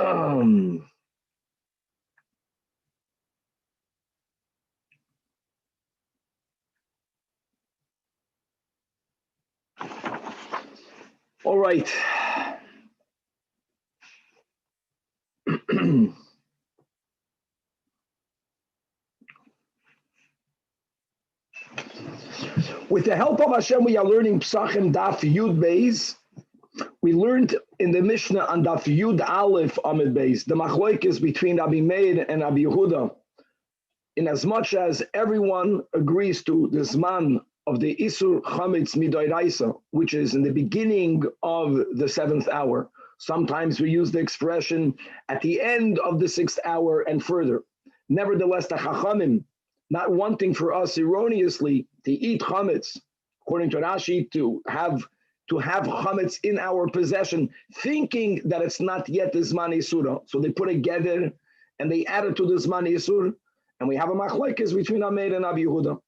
All right. With the help of Hashem, we are learning PESACHIM Daf Yud Beis. We learned in the Mishnah on Daf Yud Aleph Amid Beis, the machlokes between Rabbi Meir and Rabbi Yehuda, in as much as everyone agrees to the Zman of the Isur Chametz Midoraisa, which is in the beginning of the 7th hour. Sometimes we use the expression at the end of the 6th hour and further. Nevertheless, the Chachamim, not wanting for us erroneously to eat chametz, according to Rashi, to have chametz in our possession, thinking that it's not yet the Zman Yisura. So they put a geder and they add it to the Zman Yisur, and we have a machlokes between Rav Meir and Rabbi Yehuda.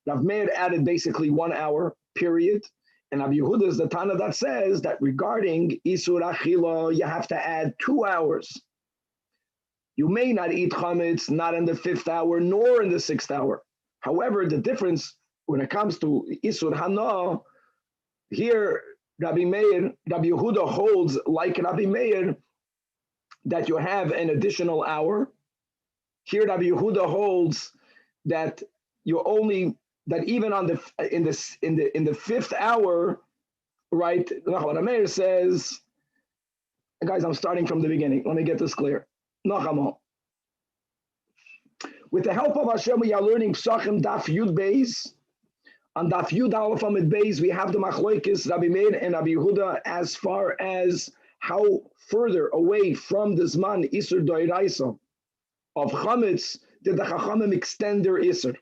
Rav Meir added basically 1 hour, period. And Rabbi Yehuda is the Tanach that says that regarding Isur Achila, you have to add 2 hours. You may not eat chametz, not in the 5th hour, nor in the 6th hour. However, the difference when it comes to Isur Hana, here Rabbi Yehuda holds like Rabbi Meir that you have an additional hour. Here Rabbi Yehuda holds that you only that even on in the 5th hour, right? Rabbi Meir says, guys, I'm starting from the beginning. Let me get this clear. With the help of Hashem, we are learning PESACHIM Daf Yud Beis. On Daf Yud Aleph Amid Beis, we have the machlokes Rabbi Meir and Rabbi Yehuda as far as how further away from the Zman Isur Doiraisa of Chametz did the Chachamim extend their Isur.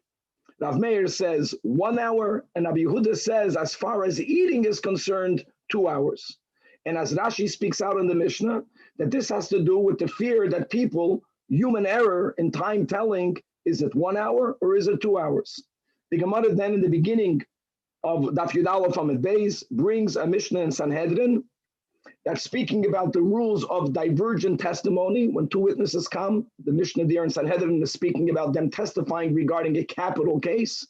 Rav Meir says 1 hour, and Rabbi Yehuda says, as far as eating is concerned, 2 hours. And as Rashi speaks out in the Mishnah, that this has to do with the fear that people, human error in time telling, is it 1 hour or is it 2 hours? The Gemara then in the beginning of Daf Yud Aleph Amid Beis brings a Mishnah in Sanhedrin that's speaking about the rules of divergent testimony. When 2 witnesses come, the Mishnah there in Sanhedrin is speaking about them testifying regarding a capital case.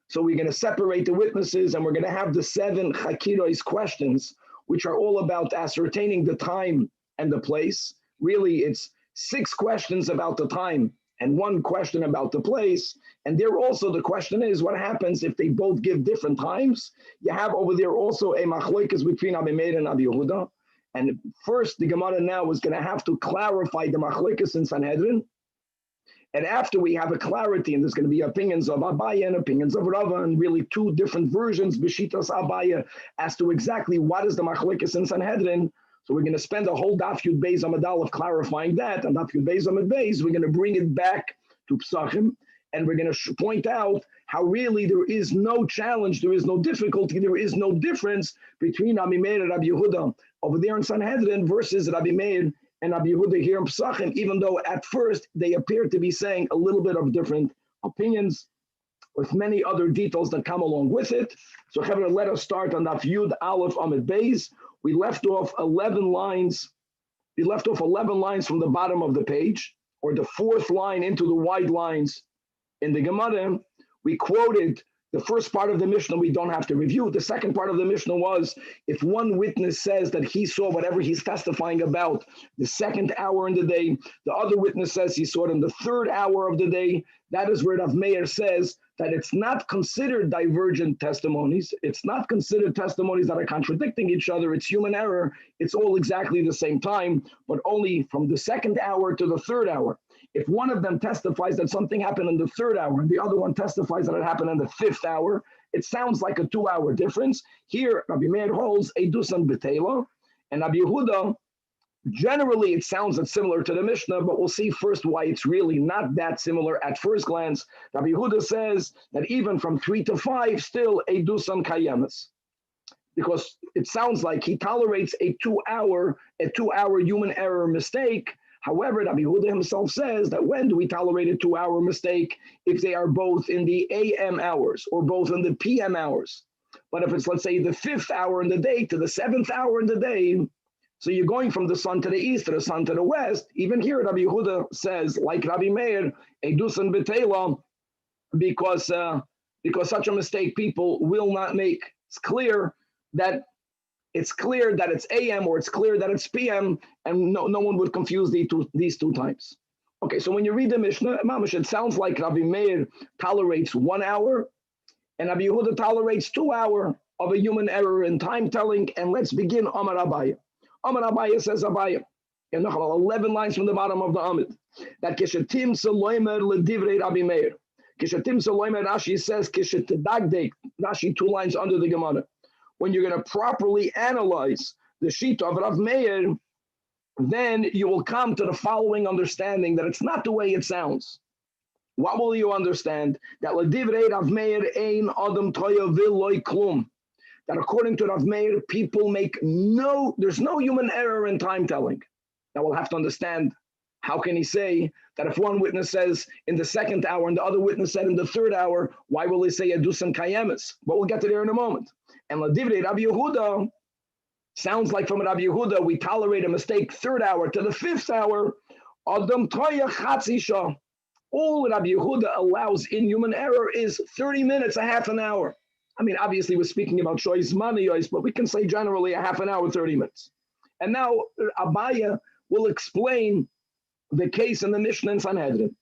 So we're going to separate the witnesses and we're going to have the 7 chakiros questions, which are all about ascertaining the time and the place. Really, it's 6 questions about the time and 1 question about the place. And there also the question is, what happens if they both give different times? You have over there also a machlokes between Rabbi Meir and Rabbi Yehuda. And first, the Gemara now is going to have to clarify the machlokes in Sanhedrin. And after we have a clarity, and there's going to be opinions of Abaye and opinions of Rava, and really 2 different versions, Beshitas Abaye, as to exactly what is the machlokes in Sanhedrin. So we're going to spend a whole Daf Yud Beis Amid Aleph clarifying that, and Daf Yud Beis Amid Beis, we're going to bring it back to PESACHIM, and we're going to point out how really there is no challenge, there is no difficulty, there is no difference between Rabbi Meir and Rabbi Yehuda over there in Sanhedrin versus Rabbi Meir and Rabbi Yehuda here in PESACHIM, even though at first they appear to be saying a little bit of different opinions with many other details that come along with it. So Chavra, let us start on Daf Yud Aleph Amid Beis. We left off 11 lines. We left off 11 lines from the bottom of the page, or the 4th line into the wide lines in the Gemara. We quoted the first part of the Mishnah. We don't have to review. The second part of the Mishnah was, if one witness says that he saw whatever he's testifying about the 2nd hour in the day, the other witness says he saw it in the 3rd hour of the day, that is where Rav Meir says that it's not considered divergent testimonies. It's not considered testimonies that are contradicting each other. It's human error. It's all exactly the same time, but only from the 2nd hour to the 3rd hour. If one of them testifies that something happened in the 3rd hour and the other one testifies that it happened in the 5th hour, it sounds like a 2-hour difference. Here, Rabbi Meir holds a dusan betela, and Rabbi Yehuda, generally it sounds similar to the Mishnah, but we'll see first why it's really not that similar at first glance. Rabbi Yehuda says that even from 3 to 5, still a dusan kayemes, because it sounds like he tolerates a 2-hour human error mistake. However, Rabbi Yehuda himself says that when do we tolerate a 2-hour mistake? If they are both in the AM hours or both in the PM hours. But if it's, let's say, the 5th hour in the day to the 7th hour in the day, So you're going from the sun to the east to the sun to the west. Even here, Rabbi Yehuda says, like Rabbi Meir, Edusan B'Teila, because such a mistake people will not make. It's clear that it's AM or it's clear that it's PM, and no one would confuse these two times. Okay, so when you read the Mishnah, Mamash, it sounds like Rabbi Meir tolerates 1 hour, and Rabbi Yehuda tolerates 2 hours of a human error in time telling. And let's begin Amar Abaya. Amar Abaya says Abaya, and 11 lines from the bottom of the Amid, that Kishatim Saloimer Ledivrei Rabbi Meir. Kishatim Saloimer, Rashi says Kishatadagdek, Rashi 2 lines under the Gemara. When you're going to properly analyze the sheet of Rav Meir, then you will come to the following understanding, that it's not the way it sounds. What will you understand? That Ledivrei Rav Meir ein adam toya v'loi klum. That according to Rav Meir, people there's no human error in time telling. Now we'll have to understand, how can he say that if one witness says in the 2nd hour and the other witness said in the 3rd hour, why will he say Edusan Kayemis? But we'll get to there in a moment. And Ladivrei Rabbi Yehuda sounds like from Rabbi Yehuda, we tolerate a mistake 3rd hour to the 5th hour. Adam Toya Chatzisha. All Rabbi Yehuda allows in human error is 30 minutes, a half an hour. I mean, obviously we're speaking about Shoy's money, but we can say generally a half an hour, 30 minutes. And now Abaya will explain the case in the Mishnah in Sanhedrin.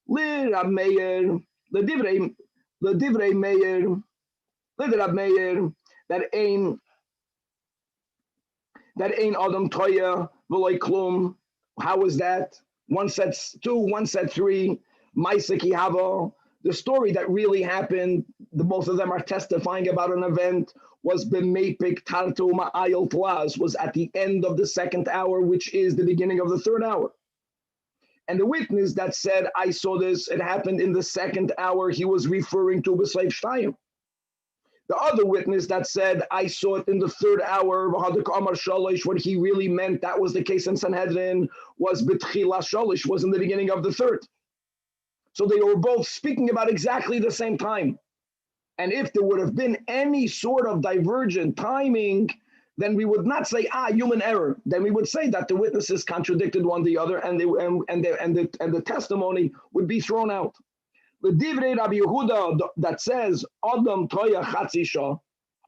L'Rab Meir, l'Divrei Meir, l'Rab Meir, that ein Adam Toya v'loi klum. How is that? One said 2, one said 3. Ma'aseh ki hava. The story that really happened, the both of them are testifying about an event, was b'meipik tartu ma'ayil tlaz, was at the end of the 2nd hour, which is the beginning of the 3rd hour. And the witness that said, I saw this, it happened in the 2nd hour, he was referring to b'seif shtayim. The other witness that said, I saw it in the 3rd hour, what he really meant, that was the case in Sanhedrin, was b'tchila shalish, was in the beginning of the 3rd. So they were both speaking about exactly the same time. And if there would have been any sort of divergent timing, then we would not say, human error. Then we would say that the witnesses contradicted one the other, and the testimony would be thrown out. The Divrei Rabbi Yehuda that says, Adam Toya Chatzisha,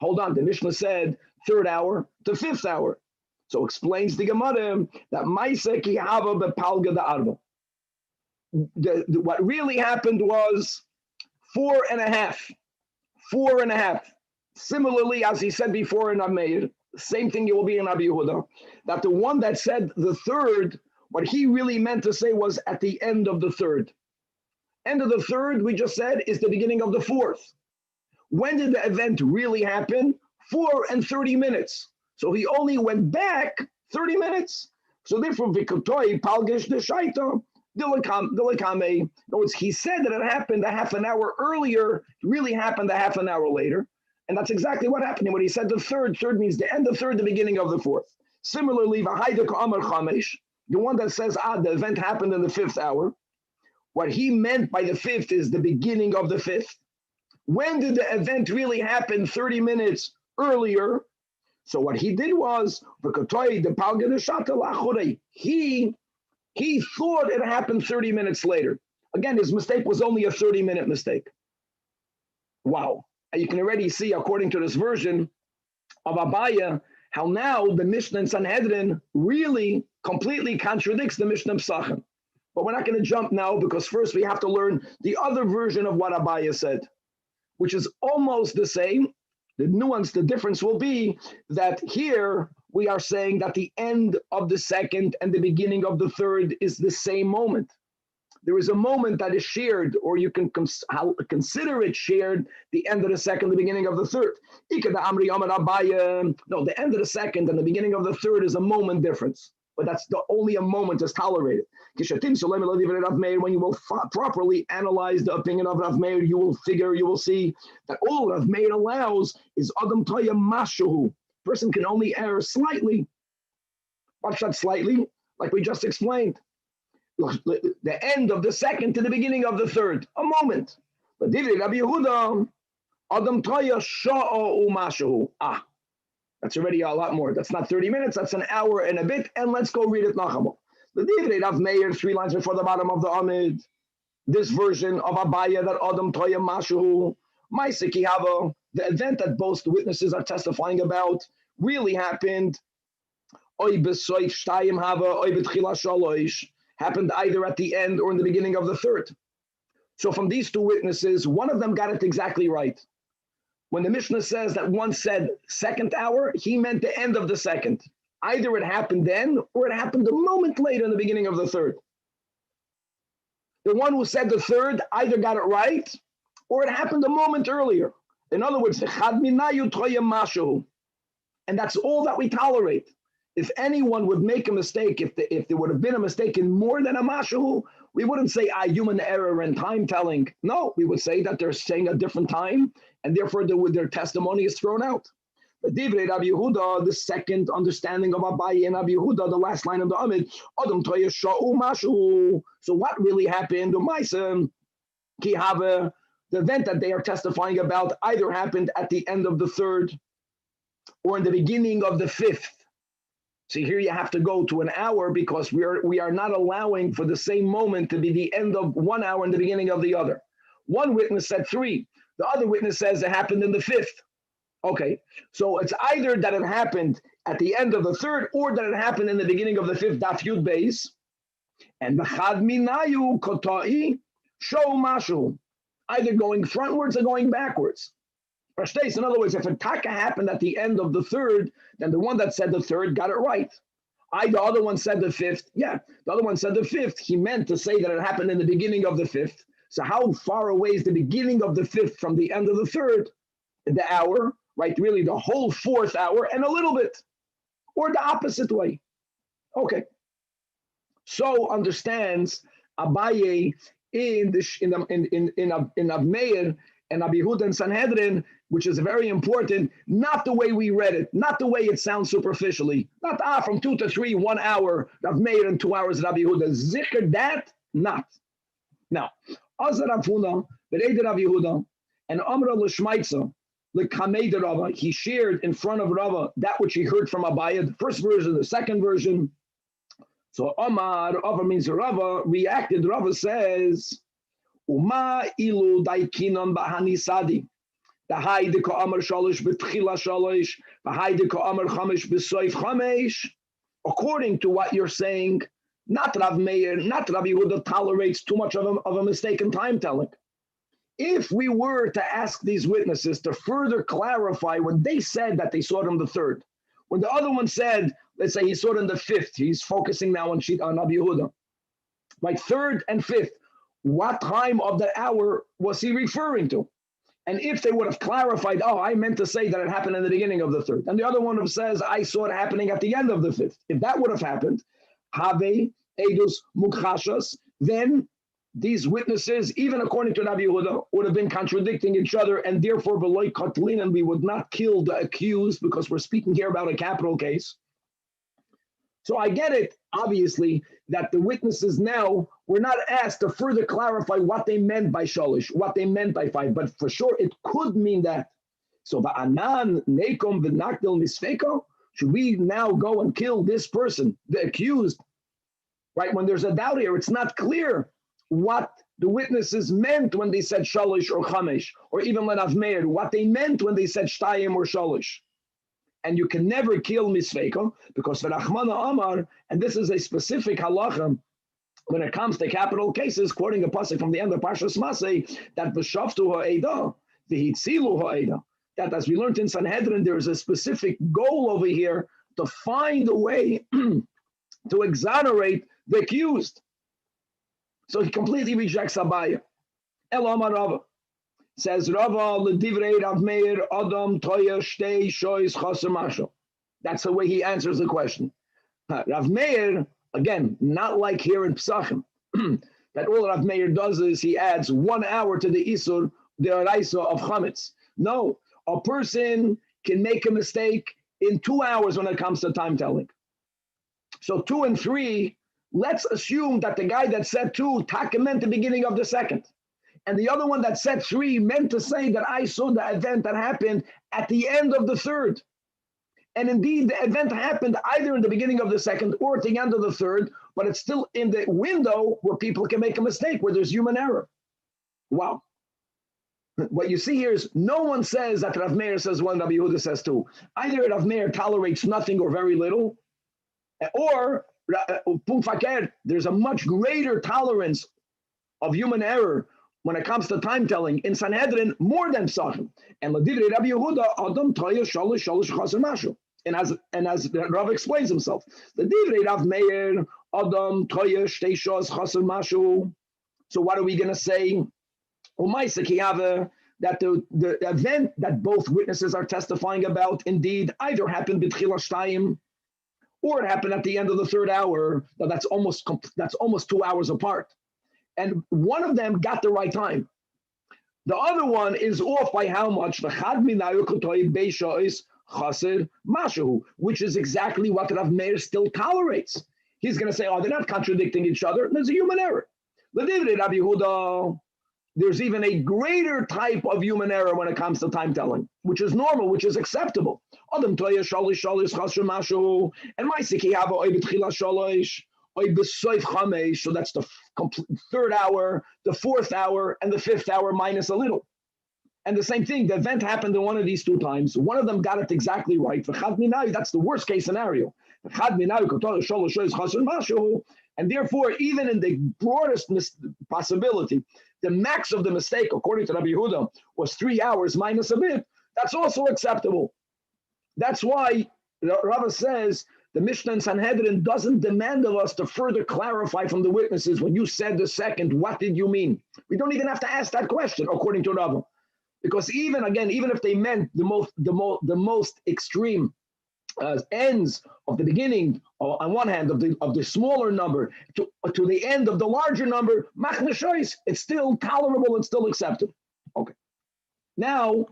hold on, the Mishnah said 3rd hour to 5th hour. So explains the Gemara that Ma'aseh ki hava bepalga da'arba. What really happened was 4.5. 4.5. Similarly, as he said before in Meir, same thing it will be in Rabbi Yehuda, that the one that said the 3rd, what he really meant to say was at the end of the 3rd. End of the 3rd, we just said, is the beginning of the 4th. When did the event really happen? 4 and 30 minutes. So he only went back 30 minutes. So therefore, Vikotoi, Palgish the Shaita, Dilakame. In other words, he said that it happened a half an hour earlier, it really happened a half an hour later. And that's exactly what happened. When he said the 3rd means the end of the 3rd, the beginning of the 4th. Similarly, the one that says, the event happened in the 5th hour. What he meant by the 5th is the beginning of the 5th. When did the event really happen? 30 minutes earlier. So what he did was, he thought it happened 30 minutes later. Again, his mistake was only a 30-minute mistake. Wow. And you can already see, according to this version of Abaya, how now the Mishnah in Sanhedrin really completely contradicts the Mishnah in Pesachim. But we're not going to jump now, because first we have to learn the other version of what Abaya said, which is almost the same. The nuance, the difference will be that here we are saying that the end of the 2nd and the beginning of the 3rd is the same moment. There is a moment that is shared, or you can consider it shared, the end of the 2nd, the beginning of the 3rd. No, the end of the 2nd and the beginning of the 3rd is a moment difference. But that's only a moment is tolerated. When you will properly analyze the opinion of Rav Meir, you will see that all Rav Meir allows is Adam Toya Mashahu. Person can only err slightly. What's that slightly? Like we just explained. The end of the 2nd to the beginning of the 3rd. A moment. But Rabbi Yehuda, Adam Toya Sha'u Mashahu. That's already a lot more. That's not 30 minutes, that's an hour and a bit, and let's go read it nachamo. The Divrei Rav Meir, 3 lines before the bottom of the Amid. This version of Abaya that Adam Toya Mashu, Maisiki Hava, the event that both witnesses are testifying about, really happened. Oy besoif shtayim hava, oy betchila shalosh, happened either at the end or in the beginning of the third. So from these 2 witnesses, one of them got it exactly right. When the Mishnah says that one said second hour, he meant the end of the second. Either it happened then or it happened a moment later in the beginning of the third. The one who said the third either got it right or it happened a moment earlier. In other words, and that's all that we tolerate. If anyone would make a mistake, if there would have been a mistake in more than a mashu, we wouldn't say human error and time telling. No, we would say that they're saying a different time, and therefore their testimony is thrown out. But Divrei Rabbi Yehuda, the second understanding of Abaye and Rabbi Yehuda, the last line of the Amid, Adam Toya Sha'u Mashu. So what really happened? The event that they are testifying about either happened at the end of the third or in the beginning of the fifth. So here you have to go to an hour because we are not allowing for the same moment to be the end of 1 hour and the beginning of the other. One witness said 3. The other witness says it happened in the 5th. Okay, so it's either that it happened at the end of the 3rd or that it happened in the beginning of the 5th daf yud beis. And the chad minayu kotai show mashu, either going frontwards or going backwards. In other words, if a taka happened at the end of the 3rd, then the one that said the 3rd got it right. The other one said the 5th. Yeah, the other one said the 5th. He meant to say that it happened in the beginning of the 5th. So how far away is the beginning of the 5th from the end of the 3rd? The hour, right? Really the whole 4th hour and a little bit, or the opposite way. Okay. So understands Abaye in Avmeir and Abihud and Sanhedrin, which is very important, not the way we read it, not the way it sounds superficially, not from 2 to 3, 1 hour, Rav Meir and 2 hours Rabbi Yehuda. Zikr that, not. Now, Azar Afuna, Bereid Rav Yehuda, and Amra L'Shmaitza, L'Kameid Rava, he shared in front of Rava that which he heard from Abaya, the first version, the second version. So Omar, Rava means Rava, reacted, Rava says, Uma ilu daikinon bahanisadi. The Haide ko Amar Shalish betchila Shalish, the Haide ko Amar Chamish besoif Chamesh. According to what you're saying, not Rav Meir, not Rabbi Yehuda tolerates too much of a mistaken time telling. If we were to ask these witnesses to further clarify when they said that they saw it on the 3rd, when the other one said, let's say he saw it on the 5th, he's focusing now on Rabbi Yehuda, like 3rd and 5th, what time of the hour was he referring to? And if they would have clarified, I meant to say that it happened in the beginning of the 3rd, and the other one says, I saw it happening at the end of the 5th. If that would have happened, Have, Edus, Mukhashas, then these witnesses, even according to Rabbi Yehuda, would have been contradicting each other, and therefore, Beloi Katlin, and we would not kill the accused because we're speaking here about a capital case. So I get it, obviously, that the witnesses now were not asked to further clarify what they meant by Shalish, what they meant by 5, but for sure it could mean that. So Va'anan, Nekom, V'nakdil, Misfeko, should we now go and kill this person, the accused? Right, when there's a doubt here, it's not clear what the witnesses meant when they said Shalish or Chamesh, or even Lenav Meir, what they meant when they said Shtayim or Shalish. And you can never kill Misfeko, because for Rahmana Amar, and this is a specific halacha, when it comes to capital cases, quoting a pasuk from the end of Parshas Masei, that B'shaftu ha'edah, v'hitzilu ha'edah, that as we learned in Sanhedrin, there is a specific goal over here to find a way to exonerate the accused. So he completely rejects Abaya. El Amar Rava. Says Rava l'divrei Rav Meir Adam Toya Shtei Shois Chaser Masho. That's the way he answers the question. Rav Meir, again, not like here in Pesachim, that all Rav Meir does is he adds 1 hour to the Isur, the Araisa of Chametz. No, a person can make a mistake in 2 hours when it comes to time telling. So 2 and 3, let's assume that the guy that said 2, Taka meant the beginning of the 2nd. And the other one that said 3 meant to say that I saw the event that happened at the end of the 3rd. And indeed, the event happened either in the beginning of the second or at the end of the third, but it's still in the window where people can make a mistake, where there's human error. Wow. What you see here is no one says that Rav Meir says one, Rabbi Yehuda says two. Either Rav Meir tolerates nothing or very little, or there's a much greater tolerance of human error when it comes to time telling in Sanhedrin more than Pesachim. And Ladivri Rabbi Yehuda Adam Toya Shalish Shalish Chaser Mashu. And as Rav explains himself, Ladivri Rav Meir Adam Toya Shteishos Chaser Mashu. So what are we going to say? That the event that both witnesses are testifying about indeed either happened b'tchila shtayim or it happened at the end of the third hour. Now that's almost 2 hours apart. And one of them got the right time. The other one is off by how much? Which is exactly what Rav Meir still tolerates. He's going to say, oh, they're not contradicting each other. There's a human error. There's even a greater type of human error when it comes to time telling, which is normal, which is acceptable. And my so that's the third hour, the fourth hour, and the fifth hour minus a little. And the same thing, the event happened in one of these two times. One of them got it exactly right. That's the worst case scenario. And therefore, even in the broadest possibility, the max of the mistake, according to Rabbi Yehuda, was 3 hours minus a bit. That's also acceptable. That's why Rabbi says the Mishnah in Sanhedrin doesn't demand of us to further clarify from the witnesses, when you said the second, what did you mean? We don't even have to ask that question, according to Rabbi. Because even if they meant the most extreme ends of the beginning, on one hand, of the smaller number to the end of the larger number, it's still tolerable and still accepted. Okay. Now,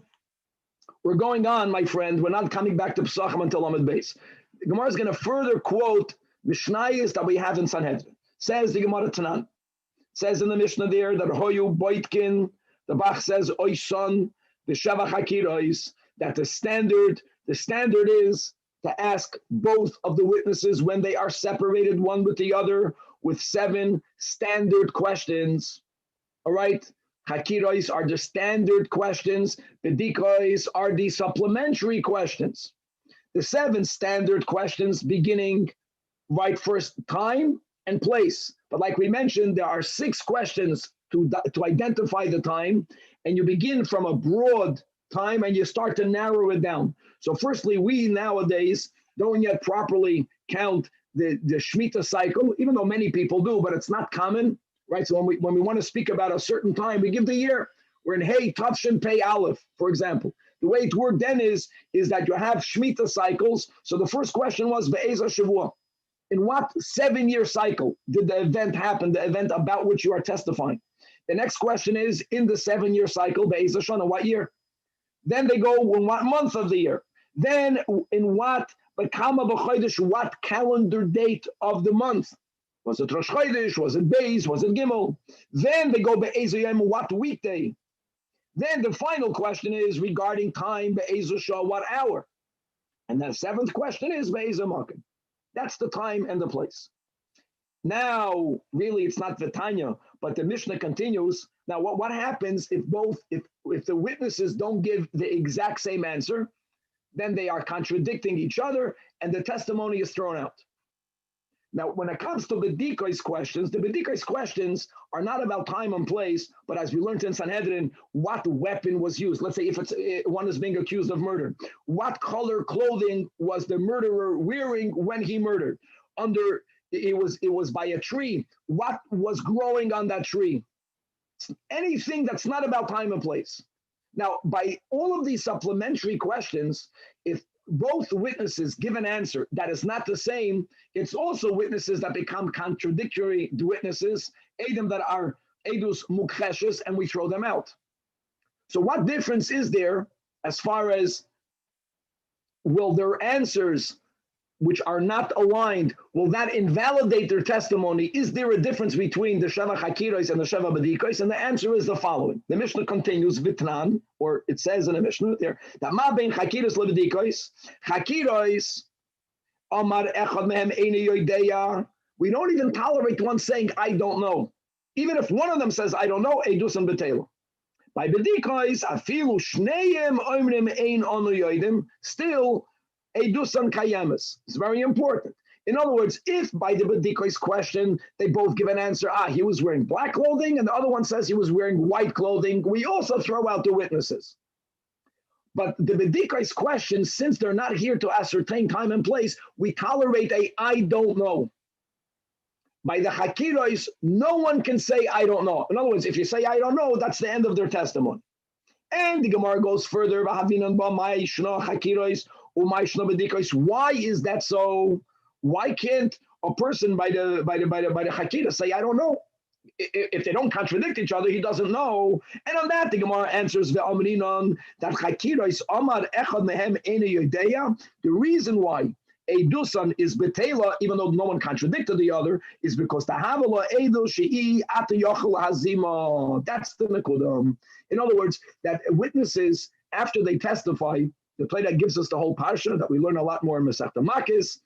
we're going on, my friend. We're not coming back to Pesachim until Amud Beis. The Gemara is going to further quote Mishnayos that we have in Sanhedrin. Says the Gemara Tanan. Says in the Mishnah there that Hoyu Boitkin, the Bach says Oishon, the Sheva Hakirois, that the standard is to ask both of the witnesses when they are separated one with the other with 7 standard questions. All right? Hakirois are the standard questions. Bedikois are the supplementary questions. The 7 standard questions beginning right first time and place. But like we mentioned, there are 6 questions to identify the time, and you begin from a broad time and you start to narrow it down. So firstly, we nowadays don't yet properly count the Shemitah cycle, even though many people do, but it's not common, right? So when we want to speak about a certain time, we give the year. We're in Hey, Tavshin, Pei, Aleph, for example. The way it worked then is that you have Shemitah cycles. So the first question was, Be'ezah Shavua. In what 7-year cycle did the event happen, the event about which you are testifying? The next question is, in the 7-year cycle, Be'ezah Shana, what year? Then they go, in what month of the year? Then in what calendar date of the month? Was it Rosh Chodesh? Was it Beis? Was it Gimel? Then they go Be'ezah Yom, what weekday? Then the final question is regarding time, Be'ezah Shah, what hour? And the 7th question is Be'ezah Makan. That's the time and the place. Now, really, it's not Vitanya, but the Mishnah continues. Now, what happens if the witnesses don't give the exact same answer? Then they are contradicting each other, and the testimony is thrown out. Now, when it comes to Bediko's questions, the Bediko's questions are not about time and place, but as we learned in Sanhedrin, what weapon was used. Let's say if one is being accused of murder, what color clothing was the murderer wearing when he murdered? It was by a tree. What was growing on that tree? Anything that's not about time and place. Now, by all of these supplementary questions, if both witnesses give an answer that is not the same, it's also witnesses that become contradictory witnesses, Edom that are Edus Mukcheshes, and we throw them out. So what difference is there as far as will their answers which are not aligned, will that invalidate their testimony? Is there a difference between the Sheva Chakiros and the Sheva Badikos? And the answer is the following. The Mishnah continues, Vitnan, or it says in the Mishnah there, that Ma bein Chakiros leBadikos, Chakiros, Amar Echad Mehem Eini Yodeya. We don't even tolerate one saying, I don't know. Even if one of them says, I don't know, Eidus and Betela. By Badikos, Afilu Shneim Omrim Ein Onu Yodim, still, Eidusan kayamas. It's very important. In other words, if by the Badiko's question, they both give an answer, he was wearing black clothing, and the other one says he was wearing white clothing, we also throw out the witnesses. But the Badiko's question, since they're not here to ascertain time and place, we tolerate a I don't know. By the Hakiros, no one can say I don't know. In other words, if you say I don't know, that's the end of their testimony. And the Gemara goes further, why is that so? Why can't a person by the Hakira say, I don't know? If they don't contradict each other, he doesn't know. And on that, the Gemara answers that Hakira is Amar Echad Mehem Ene Yodeya. The reason why Eidusan is Betela, even though no one contradicted the other, is because the Havala Eidu Shei Ata Yochel Hazima. That's the Nikodam. In other words, that witnesses, after they testify, the play that gives us the whole parsha that we learn a lot more in Masechta Makis,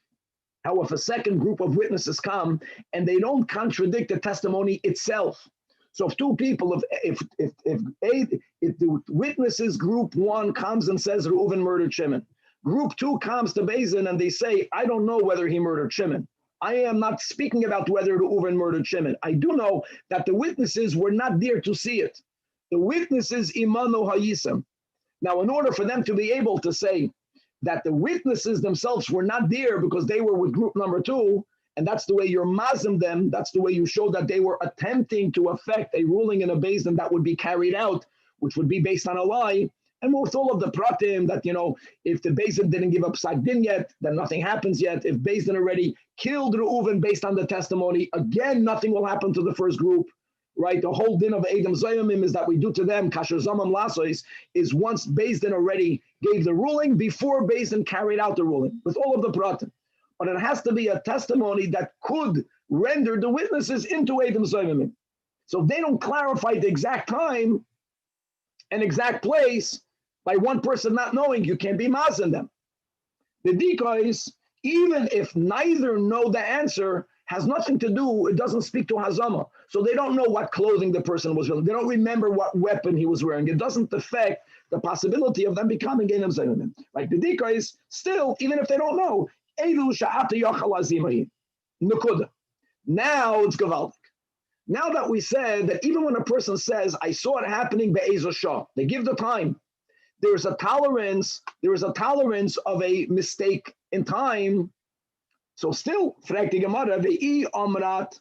how if a second group of witnesses come and they don't contradict the testimony itself. So if two people, if the witnesses group one comes and says Reuven murdered Shimon, group two comes to Beis-Din and they say, I don't know whether he murdered Shimon. I am not speaking about whether Reuven murdered Shimon. I do know that the witnesses were not there to see it. The witnesses imanu hayisam. Now, in order for them to be able to say that the witnesses themselves were not there because they were with group number two, and that's the way you're mazim them, that's the way you show that they were attempting to affect a ruling in a Beis-Din that would be carried out, which would be based on a lie, and with all of the pratim that, if the Beis-Din didn't give up psak din yet, then nothing happens yet. If Beis-Din already killed Reuven based on the testimony, again, nothing will happen to the first group. Right, the whole din of Edom Zayamim is that we do to them, Kasher Zamam Lasois, is once Beis-Din already gave the ruling, before Beis-Din carried out the ruling, with all of the pratim. But it has to be a testimony that could render the witnesses into Edom Zayamim. So if they don't clarify the exact time and exact place, by one person not knowing, you can't be mazin them. The decoys, even if neither know the answer, has nothing to do, it doesn't speak to Hazama. So they don't know what clothing the person was wearing. They don't remember what weapon he was wearing. It doesn't affect the possibility of them becoming Einem Zayimim. Like the decoys, still, even if they don't know, Elu Sha'ata Yochel Azimahi. Nukuda. Now it's Gavaldik. Now that we said that even when a person says, I saw it happening be'ezo shah, they give the time. There is a tolerance of a mistake in time. So still, fragt die Gemara, ve'i amrat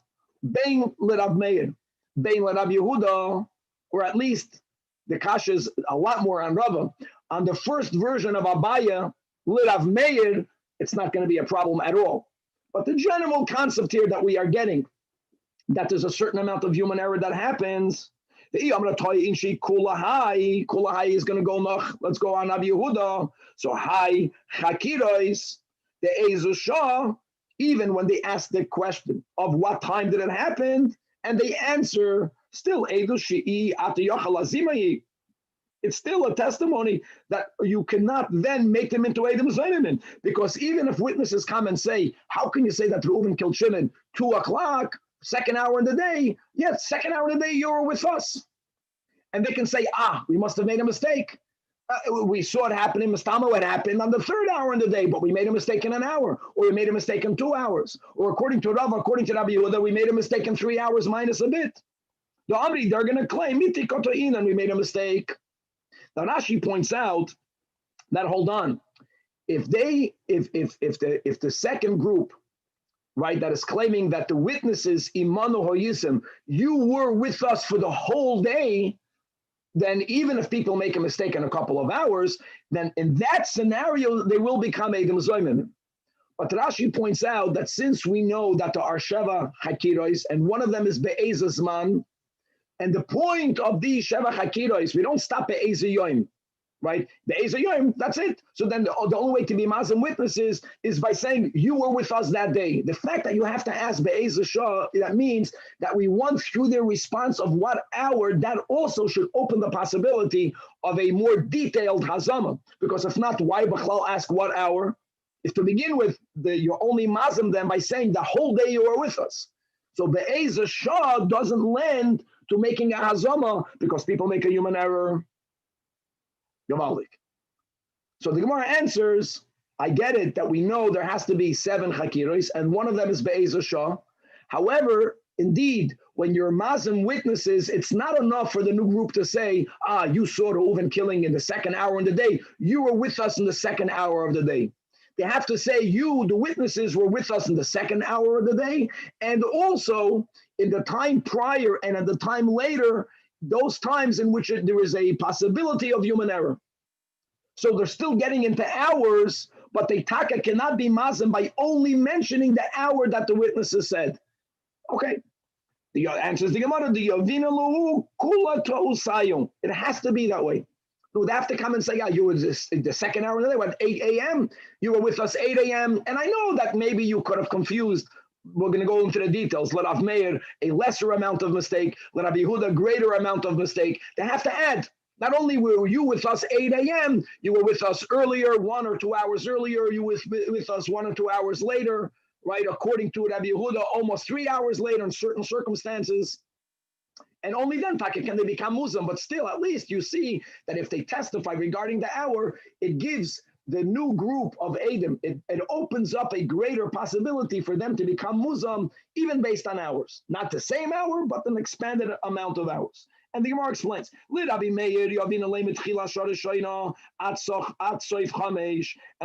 bein l'Rav Meir, bein l'Rav Yehuda, or at least the kasha is a lot more on Rava. On the first version of Abaya, l'Rav Meir, it's not going to be a problem at all. But the general concept here that we are getting, that there's a certain amount of human error that happens. Ve'i amrat inshi kulahai is going to go noch. Let's go on Rav Yehuda. So hai chakiros the ezu shah. Even when they ask the question of what time did it happen, and they answer still it's still a testimony that you cannot then make them into Edom Zayimim, because even if witnesses come and say, how can you say that Reuven killed Shimon 2 o'clock, second hour in the day? Yes, second hour in the day you were with us. And they can say, we must have made a mistake. We saw it happen in Mastamo, it happened on the 3rd hour in the day, but we made a mistake in an hour, or we made a mistake in 2 hours, or according to Rabbi Yehuda, we made a mistake in 3 hours minus a bit. The Amri, they're going to claim, and we made a mistake. Now Rashi points out that, hold on, if the second group, right, that is claiming that the witnesses, Imanu Hoyisim, you were with us for the whole day, then even if people make a mistake in a couple of hours, then in that scenario, they will become Edom Zayimim. But Rashi points out that since we know that there are Sheva Hakiros, and one of them is Be'ezah Zman, and the point of these Sheva Hakiros, we don't stop Be'ezah Yom, right? Be'ez Yom, that's it. So then the only way to be Mazim witnesses is by saying you were with us that day. The fact that you have to ask Be'ez Shah, that means that we want through their response of what hour, that also should open the possibility of a more detailed Hazama. Because if not, why B'chlal ask what hour? If to begin with, you're only Mazim them by saying the whole day you were with us. So Be'ez Shah doesn't lend to making a Hazama because people make a human error. Yavalik. So the Gemara answers, I get it that we know there has to be 7 chakiros, and one of them is Be'ez Shah. However, indeed, when you're Mazim witnesses, it's not enough for the new group to say, you saw Reuven killing in the second hour of the day. You were with us in the second hour of the day. They have to say you, the witnesses, were with us in the second hour of the day, and also in the time prior and at the time later, those times in which there is a possibility of human error. So they're still getting into hours, but the taka cannot be mazim by only mentioning the hour that the witnesses said. Okay. The answer is the Gemara, the Yavina Lahu Kula Ta'usayum. It has to be that way. They have to come and say, you were the second hour of the day, what, 8 a.m.? You were with us 8 a.m. And I know that maybe you could have confused. We're going to go into the details. Let Rav Meir a lesser amount of mistake. Let Rabbi Yehuda a greater amount of mistake. They have to add. Not only were you with us 8 a.m., you were with us earlier, 1 or 2 hours earlier. You were with us 1 or 2 hours later, right? According to Rabbi Yehuda, almost 3 hours later in certain circumstances. And only then, Taka, can they become Muslim. But still, at least you see that if they testify regarding the hour, it gives the new group of Adam, it opens up a greater possibility for them to become Muslim, even based on hours. Not the same hour, but an expanded amount of hours. And the Gemara explains, and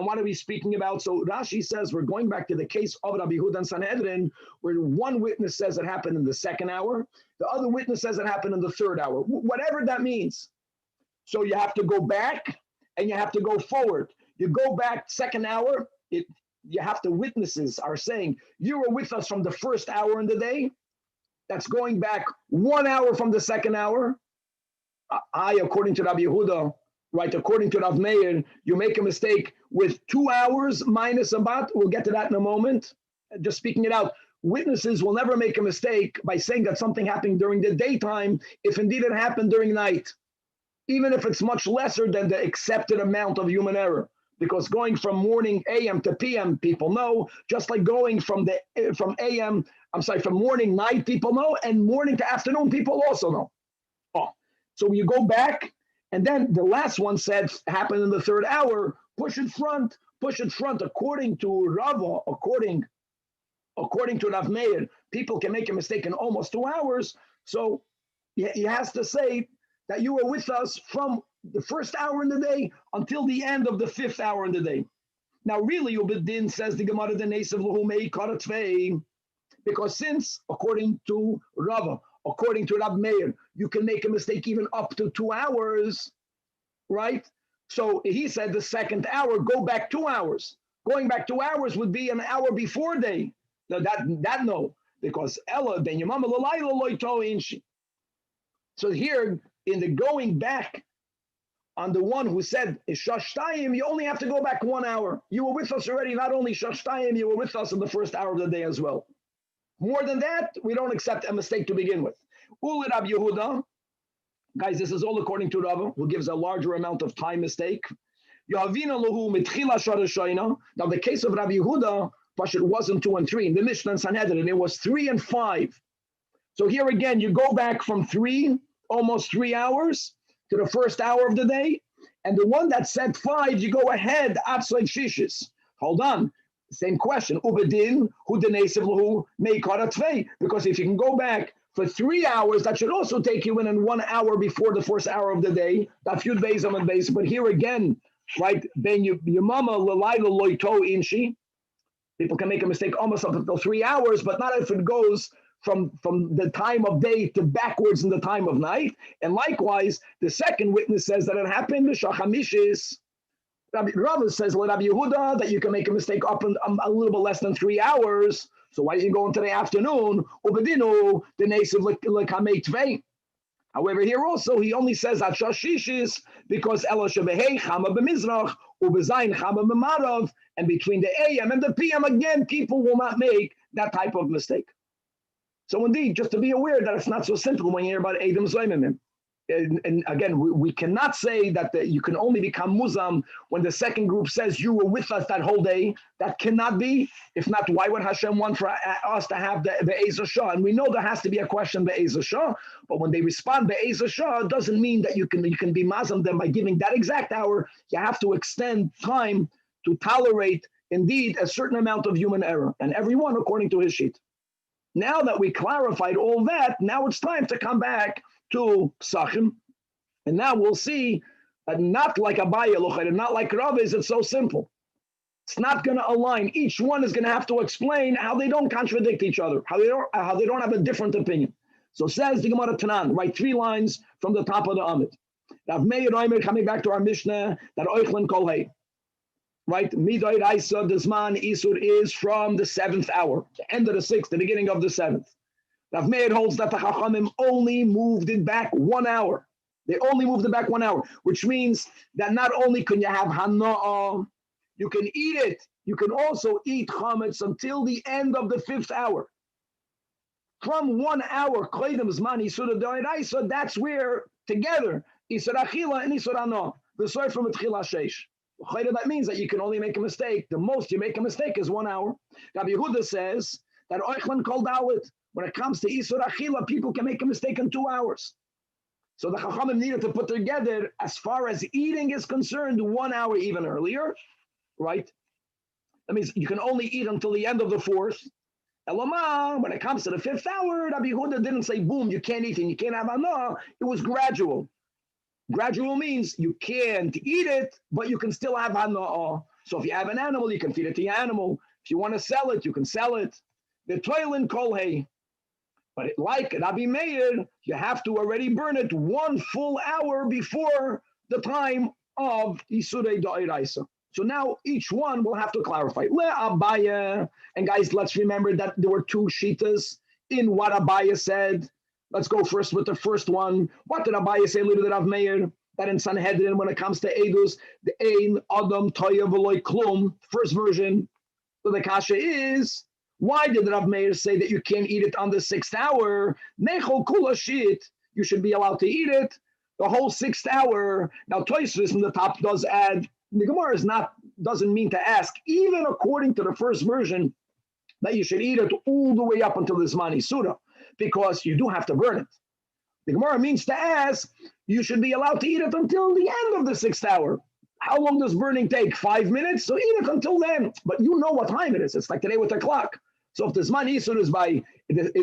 what are we speaking about? So Rashi says we're going back to the case of Rabbi Yehuda and Sanhedrin, where one witness says it happened in the second hour, the other witness says it happened in the third hour, whatever that means. So you have to go back and you have to go forward. You go back second hour, you have to witnesses are saying, you were with us from the first hour in the day. That's going back 1 hour from the second hour. According to Rabbi Yehuda, right, according to Rav Meir, you make a mistake with 2 hours minus a bat. We'll get to that in a moment. Just speaking it out, witnesses will never make a mistake by saying that something happened during the daytime, if indeed it happened during night, even if it's much lesser than the accepted amount of human error. Because going from morning AM to PM, people know, just like going from morning night, people know, and morning to afternoon, people also know. So you go back, and then the last one said happened in the third hour, push it front, according to Rava, according to Rav Meir, people can make a mistake in almost 2 hours. So he has to say that you were with us from the first hour in the day until the end of the 5th hour in the day. Now, really, Ubedin says the Gemara the Nesav Luhumei Karatvei, because since, according to Rava, according to Rab Meir, you can make a mistake even up to 2 hours, right? So he said the second hour, go back 2 hours. Going back 2 hours would be an hour before day. Now that no, because Ella ben Yamama Lalayla Loito Inshi. So here in the going back, on the one who said Shashtayim, you only have to go back 1 hour. You were with us already, not only Shashtayim, you were with us in the first hour of the day as well. More than that, we don't accept a mistake to begin with. Uli Rabbi Yehuda, guys, this is all according to Rava, who gives a larger amount of time mistake. Now, the case of Rabbi Yehuda, it wasn't 2 and 3. In the Mishnah and Sanhedrin, it was 3 and 5. So here again, you go back from almost 3 hours, to the first hour of the day, and the one that said 5, you go ahead, Atzlav Shishis. Hold on, same question. Ubedin, who denesev lahu meikaratvei, because if you can go back for 3 hours, that should also take you in 1 hour before the first hour of the day. That few days on base, but here again, right? Ben Yamama Lalayla Loito Inshi. People can make a mistake almost up until 3 hours, but not if it goes from the time of day to backwards in the time of night. And likewise, the second witness says that it happened to Shachamishis. Rabbi says, Rabbi Yehuda, that you can make a mistake up in a little bit less than 3 hours. So why did you go into the afternoon? Ubedinu, the native lekamei tvei. However, here also he only says at shashishis because eloshabehei chama b'mizrach ubezayin chama b'marav, and between the AM and the PM again, people will not make that type of mistake. So indeed, just to be aware that it's not so simple when you hear about Edom Zoymimim. And again, we cannot say that you can only become Muzam when the second group says you were with us that whole day. That cannot be. If not, why would Hashem want for us to have the Ezer Shah? And we know there has to be a question the Ezer Shah, but when they respond the Ezer Shah, it doesn't mean that you can be Mazam them by giving that exact hour. You have to extend time to tolerate indeed a certain amount of human error, and everyone according to his sheet. Now that we clarified all that, now it's time to come back to PESACHIM, and now we'll see that not like Abaye, and not like Rabbi, is it so simple. It's not going to align. Each one is going to have to explain how they don't contradict each other, how they don't have a different opinion. So says the Gemara Tanan, write 3 lines from the top of the Amid. Rav Meir Omer, coming back to our Mishnah, that Oichlan Kolhei. Right, Midai Raisa, the Zman Isur is from the 7th hour, the end of the 6th, the beginning of the 7th. Rav Meir holds that the Chachamim only moved it back 1 hour. They only moved it back 1 hour, which means that not only can you have Hana'ah, you can eat it, you can also eat Chametz until the end of the 5th hour. From 1 hour, Koidem Zman Isur D'Oraisa, that's where together, Isur Achila and Isur Hana'ah, the soy from Tchila Sheish. That means that you can only make a mistake. The most you make a mistake is 1 hour. Rabbi Yehuda says that Oichlan called out when it comes to Isur Achila, people can make a mistake in 2 hours. So the Chachamim needed to put together, as far as eating is concerned, 1 hour even earlier, right? That means you can only eat until the end of the 4th. Elamah, when it comes to the 5th hour, Rabbi Yehuda didn't say, boom, you can't eat and you can't have Hana'ah. It was gradual. Gradual means you can't eat it, but you can still have Hana'ah. So if you have an animal, you can feed it to your animal. If you want to sell it, you can sell it. The toilin kolhei. But like Rabbi Meir, you have to already burn it 1 full hour before the time of Isurei D'Oraisa. So now each one will have to clarify. Le Abaye, and guys, let's remember that there were 2 shitas in what Abaye said. Let's go first with the first one. What did Abaye say, little Rav Meir? That in Sanhedrin, when it comes to Edus, the Ein Adam Toya V'Loi Klum, first version. So the kasha is, why did Rav Meir say that you can't eat it on the 6th hour? Nechol kula shit, you should be allowed to eat it the whole 6th hour. Now Tosfos from the top does add, the Gemara doesn't mean to ask, even according to the first version, that you should eat it all the way up until the Zman Isura, because you do have to burn it. The Gemara means to ask, you should be allowed to eat it until the end of the 6th hour. How long does burning take? 5 minutes? So eat it until then. But you know what time it is. It's like today with the clock. So if the Zman Isur is by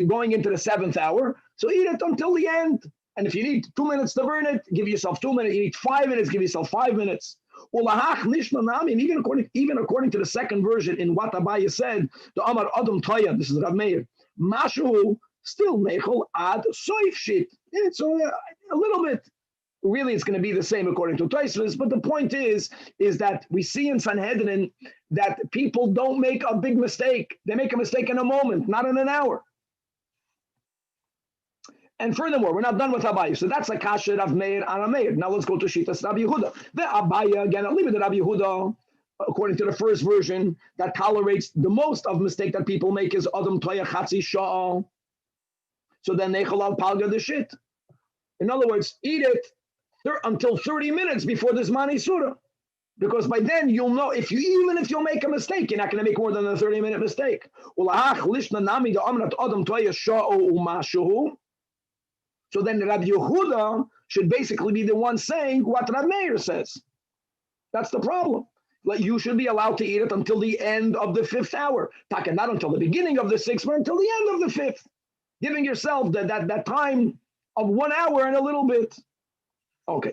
going into the 7th hour, so eat it until the end. And if you need 2 minutes to burn it, give yourself 2 minutes. You need 5 minutes, give yourself 5 minutes. Even according to the second version in what Abaye said, the Amar Adam Toya, this is Rav Meir, Mashu still nechol ad soif shit. It's a little bit. Really, it's going to be the same according to Tosfos, but the point is that we see in Sanhedrin that people don't make a big mistake. They make a mistake in a moment, not in an hour. And furthermore, we're not done with Abaye. So that's a kasha of Meir and Meir. Now let's go to Shitas Rabbi Yehuda. The Abaye, again, I'll leave it to Rabbi Yehuda, according to the first version, that tolerates the most of mistake that people make is Adam Toya Chatzi Sha'al. So then Nechol al Palga the shit. In other words, eat it until 30 minutes before this Zman Isura. Because by then you'll know, even if you'll make a mistake, you're not going to make more than a 30-minute mistake. So then Rabbi Yehuda should basically be the one saying what Rav Meir says. That's the problem. Like you should be allowed to eat it until the end of the 5th hour. Not until the beginning of the 6th, but until the end of the 5th. Giving yourself that time of 1 hour and a little bit. Okay,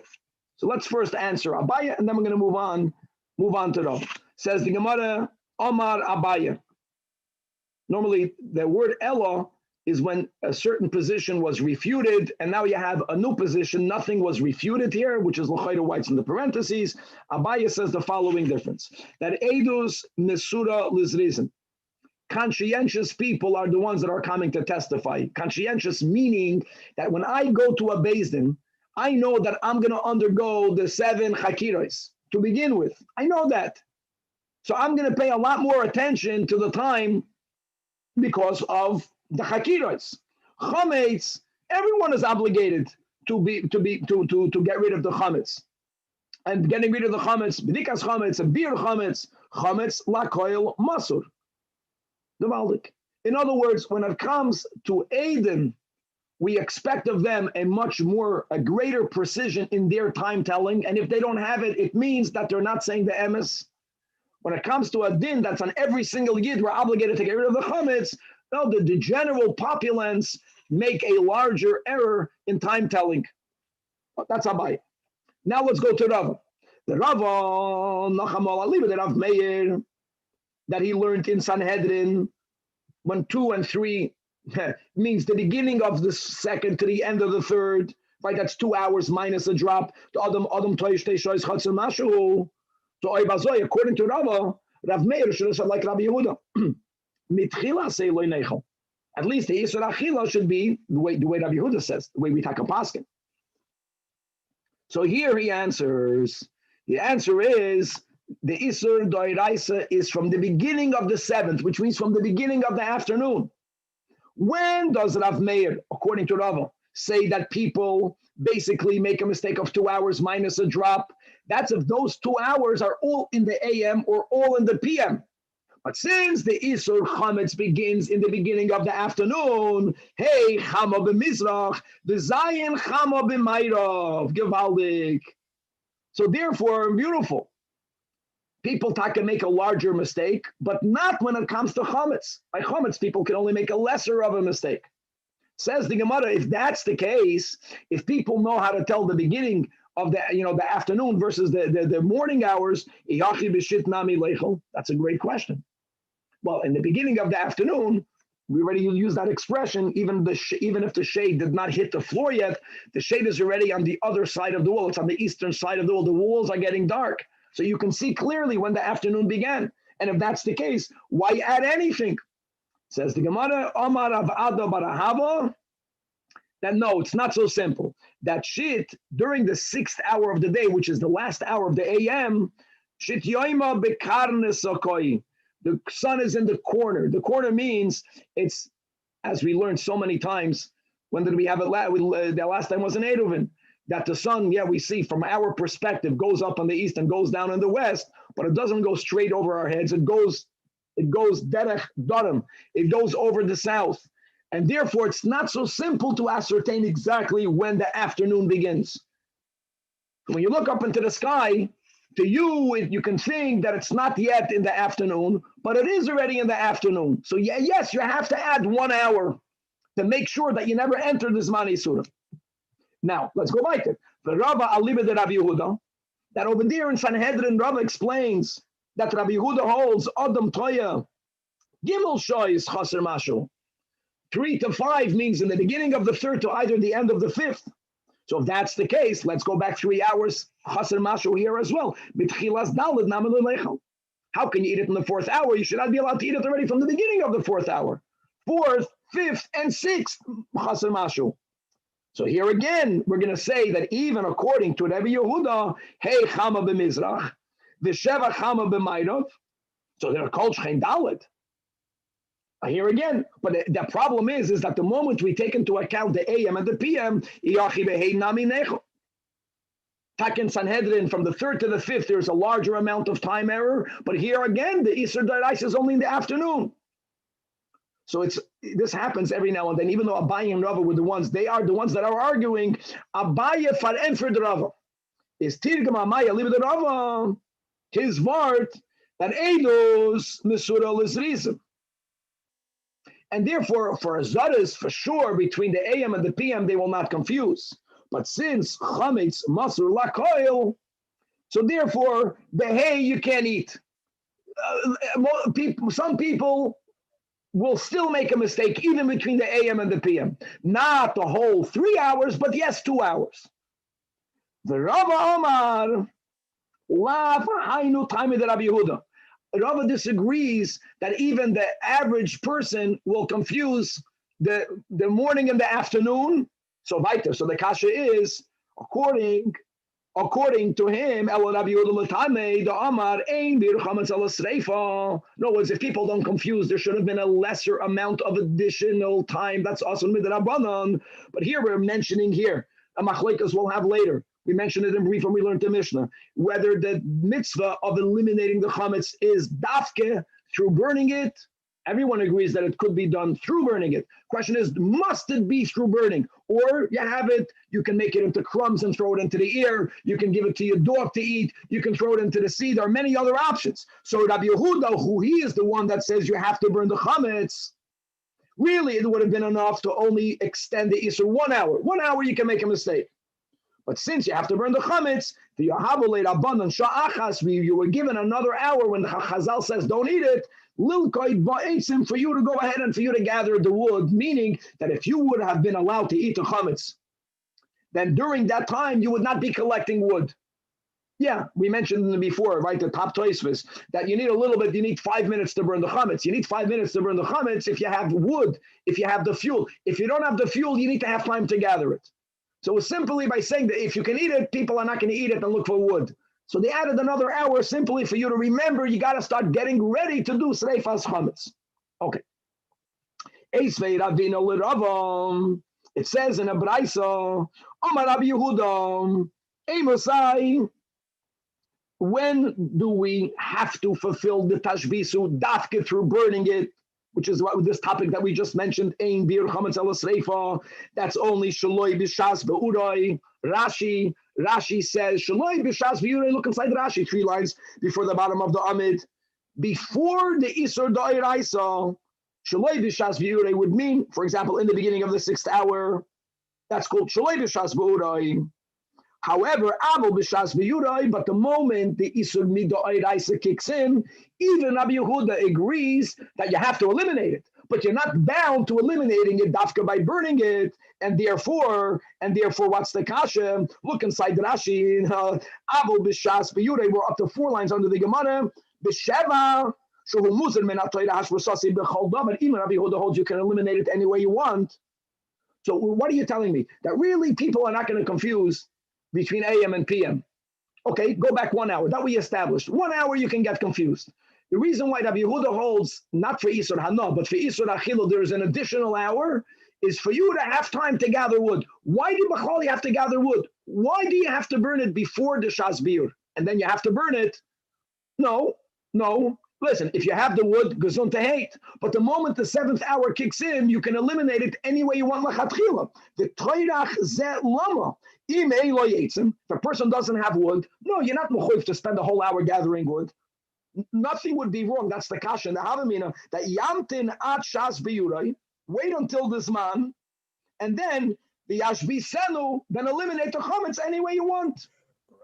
so let's first answer Abaye, and then we're going to move on to Rav. Says the Gemara, Omar Abaye. Normally, the word Ella is when a certain position was refuted, and now you have a new position. Nothing was refuted here, which is L'chayda White's in the parentheses. Abaye says the following difference: that Edus Mesura Lizrizin. conscientious people are the ones that are coming to testify. Conscientious meaning that when I go to a Beis Din, I know that I'm going to undergo the 7 chakiros to begin with. I know that. So I'm going to pay a lot more attention to the time because of the chakiros. Chametz, everyone is obligated to get rid of the chametz. And getting rid of the chametz, b'dikas chametz, and bir chametz, chametz lakoil masur. The Maldik. In other words, when it comes to Aiden, we expect of them a greater precision in their time telling. And if they don't have it, it means that they're not saying the emes. When it comes to a din that's on every single yid, we're obligated to get rid of the chametz. No, the general populace make a larger error in time telling. That's Abai. Now let's go to Rava. The Rava, the Rav Meir, that he learned in Sanhedrin, when 2 and 3 means the beginning of the second to the end of the third, right? That's 2 hours minus a drop. So according to Rava, Rav Meir should have said like Rabbi Yehuda. At least the Yisur Achila should be the way Rabbi Yehuda says, the way we take a paskin. So here he answers. The answer is the Isur Doiraisa is from the beginning of the 7th, which means from the beginning of the afternoon. When does Rav Meir, according to Rava, say that people basically make a mistake of 2 hours minus a drop? That's if those 2 hours are all in the AM or all in the PM. But since the Isur Chametz begins in the beginning of the afternoon, hey, Chama b'Mizrach, the Zayin Chama b'Mairav, Gewaldik. So therefore, beautiful. People can make a larger mistake, but not when it comes to chametz. By chametz, people can only make a lesser of a mistake. Says the Gemara, if that's the case, if people know how to tell the beginning of the afternoon versus the morning hours, that's a great question. Well, in the beginning of the afternoon, we already use that expression. Even if the shade did not hit the floor yet, the shade is already on the other side of the wall. It's on the eastern side of the wall. The walls are getting dark. So you can see clearly when the afternoon began. And if that's the case, why add anything? Says the Gemara, Omar of Ada Barahava, that no, it's not so simple. That shit, during the 6th hour of the day, which is the last hour of the AM, shit yoima bekarne sokoi. The sun is in the corner. The corner means it's, as we learned so many times, when did we have it? The last time was in Eiduvin. That the sun, we see from our perspective, goes up on the east and goes down in the west, but it doesn't go straight over our heads. It goes derech darim. It goes over the south. And therefore, it's not so simple to ascertain exactly when the afternoon begins. When you look up into the sky, to you can think that it's not yet in the afternoon, but it is already in the afternoon. So yes, you have to add 1 hour to make sure that you never enter the Zman Yisura. Now, let's go back to the Rava Aliyah de Rabbi Yehuda, that over there in Sanhedrin, Rava explains that Rabbi Yehuda holds Adam Toya, Gimel Shoy is Chaser Mashu. 3 to 5 means in the beginning of the 3rd to either the end of the 5th. So if that's the case, let's go back 3 hours, Chaser Mashu here as well. How can you eat it in the 4th hour? You should not be allowed to eat it already from the beginning of the 4th hour. 4th, 5th, and 6th, Chaser Mashu. So here again, we're going to say that even according to Rabbi Yehuda, hey, Chama b'Mizrach, v'sheva Chama b'Mairav, so they're called Shein Dalet. Here again, but the problem is that the moment we take into account the AM and the PM, Takin Sanhedrin, from the 3rd to the 5th, there's a larger amount of time error, but here again, the Isur Daraisa is only in the afternoon. So this happens every now and then, even though Abaye and Rava were the ones, they are the ones that are arguing. Abaye far'en for the Rava. Is Tirgam Amaya live the Rava, his vart, that Eidos Mesura Lizrizim. And therefore, for Azaras, for sure, between the AM and the PM, they will not confuse. But since Chametz Masur Lakoil, so therefore, Behei you can't eat. Some people will still make a mistake even between the AM and the PM. Not the whole 3 hours, but yes, 2 hours. The Rava Omar, Lav Hainu Time of the Rabbi Yehuda. Rava disagrees that even the average person will confuse the morning and the afternoon. So weiter. So the kasha is according to him. In other words, if people don't confuse, there should have been a lesser amount of additional time. That's also midrabanan. But here we're mentioning here a machlekes we'll have later. We mentioned it in brief when we learned the Mishnah, whether the mitzvah of eliminating the chametz is dafke through burning it. Everyone agrees that it could be done through burning it. Question is, must it be through burning? Or you have it, you can make it into crumbs and throw it into the ear. You can give it to your dog to eat. You can throw it into the sea. There are many other options. So Rabbi Yehuda, who he is the one that says you have to burn the chametz, really it would have been enough to only extend the Isur 1 hour. 1 hour you can make a mistake. But since you have to burn the chametz, the Yahavu abundant sha'achas, you were given another hour when the Chazal says don't eat it, lilkoid ba'etzim, for you to go ahead and for you to gather the wood, meaning that if you would have been allowed to eat the chametz, then during that time you would not be collecting wood. Yeah, we mentioned before, right, the top toisvis, that you need a little bit, you need 5 minutes to burn the chametz. You need 5 minutes to burn the chametz if you have wood, if you have the fuel. If you don't have the fuel, you need to have time to gather it. So simply by saying that if you can eat it, people are not going to eat it and look for wood. So they added another hour simply for you to remember you got to start getting ready to do Sreifas Chametz. Okay. It says in a Braisa, Omar Rabbi Yehuda, Amosai, when do we have to fulfill the Tashbisu dafke through burning it? Which is what this topic that we just mentioned, Ein Bir Chametz Ala Sreifa, that's only Shaloi B'Shas Be'urai. Rashi says, Shaloi B'Shas Be'urai, look inside Rashi, 3 lines before the bottom of the Amid. Before the Isur Da'iraisa, Shaloi B'Shas Be'urai would mean, for example, in the beginning of the 6th hour, that's called Shaloi B'Shas Be'urai. However, Abel B'Shas Be'urai, but the moment the Isur Mida'iraisa kicks in, even Rabbi Yehuda agrees that you have to eliminate it, but you're not bound to eliminating it dafka by burning it, and therefore, what's the kasha? Look inside the Rashi. Abel B'Shas Be'urai, we're up to 4 lines under the Gemara. B'Sheva, Shehu Muzar Min HaTorah Hashvasasi B'Chol Davar. Even Rabbi Yehuda holds you can eliminate it any way you want. So what are you telling me? That really people are not going to confuse between AM and PM. Okay, go back 1 hour. That we established. 1 hour you can get confused. The reason why Rabbi Yehuda holds not for Isur Hana, but for Isur Achilo, there is an additional hour, is for you to have time to gather wood. Why do B'chol you have to gather wood? Why do you have to burn it before the Shas Biur? And then you have to burn it? No. Listen, if you have the wood, gesund to hate. But the moment the 7th hour kicks in, you can eliminate it any way you want. Lachatchila. The toirach zeh lama. If a person doesn't have wood, no, you're not mechuyev to spend a whole hour gathering wood. Nothing would be wrong. That's the kasha and the havamina. That yamtin at shas biyurai. Wait until this man, and then the yashbi senu. Then eliminate the chametz any way you want.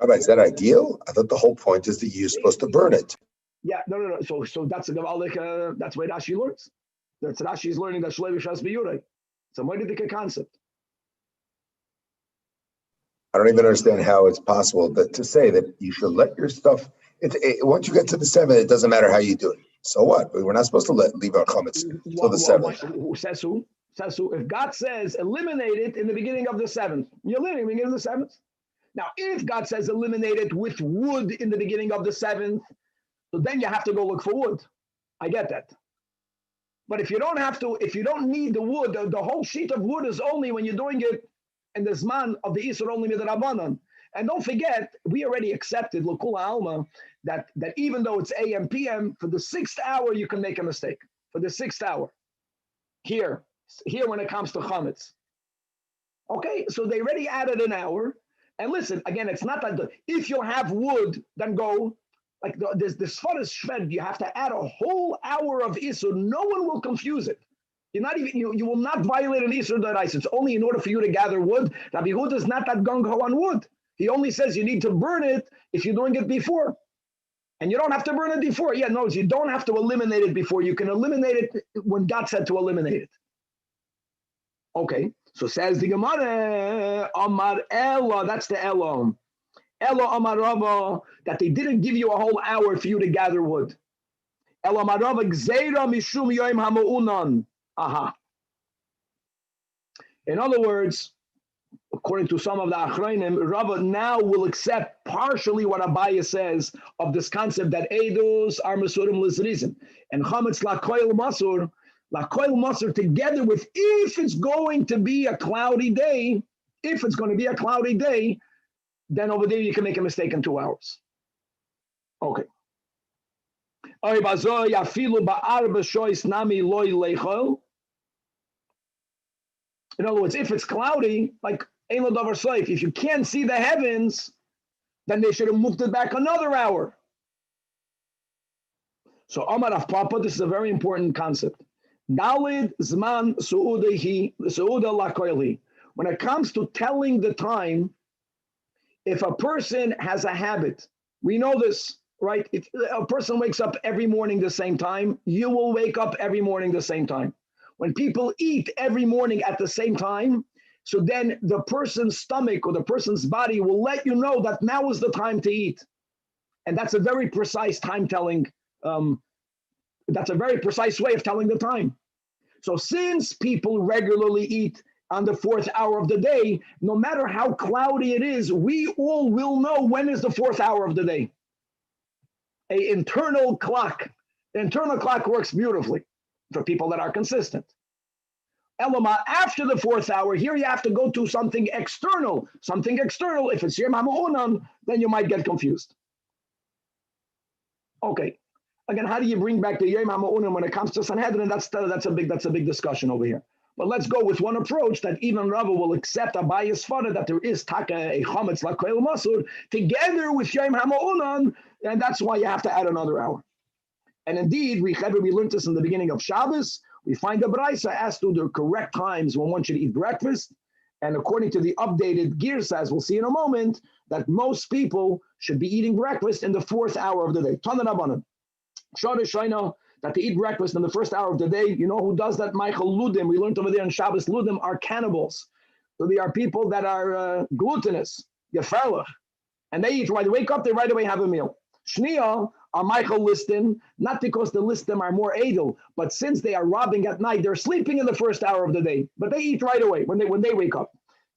Rabbi, is that ideal? I thought the whole point is that you're supposed to burn it. Yeah, no. So that's a gavalik. That's why Rashi learns. That's Rashi is learning that shlei v'shas biyurai. It's a moedidik concept. I don't even understand how it's possible to say that you should let your stuff. Once you get to the 7th, it doesn't matter how you do it. So what? We're not supposed to leave our chametz till the 7th. Says who? If God says eliminate it in the beginning of the 7th, you're living in the beginning of the 7th. Now, if God says eliminate it with wood in the beginning of the 7th, so then you have to go look for wood. I get that. But if you don't need the wood, the whole sheet of wood is only when you're doing it in the Zman of the Isur only midrabanan. And don't forget, we already accepted L'Kula Alma that even though it's AM, PM, for the 6th hour you can make a mistake. For the 6th hour. Here when it comes to chametz. Okay, so they already added an hour. And listen, again, it's not that if you have wood, then go. Like this Sfaras Shved, you have to add a whole hour of Isur. No one will confuse it. You're not even you will not violate an Isur D'Oraisa. It's only in order for you to gather wood. Rabbi Yehuda is not that gung ho on wood. He only says you need to burn it if you're doing it before. And you don't have to burn it before. Yeah, no, you don't have to eliminate it before. You can eliminate it when God said to eliminate it. Okay, so says the Gemara, Amar Ella, that's the Elam. Ella Amar Rava, that they didn't give you a whole hour for you to gather wood. Elamarava gzeira mishum yoim hamaunan. Aha. In other words, according to some of the Achrayim, Rava now will accept partially what Abaye says of this concept that Eidos are Masurim Lizrizim. And Chametz Lakoil Masur together with if it's going to be a cloudy day, then over there you can make a mistake in 2 hours. Okay. In other words, if it's cloudy, like if you can't see the heavens, then they should have moved it back another hour. So Amar Rav Papa, this is a very important concept. Dalid Zman Su'uda Lakoili. When it comes to telling the time, if a person has a habit, we know this, right? If a person wakes up every morning the same time, you will wake up every morning the same time. When people eat every morning at the same time, so then the person's stomach or the person's body will let you know that now is the time to eat. And that's a very precise time telling. That's a very precise way of telling the time. So since people regularly eat on the 4th hour of the day, no matter how cloudy it is, we all will know when is the 4th hour of the day. An internal clock. The internal clock works beautifully for people that are consistent. Elama, after the 4th hour, here you have to go to something external. Something external. If it's Yom HaMa'unan, then you might get confused. Okay. Again, how do you bring back the Yom HaMa'unan when it comes to Sanhedrin? That's a big discussion over here. But let's go with one approach that even Rava will accept Abaye's father that there is taka a chametz lakoil masur together with Yom HaMa'unan, and that's why you have to add another hour. And indeed, we learned this in the beginning of Shabbos. We find the Braisa as to the correct times when one should eat breakfast. And according to the updated Girs, as we'll see in a moment, that most people should be eating breakfast in the 4th hour of the day. Tana Rabbanan. Shana, that to eat breakfast in the 1st hour of the day, you know who does that? Michael Ludim. We learned over there in Shabbos, Ludim are cannibals. So they are people that are glutinous, geferlich. And they eat right, they wake up, they right away have a meal. Shnia are Michael Liston, not because the Liston are more edel, but since they are robbing at night, they're sleeping in the 1st hour of the day, but they eat right away when they wake up.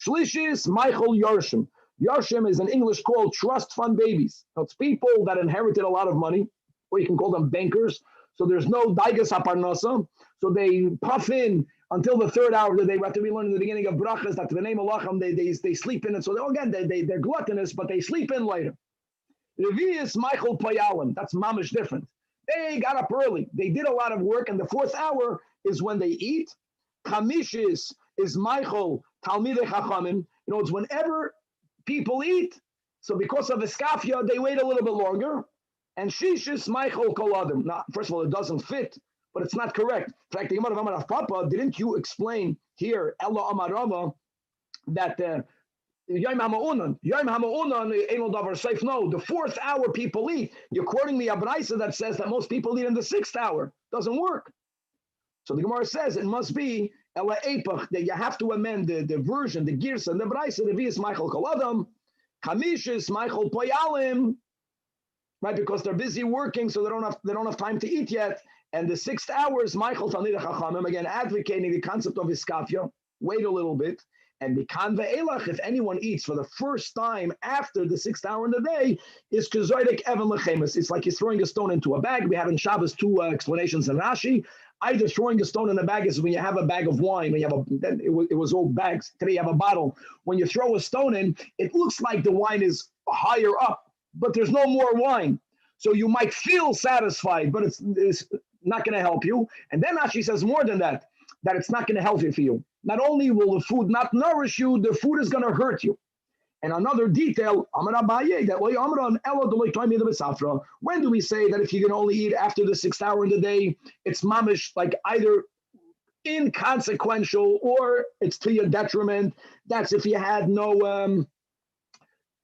Shlishis, Michael Yarshim. Yarshim is in English called trust fund babies. So it's people that inherited a lot of money, or you can call them bankers. So there's no daigas haparnasa. So they puff in until the 3rd hour of the day. After we learned in the beginning of brachas that the name of Lacham, they sleep in it. So they're gluttonous, but they sleep in later. Revius Michael Payalim, that's mamish different. They got up early. They did a lot of work, and the 4th hour is when they eat. Chamishis is Michael Talmidei Chachamim. It's whenever people eat. So because of Iskafia, they wait a little bit longer. And Shishis Michael Koladim. Now, first of all, it doesn't fit, but it's not correct. In fact, the Gemara of Amar Papa, didn't you explain here, Ella Amarava, that Yom HaMa'unan, Eino Davar Seif. No, the 4th hour people eat. You're quoting me a Braisa that says that most people eat in the 6th hour. Doesn't work. So the Gemara says it must be Ela Epach, that you have to amend the version, the Girsa, and the Braisa, the Vias Michael Koladam, Chamishis Michael Poyalim, right? Because they're busy working, so they don't have time to eat yet. And the 6th hour is Michael Talmidei Chachamim, again advocating the concept of Iskafia. Wait a little bit. And Mikan ve'elach, if anyone eats for the first time after the 6th hour in the day, is kezoidek evan lechemes. It's like he's throwing a stone into a bag. We have in Shabbos 2 explanations in Rashi. Either throwing a stone in a bag is when you have a bag of wine. When you have it was old bags. Today you have a bottle. When you throw a stone in, it looks like the wine is higher up, but there's no more wine. So you might feel satisfied, but it's not going to help you. And then Rashi says more than that it's not going to help you for you. Not only will the food not nourish you, the food is going to hurt you. And another detail, when do we say that if you can only eat after the 6th hour in the day, it's mamish, like either inconsequential or it's to your detriment? That's if you had no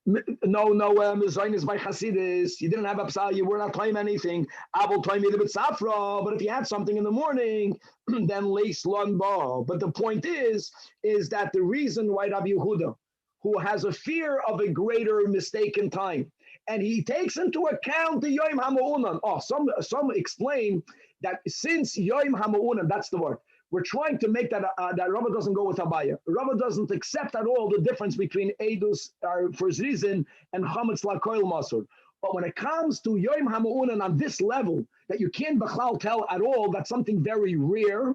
mezainis by Hasidus, you didn't have a psal, you were not claiming anything. Abel claim the b'tzafra, but if you had something in the morning, then leis lon ba. But the point is that the reason why Rabbi Yehuda, who has a fear of a greater mistake in time, and he takes into account the Yom HaMa'unan. Oh, some explain that since Yom HaMa'unan, that's the word, we're trying to make that Rabbi doesn't go with Abaya. Rabbi doesn't accept at all the difference between Eidus for Zrizin and Chametz Lakoil Masur. But when it comes to Yom HaMa'unan on this level, that you can't B'chlal tell at all, that's something very rare.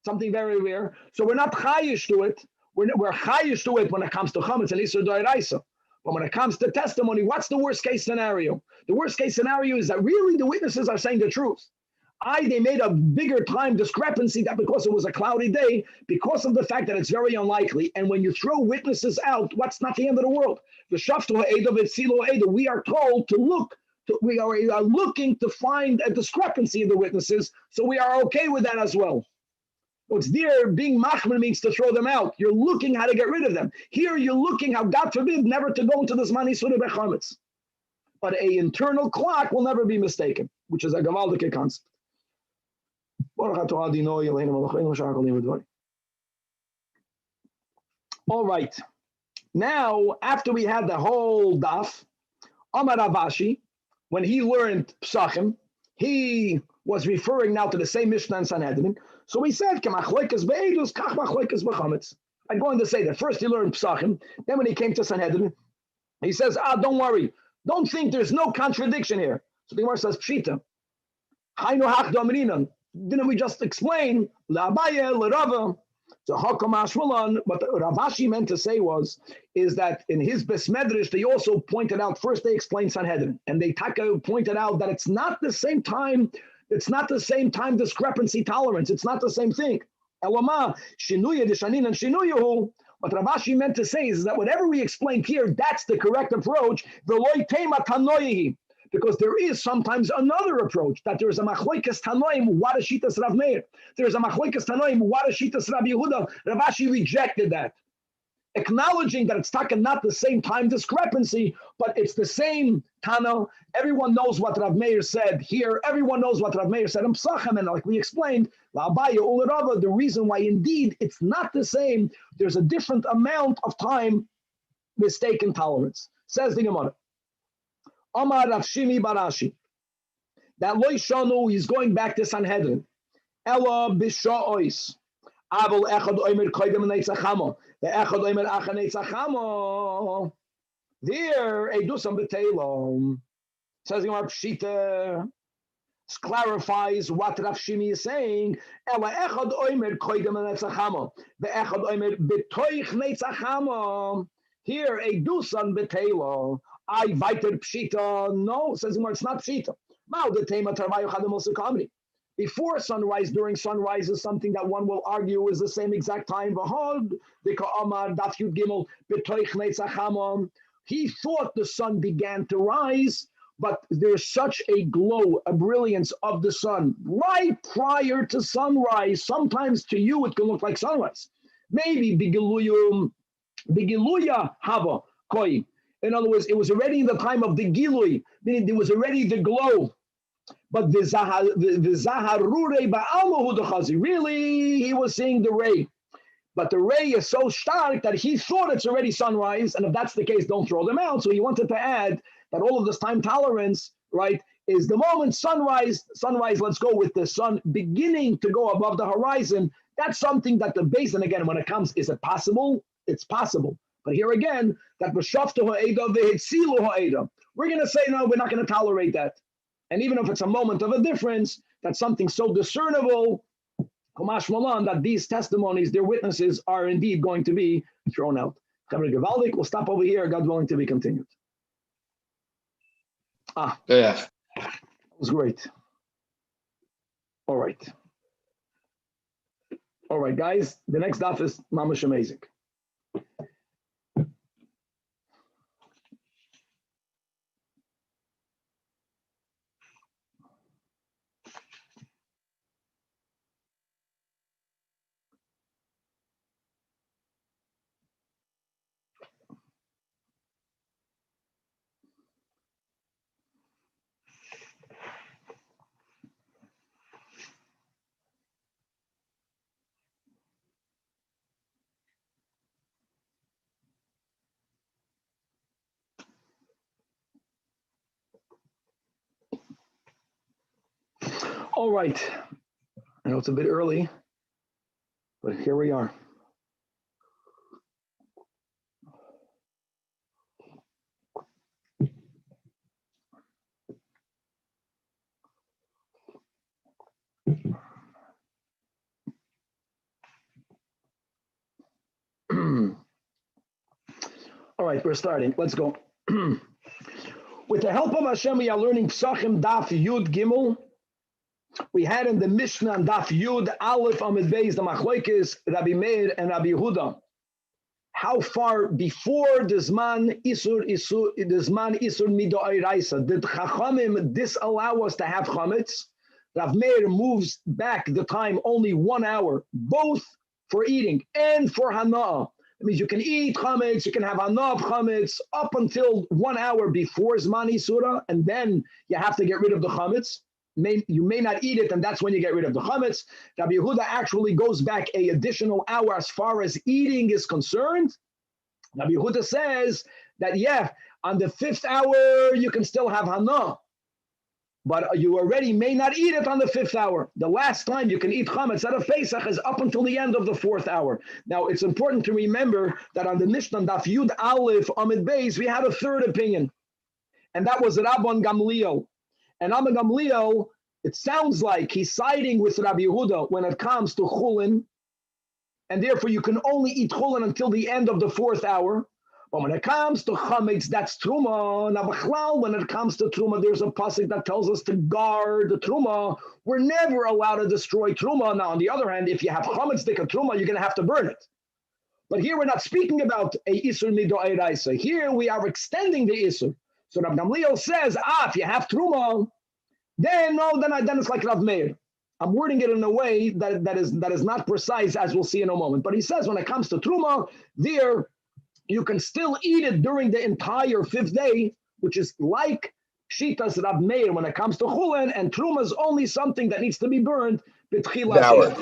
Something very rare. So we're not chayish to it. We're chayish to it when it comes to Chametz and Isur D'Oraisa. But when it comes to testimony, what's the worst case scenario? The worst case scenario is that really the witnesses are saying the truth. They made a bigger time discrepancy that because it was a cloudy day, because of the fact that it's very unlikely. And when you throw witnesses out, what's not the end of the world? We are told to look. We are looking to find a discrepancy in the witnesses, so we are okay with that as well. What's there, being machmer means to throw them out. You're looking how to get rid of them. Here you're looking how, God forbid, never to go into this Zman Yisur Bechametz. But an internal clock will never be mistaken, which is a Gavaldic concept. All right. Now, after we had the whole daf, Amar Ravashi, when he learned Pesachim, he was referring now to the same Mishnah and Sanhedrin. So he said, I'm going to say that first he learned Pesachim, then when he came to Sanhedrin, he says, don't worry, don't think there's no contradiction here. So the Gemara says, Pshita, didn't we just explain L'Abaye, L'Rava? So Hakam Ashmalan, what Ravashi meant to say is that in his Besmedrish, they also pointed out, first they explained Sanhedrin, and they pointed out that it's not the same time discrepancy tolerance. It's not the same thing. Elama, Shinuya, Dishanin, and Shinuyuhu. What Ravashi meant to say is that whatever we explained here, that's the correct approach. V'loi tema tanoihi. Because there is sometimes another approach, that there is a machloikas tanoim, what a shitas Rav Meir. There is a machloikas tanoim, what a shitas Rav Yehuda. Ravashi rejected that, acknowledging that it's not the same time discrepancy, but it's the same Tana. Everyone knows what Rav Meir said here. Everyone knows what Rav Meir said in Pesachim, and like we explained, the reason why indeed it's not the same, there's a different amount of time mistaken tolerance. Says the Gemara. Amar Rav Shimi Barashi, that Lo Shanu, he's going back to Sanhedrin. Ella Bisha'ois. Abel Echad Omer Koidem Neitzachamo. The Echad Omer Acha Neitzachamo. There, Edusam B'Teilom. Says the Gemara Pshita, clarifies what Rav Shimi is saying. Ella Echad Omer Koidem Neitzachamo. The Echad Omer B'Toich Neitzachamo. Here, Edusam B'Teilom. I invited Pshita. No, says it's not Pshita. Before sunrise, during sunrise is something that one will argue is the same exact time. He thought the sun began to rise, but there's such a glow, a brilliance of the sun right prior to sunrise. Sometimes to you it can look like sunrise. Maybe Bigiluya Hava Koi. In other words, it was already in the time of the Gilui, meaning there was already the glow. But the Zaharure Ba'almahu Chazi, really, he was seeing the ray. But the ray is so stark that he thought it's already sunrise, and if that's the case, don't throw them out. So he wanted to add that all of this time tolerance, right, is the moment sunrise, let's go with the sun beginning to go above the horizon. That's something that the base, and again, when it comes, is it possible? It's possible. But here again, that b'shaftu ha'eda v'hitzilu ha'eda. We're going to say, no, we're not going to tolerate that. And even if it's a moment of a difference, that's something so discernible, Kumash Malan, that these testimonies, their witnesses, are indeed going to be thrown out. We'll stop over here, God willing, to be continued. Yeah. That was great. All right. All right, guys, the next daf is mamash amazing. All right. I know it's a bit early, but here we are. All right, we're starting. Let's go. With the help of Hashem, we are learning PESACHIM Daf Yud Gimel. We had in the Mishnah and Daf Yud Aleph Amid Beis the Machlokes Rabbi Meir and Rabbi Yehuda. How far before the Zman Isur Midoiraisa did Chachamim disallow us to have chametz? Rav Meir moves back the time only 1 hour, both for eating and for hana'ah. That means you can eat chametz, you can have hana'ah of chametz up until 1 hour before Zman Isura, and then you have to get rid of the chametz. You may not eat it, and that's when you get rid of the chametz. Rabbi Yehuda actually goes back an additional hour as far as eating is concerned. Rabbi Yehuda says that, yeah, on the 5th hour, you can still have hana'ah, but you already may not eat it on the 5th hour. The last time you can eat chametz out of Pesach is up until the end of the 4th hour. Now, it's important to remember that on the Mishnah, Daf Yud Aleph Amid Beis, we had a third opinion, and that was Rabbi Gamliel. And Rabbi Gamliel, it sounds like he's siding with Rabbi Yehuda when it comes to chulin, and therefore you can only eat chulin until the end of the 4th hour. But when it comes to chametz, that's truma. Now, when it comes to truma, there's a pasuk that tells us to guard the truma. We're never allowed to destroy truma. Now, on the other hand, if you have chametz dika truma, you're going to have to burn it. But here we're not speaking about a isur midoiraisa. Here we are extending the isur. So Rabbi Gamliel says, if you have truma, then it's like Rav Meir. I'm wording it in a way that is not precise, as we'll see in a moment. But he says when it comes to truma, there you can still eat it during the entire 5th day, which is like Shitas Rav Meir when it comes to chulin, and truma is only something that needs to be burned b'tchilas hour.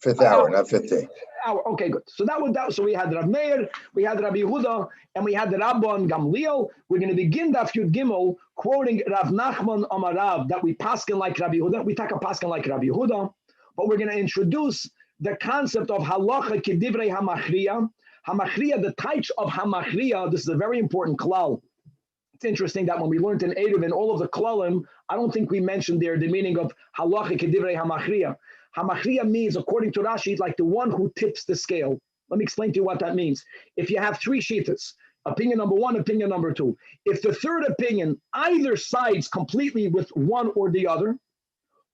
5th hour, not 5th day. Hour. Okay, good. So so we had Rav Meir, we had Rabbi Yehuda, and we had the Rabban Gamliel. We're going to begin Daf Yud Gimel quoting Rav Nachman Amarav that we paskin like Rabbi Yehuda. We take a paskin like Rabbi Yehuda, but we're going to introduce the concept of halacha kedivrei hamachriya. Hamachriya, the types of hamachriya. This is a very important klal. It's interesting that when we learned in Eruv in all of the klalim, I don't think we mentioned there the meaning of halacha kedivrei hamachriya. Hamachriya means, according to Rashi, like the one who tips the scale. Let me explain to you what that means. If you have 3 shitas, opinion number 1, opinion number 2, if the third opinion either sides completely with one or the other,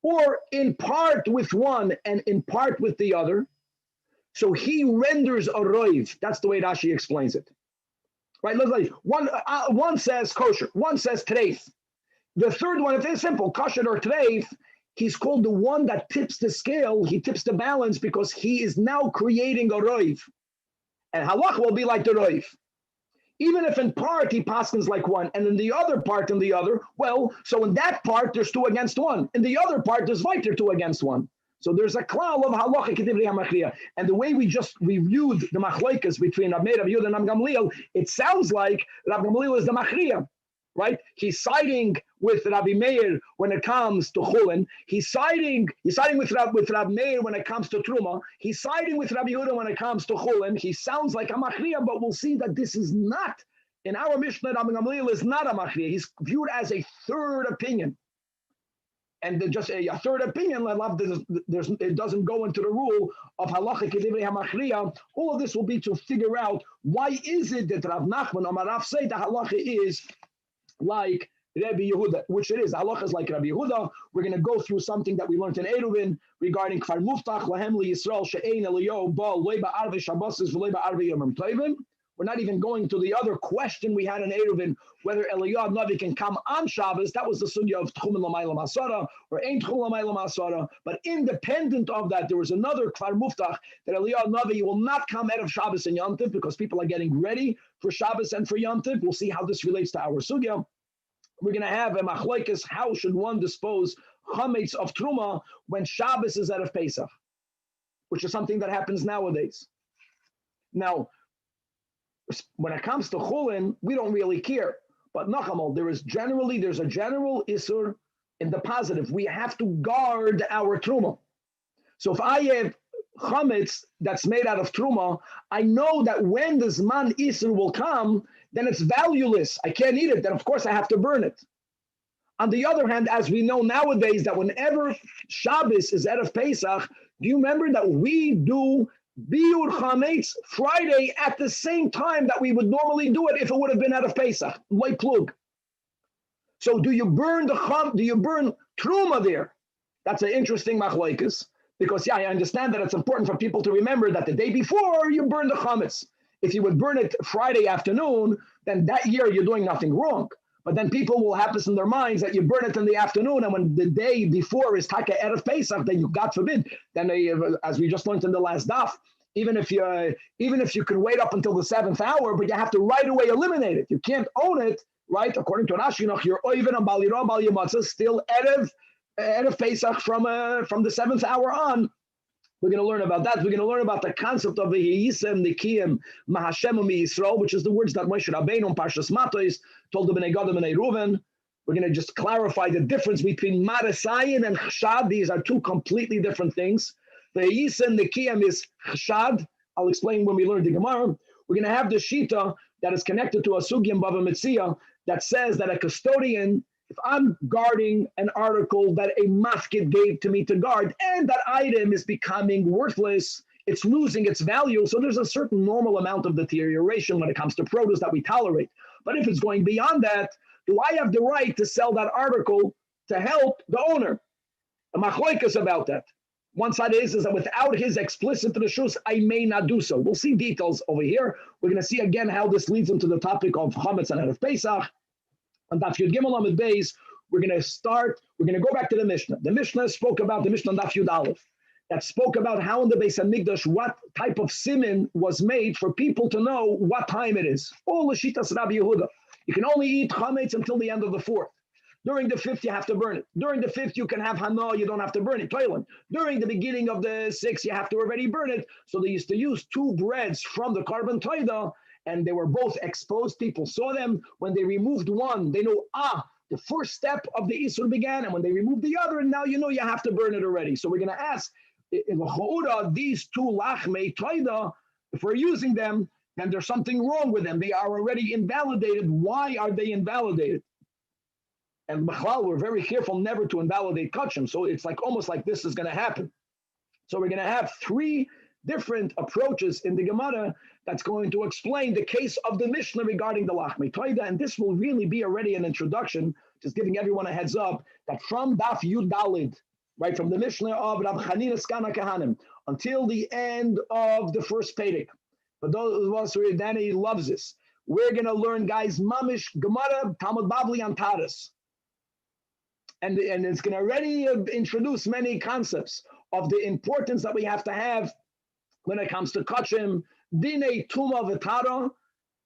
or in part with one and in part with the other, so he renders a roiv. That's the way Rashi explains it. Right? Like one says kosher, one says treif. The third one, if it's simple, kosher or treif, he's called the one that tips the scale. He tips the balance because he is now creating a roiv. And halach will be like the roiv. Even if in part he paskins like one, and in the other part in the other, well, so in that part there's 2 against 1. In the other part there's weiter 2 against 1. So there's a klal of halacha kedivrei hamachriya. And the way we just reviewed the machlokes between Rav Meir, Rabbi Yehuda, and Rabbi Gamliel, it sounds like Rabbi Gamliel is the machriya, right? He's siding with Rabbi Meir when it comes to chulin. He's siding with Rabbi Meir when it comes to truma. He's siding with Rabbi Yehuda when it comes to chulin. He sounds like a machriya, but we'll see that this is not, in our Mishnah, Rabbi Gamliel is not a machriya. He's viewed as a third opinion. And just a third opinion, it doesn't go into the rule of halacha kedivrei hamachriya. All of this will be to figure out why is it that Rav Nachman Amarav say the halacha is like Rabbi Yehuda, which it is. Halacha is like Rabbi Yehuda. We're going to go through something that we learned in Eruvin regarding kfar muftach lahem liyisrael she'ein Elyahu ba leiba arvei shabbasis v'leiba arvei yomim tovim. We're not even going to the other question we had in Eruvin, whether Elyahu Navi can come on Shabbos. That was the sugya of Tchumen L'mayla Masara or Ein Tchumen L'mayla Masara. But independent of that, there was another Kfar Muftach that Elyahu Navi will not come out of Shabbos and Yom Tov because people are getting ready for Shabbos and for Yom Tov. We'll see how this relates to our sugya. We're going to have a machlokes. How should one dispose chametz of truma when Shabbos is out of Pesach, which is something that happens nowadays. Now, when it comes to chulin, we don't really care. But nachamal, there's a general isur in the positive. We have to guard our truma. So if I have chametz that's made out of truma, I know that when the zman isur will come, then it's valueless. I can't eat it. Then of course I have to burn it. On the other hand, as we know nowadays, that whenever Shabbos is out of Pesach, do you remember that we do biur chametz Friday at the same time that we would normally do it if it would have been out of Pesach? Light plug. So do you burn do you burn truma there? That's an interesting machlokes, because yeah, I understand that it's important for people to remember that the day before you burn the chametz. If you would burn it Friday afternoon, then that year you're doing nothing wrong. But then people will have this in their minds that you burn it in the afternoon, and when the day before is Taka Erev Pesach, then you, God forbid, then they, as we just learned in the last daf, even if you can wait up until the 7th hour, but you have to right away eliminate it. You can't own it, right? According to Rashi, you're oiven and balira bal yamatzah still Erev Pesach from the 7th hour on. We're going to learn about that. We're going to learn about the concept of the Yisem Nikiyim Mahashem Yisrael, which is the words that Moshe Rabbeinu on Parshas Matos told the Bnei Gad and Bnei Reuven. We're going to just clarify the difference between Marasayin and Chshad. These are two completely different things. The Yisem Nikiyim is Chshad. I'll explain when we learn the Gemara. We're going to have the Shita that is connected to a Sugim Bava Metzia that says that a custodian, if I'm guarding an article that a mafkid gave to me to guard, and that item is becoming worthless, it's losing its value, so there's a certain normal amount of deterioration when it comes to produce that we tolerate. But if it's going beyond that, do I have the right to sell that article to help the owner? A machloikas about that. One side is that without his explicit reshus, I may not do so. We'll see details over here. We're going to see again how this leads into the topic of chametz and Erev Pesach. On Daf Yud Gimel Amud Beis, we're going to go back to the Mishnah. The Mishnah spoke about the Mishnah on Daf Yud Aleph, that spoke about how in the Beis HaMikdash, what type of siman was made for people to know what time it is. All the Shitas Rabbi Yehuda. You can only eat chametz until the end of the 4th. During the 5th, you have to burn it. During the 5th, you can have hana, you don't have to burn it. During the beginning of the 6th, you have to already burn it. So they used to use 2 breads from the carbon toida, and they were both exposed. People saw them. When they removed one, they know, the first step of the Isur began, and when they removed the other, and now you know you have to burn it already. So we're going to ask, in these 2 lachmei toida, if we're using them, then there's something wrong with them. They are already invalidated. Why are they invalidated? And we're very careful never to invalidate kachim. So it's like almost like this is going to happen. So we're going to have 3 different approaches in the Gemara that's going to explain the case of the Mishnah regarding the Lachmei Toida, and this will really be already an introduction, just giving everyone a heads up, that from Daf Yud Dalid, right, from the Mishnah of Rav Chanina Skana Kahanim, until the end of the first Perek. For those of us who Danny loves this, we're going to learn, guys, Mamish, Gemara, Talmud Babli, and Taras. And it's going to already introduce many concepts of the importance that we have to have when it comes to kachim, dinei tuma v'tara.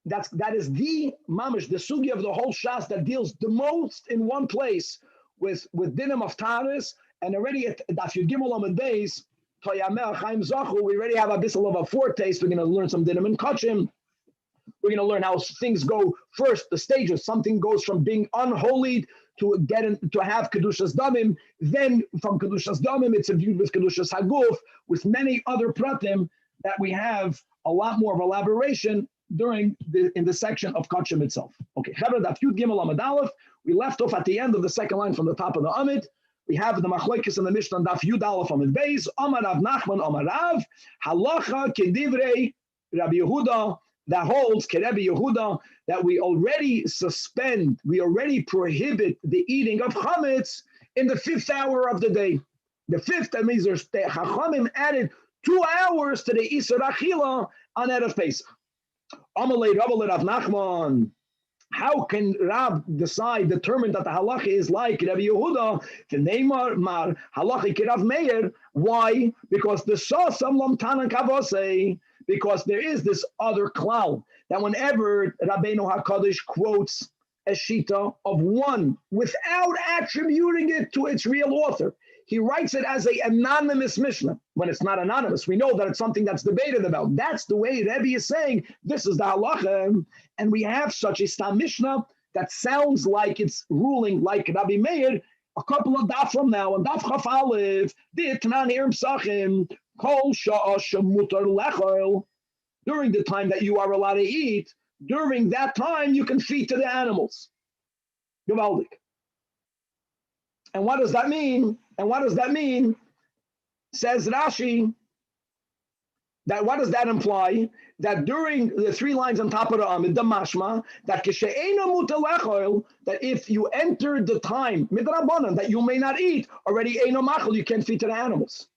That is the mamish, the sugi of the whole shas that deals the most in one place with dinim of taras. And already at Daf Yud Gimel Amud Beis, Toyameh Chaim Zachu, we already have a bissel of a foretaste. We're going to learn some dinim and kachim. We're going to learn how things go first, the stages. Something goes from being unholy to have kedushas damim. Then from kedushas damim, it's viewed with kedushas haguf, with many other pratim that we have a lot more of elaboration in the section of kachim itself. Okay, Daf Yud Gimel Amud Aleph. We left off at the end of the second line from the top of the Amid. We have the machlokes in the Mishnah on Daf Yud Aleph Amud Beis. Amar Rav Nachman Amar Rav halacha kedivrei Rabbi Yehuda, that holds Rabbi Yehuda that we already prohibit the eating of chametz in the 5th hour of the day. The 5th, that means the Chachamim added 2 hours to the Isur Achila on Erev Pesach. Amalei Rav Nachman. How can Rab determine that the halacha is like Rabbi Yehuda? The Neymar Mar halacha Rav Meir. Why? Because the Sasam Lam Tanach Avosei. Because there is this other cloud that whenever Rabbeinu HaKadosh quotes a shita of one without attributing it to its real author, he writes it as an anonymous Mishnah. When it's not anonymous, we know that it's something that's debated about. That's the way Rebbe is saying, this is the halacha. And we have such a Stam Mishnah that sounds like it's ruling like Rabbi Meir, A couple of daf from now, and daf chaf aleph, the Tanan here Pesachim, kol sha'a shemutar lechol. During the time that you are allowed to eat, during that time you can feed to the animals. Gewaldig. And what does that mean? Says Rashi, that what does that imply? That during the 3 lines on top of the Amid, the mashma, that that if you enter the time, midrabanan, that you may not eat, already eino machal, you can't feed to the animals.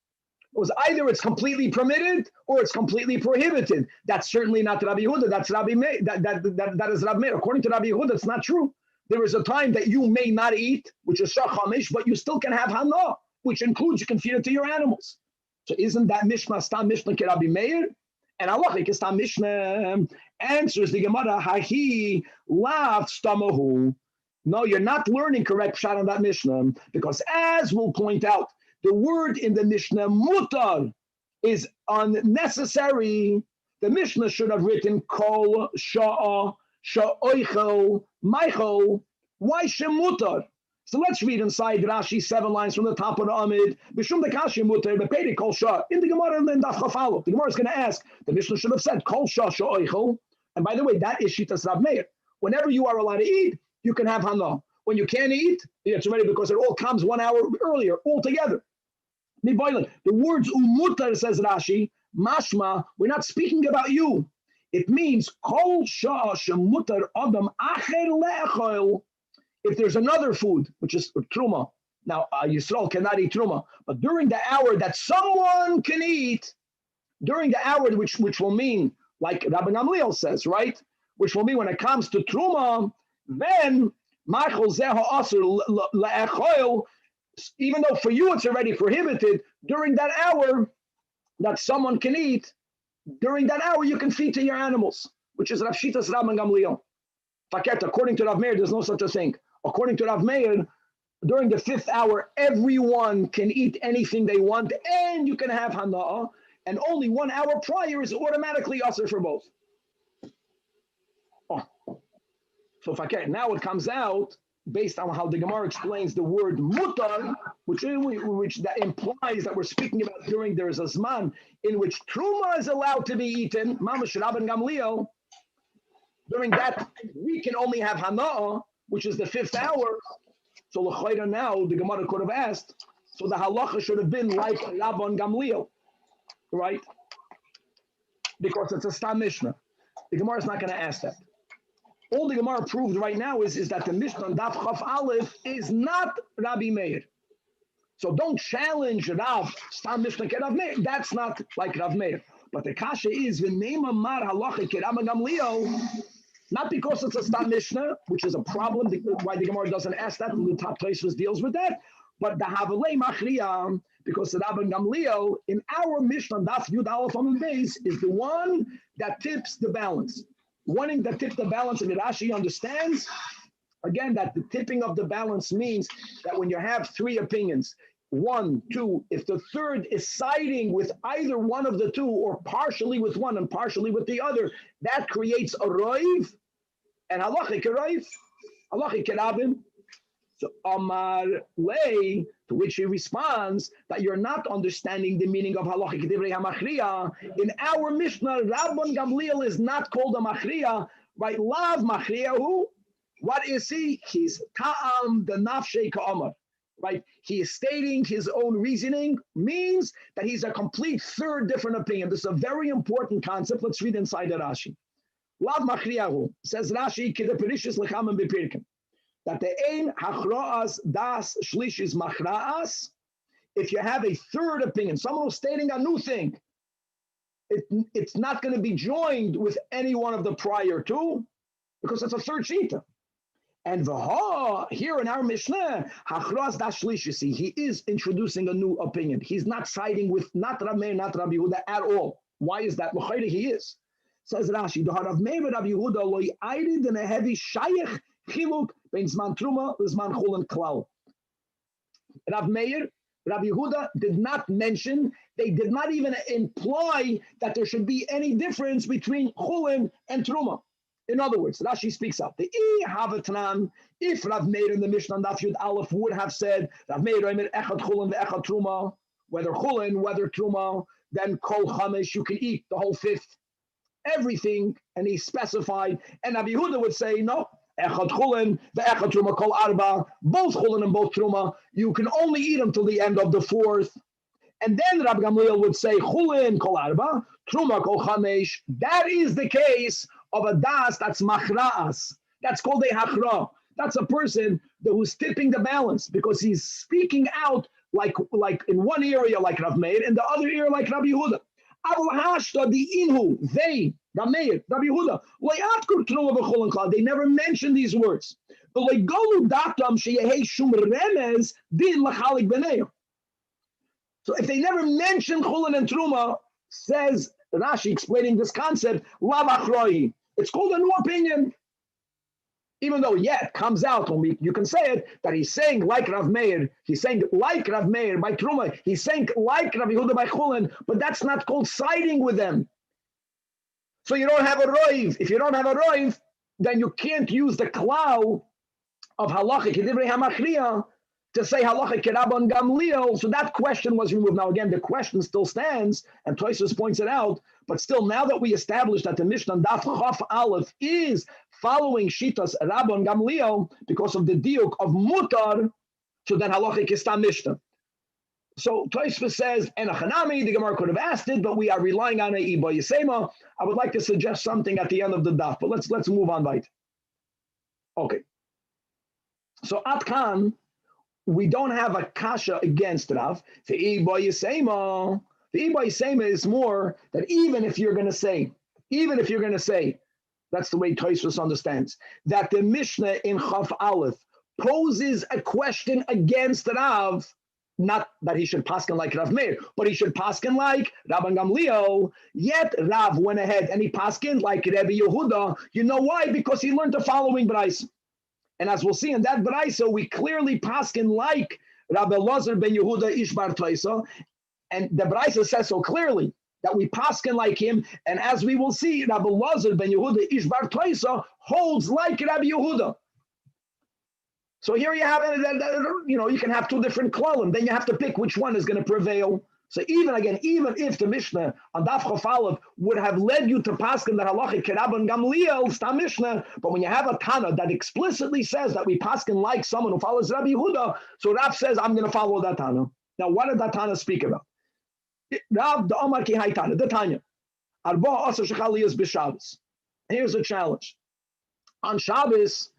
It was either it's completely permitted or it's completely prohibited. That's certainly not Rabbi Yehuda. That's Rabbi Meir. That is Rabbi Meir. According to Rabbi Yehuda, it's not true. There is a time that you may not eat, which is shachamish, but you still can have hana, which includes you can feed it to your animals. So isn't that Mishnah stam Mishnah ke Rabbi Meir? And Allah is stam Mishnah. Answers the Gemara, hahi lav stamahu. No, you're not learning correct pshat on that Mishnah, because as we'll point out, the word in the Mishnah mutar is unnecessary. The Mishnah should have written kol sha'a sha'oichel maichel. Why shemutar? So let's read inside Rashi 7 lines from the top of the Amid. Bishum dekashi mutar bepedi kol sha. In the Gemara and then daf chafalo. The Gemara is going to ask. The Mishnah should have said kol sha sha'oichel. And by the way, that is shitas Rav Meir. Whenever you are allowed to eat, you can have hana. When you can't eat, it's already because it all comes 1 hour earlier altogether. The words umutar, says Rashi, mashma, we're not speaking about you. It means kol sha'a shemutar adam acher le'echol. If there's another food, which is truma. Now, Yisrael cannot eat truma, but during the hour that someone can eat, during the hour which will mean, like Rabbi Gamliel says, right? Which will mean when it comes to truma, then machol zeha asur le'echol. Even though for you it's already prohibited, during that hour that someone can eat, during that hour you can feed to your animals, which is Rav Shitas Rabbi Gamliel. According to Rav Meir, there's no such a thing. According to Rav Meir, during the 5th hour, everyone can eat anything they want, and you can have hana'ah, and only 1 hour prior is automatically asur for both. Oh. So now it comes out, based on how the Gemara explains the word mutar, which that implies that we're speaking about during there is a zman in which truma is allowed to be eaten, mamash Rabban Gamliel. During that, we can only have hana'ah, which is the 5th hour. So l'chayra now, the Gemara could have asked, so the halacha should have been like Rabban Gamliel, right? Because it's a stam Mishnah. The Gemara is not going to ask that. All the Gemara proved right now is that the Mishnah on Daf Chaf Aleph is not Rabbi Meir. So don't challenge Rav Stam Mishnah ke Rav Meir. That's not like Rav Meir. But the kasha is v'neima mar halacha ke Rabban Gamliel, not because it's a Stam Mishnah, which is a problem why the Gemara doesn't ask that. The top places deals with that. But the Havalei Machriya, because the Rabban Gamliel in our Mishnah Daf Yud Aleph Amud Beis is the one that tips the balance. Wanting to tip the balance, and Rashi understands, again, that the tipping of the balance means that when you have 3 opinions, 1, 2, if the third is siding with either one of the 2 or partially with one and partially with the other, that creates a roiv, and halachic roiv, halachic rabim. So Amar Lei, to which he responds that you're not understanding the meaning of halachic divrei hamachriya. In our Mishnah, Rabban Gamliel is not called a machriya, right? Lav machriyahu. What is he? He's ta'am the nafshei ka'amar, right? He is stating his own reasoning, means that he's a complete third different opinion. This is a very important concept. Let's read inside the Rashi. Lav machriyahu, says Rashi, kide perishis lecham and bepirkim. That the ein hachraas das shlish is machraas. If you have a third opinion, someone who's stating a new thing, it's not going to be joined with any one of the prior 2, because it's a third shita. And here in our Mishnah, hachraas das shlish, you see, he is introducing a new opinion. He's not siding with not Rav Meir, not Rabbi Yehuda at all. Why is that? He is. Says Rashi, the Rav Meir Rabbi Yehuda lo yi'arid in a heavy shayach chiluk ben zman truma zman chulin klal. Rav Meir, Rabbi Yehuda did not mention, they did not even imply that there should be any difference between chulin and truma. In other words, Rashi speaks out. The Havatanan, if Rav Meir in the Mishnah Daf Yud Aleph would have said, Rav Meir Omer Echad Chulin ve'Echad Truma, whether Chulin, whether Truma, then Kol Chamesh, you can eat the whole fifth, everything, and he specified. And Rabbi Yehuda would say, no, Echad Chulin ve'Echad Truma Kol Arba, both Chulin and both Truma, you can only eat them till the end of the fourth. And then Rabbi Gamliel would say, Chulin Kol Arba, Truma Kol Chamesh. That is the case of a das that's machra'as. That's called a hachra. That's a person who's tipping the balance because he's speaking out like in one area like Rav Meir, in the other area like Rabbi Yehuda. Avol hashta the inhu, they, Rav Meir, Rabbi Yehuda, le'atkur truma v'chol klal. They never mention these words. Le'golu datam sheyehei shum remez din lachalik b'neim. So if they never mention chulin and truma, says Rashi explaining this concept, lav achroi. It's called a new opinion. Even though, it comes out when you can say it, that he's saying like Rav Meir, he's saying like Rav Meir by Truma, he's saying like Rav Yehuda by Chulin, but that's not called siding with them. So you don't have a roiv. If you don't have a roiv, then you can't use the klal of halachic divrei hamachriya to say halachic Rabban Gamliel. So that question was removed. Now again, the question still stands, and Tosfos points it out. But still, now that we established that the Mishnah Daf Chaf Aleph is following Shitas Rabban Gamliel because of the diuk of mutar, so then halachic is tam Mishnah. So Tosfos says, "Enachanami." The Gemara could have asked it, but we are relying on a iba yisema. I would like to suggest something at the end of the daf, but let's move on by it. Okay. So Atkan, we don't have a kasha against Rav. The iba yisema. The iba yisema is more that even if you're going to say, that's the way Tosfos understands, that the Mishnah in Chaf Aleph poses a question against Rav, not that he should paskin like Rav Meir, but he should paskin like Rabban Gamliel. Yet Rav went ahead and he paskin like Rabbi Yehuda. You know why? Because he learned the following brayso. And as we'll see in that brayso, we clearly paskin like Rabbi Elazar ben Yehuda Ishbar Toisa. And the brayso says so clearly that we paskin like him. And as we will see, Rabbi Elazar ben Yehuda Ishbar Toisa holds like Rabbi Yehuda. So here you have, you can have two different klalim. Then you have to pick which one is going to prevail. So even if the Mishnah on Daf Chaf Aleph would have led you to paskin that halachic Rabban Gamliel, it's not Mishnah. But when you have a Tana that explicitly says that we paskin like someone who follows Rabbi Yehuda, so Rav says, I'm going to follow that Tana. Now, what did that Tana speak about? Rav the Omar Ki Hai Tana, the Tanya. Arba Asa Shechaliyas b'Shabbos. Here's a challenge. On Shabbos,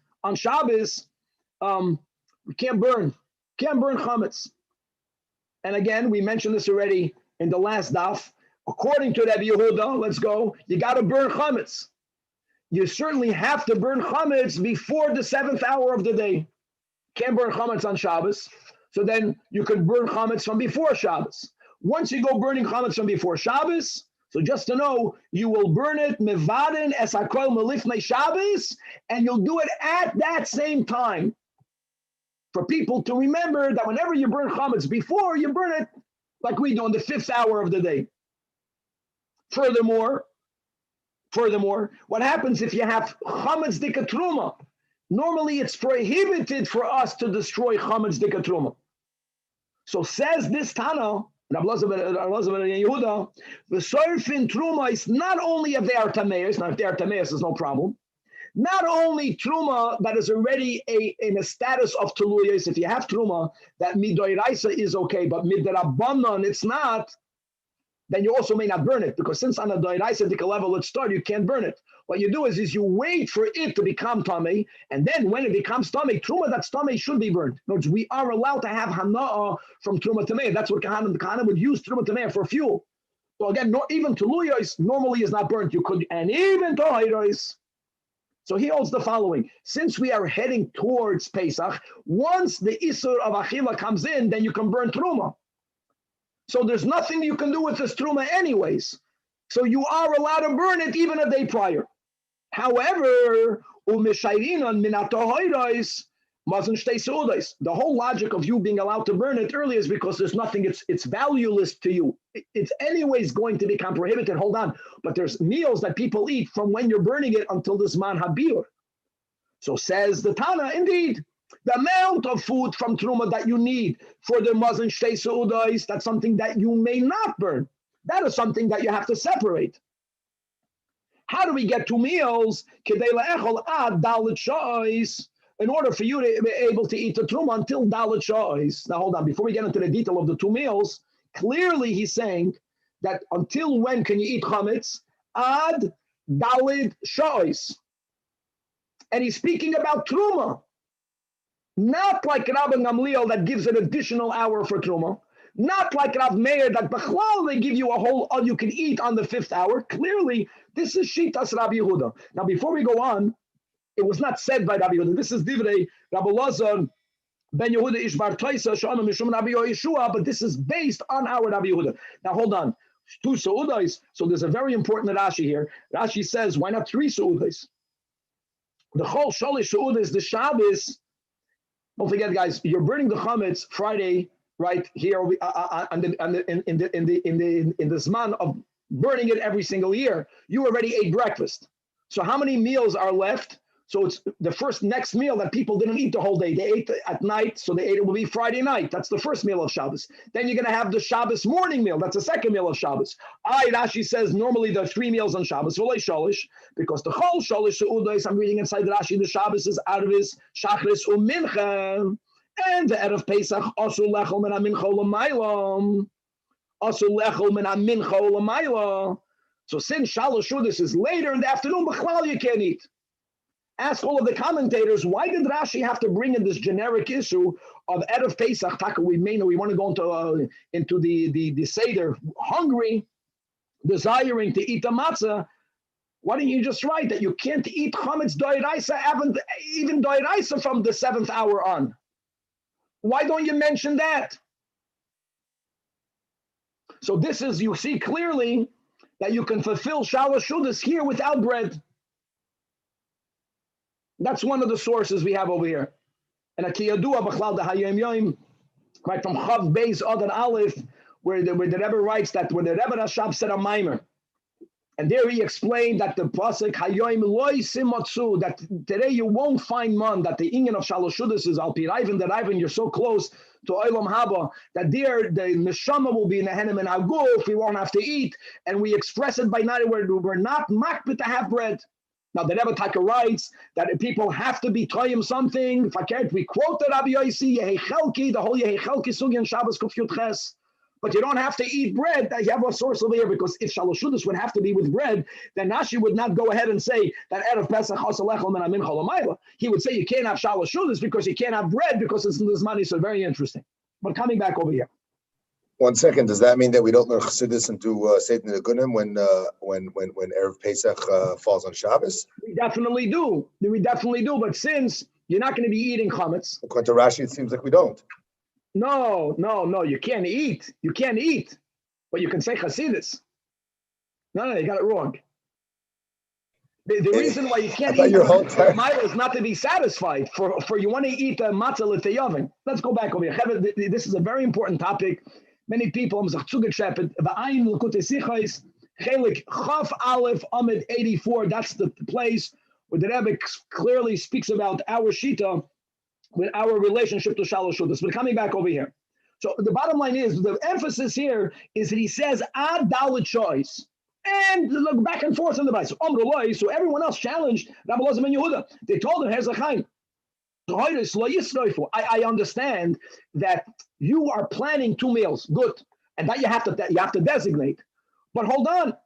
we can't burn chametz. And again, we mentioned this already in the last daf. According to Rabbi Yehuda, let's go, you got to burn chametz. You certainly have to burn chametz before the 7th hour of the day. Can't burn chametz on Shabbos. So then you could burn chametz from before Shabbos. Once you go burning chametz from before Shabbos, so just to know, you will burn it mevaden es hakol melifnei Shabbos, and you'll do it at that same time. For people to remember that whenever you burn chametz before, you burn it like we do in the 5th hour of the day. Furthermore, what happens if you have chametz dikatruma? Normally, it's prohibited for us to destroy chametz dikatruma. So says this Tana, Rabbi Elazar ben Yehuda, the surfin truma is not only a ve'ar tameis. Now, if ve'ar tameis is no problem. Not only truma that is already in a status of teluyos. If you have truma that midoiraisa is okay, but midrabanan it's not, then you also may not burn it, because since on a doiraisa level it's started, you can't burn it. What you do is you wait for it to become tamei, and then when it becomes tamei, truma that's tamei should be burned. In other words, we are allowed to have hana'ah from truma tamei. That's what Kahana would use truma tamei for fuel. So again, even teluyos normally is not burnt. You could, and even tohiros. So he holds the following: since we are heading towards Pesach, once the Isur of Achila comes in, then you can burn Truma. So there's nothing you can do with this Truma anyways. So you are allowed to burn it even a day prior. However, The whole logic of you being allowed to burn it early is because there's nothing, it's valueless to you. It's anyways going to become prohibited, hold on. But there's meals that people eat from when you're burning it until this man habir. So says the Tana, indeed, the amount of food from Truma that you need for the Mazen Shtei Seudos, that's something that you may not burn. That is something that you have to separate. How do we get 2 meals? In order for you to be able to eat the Truma until Dalit Sha'is. Now hold on, before we get into the detail of the 2 meals, clearly he's saying that until when can you eat Chametz? Ad Dalit Sha'is. And he's speaking about Truma. Not like Rabbi Gamliel that gives an additional hour for Truma. Not like Rav Meir that Bechlal they give you a whole all you can eat on the 5th hour. Clearly, this is Shitas Rabbi Yehuda. Now before we go on, it was not said by Rabbi Yehuda. This is Divrei Rabbi Lazar Ben Yehuda Ishbar Taisa Shana Mishum Rabbi Yeshua, but this is based on our Rabbi Yehuda. Now hold on, 2 Seudos. So there's a very important Rashi here. Rashi says, why not 3 Seudos? The whole Shalish Seudos, the Shabbos. Don't forget, guys, you're burning the chametz Friday, right here, in the Zman of burning it every single year. You already ate breakfast. So how many meals are left? So it's the first next meal that people didn't eat the whole day. They ate at night, so they ate it will be Friday night. That's the first meal of Shabbos. Then you're going to have the Shabbos morning meal. That's the second meal of Shabbos. Rashi says normally there are 3 meals on Shabbos. Because the whole Shalish Seudos, I'm reading inside the Rashi, the Shabbos is Arvis, Shachris, Mincha. And the Erev Pesach, Asul Lechel Min HaMincha L'Mayla. Asul Lechel Min HaMincha L'Mayla. So since Shalish Seudos is later in the afternoon, B'chlal you can't eat. Ask all of the commentators, why did Rashi have to bring in this generic issue of Erev Pesach? We want to go into the Seder, hungry, desiring to eat the matzah. Why didn't you just write that you can't eat chametz doiraisa, even doiraisa from the 7th hour on? Why don't you mention that? So this is, you see clearly that you can fulfill Shalosh Seudos here without bread. That's one of the sources we have over here. And Akiyadua B'chlal the Hayom Yom, right from Chav Beis Adar Aleph, where the Rebbe writes that when the Rebbe Rashab said a mimer, and there he explained that the pasuk Hayom Loi Simotzu, that today you won't find man, that the inyan of Shalosh Seudos is Al Pi Raivan, that Raivan you're so close to Olam Haba, that there the neshama will be in the Henem and Aguf, we won't have to eat, and we express it by night where we're not makbet to have bread. Now the Rebbe Taka writes that if people have to be toyim something, if I can't, we quote the Rabbi Yossi, Yehechelki, the whole Yehechelki sugi and Shabbos Kuf Yud Ches. But you don't have to eat bread. You have a source over here, because if Shalosh Seudos would have to be with bread, then Rashi would not go ahead and say that Erev Pesach Hasalechel Min HaMincha L'Mayla. He would say you can't have Shalosh Seudos because you can't have bread because it's in this money. So very interesting. But coming back over here. 1 second. Does that mean that we don't learn Chassidus and do Satan Negunim when Erev Pesach falls on Shabbos? We definitely do. We definitely do. But since you're not going to be eating chametz, according to Rashi, it seems like we don't. No. You can't eat. You can't eat, but you can say Chassidus. No, you got it wrong. The reason why you can't eat Maila is not to be satisfied. For you want to eat a matzah l'teyavin. Let's go back over here. This is a very important topic. Many people, Chelik Chaf Aleph Amid 84, that's the place where the Rebbe clearly speaks about our Shita with our relationship to Shalosh Seudos. But coming back over here. So the bottom line is, the emphasis here is that he says, Ad Dalit Shois. And look back and forth in the Bible. So everyone else challenged Rabbi Lazar ben Yehuda. They told him, here's a chaim. I understand that you are planning 2 meals, good, and that you have to designate. But hold on,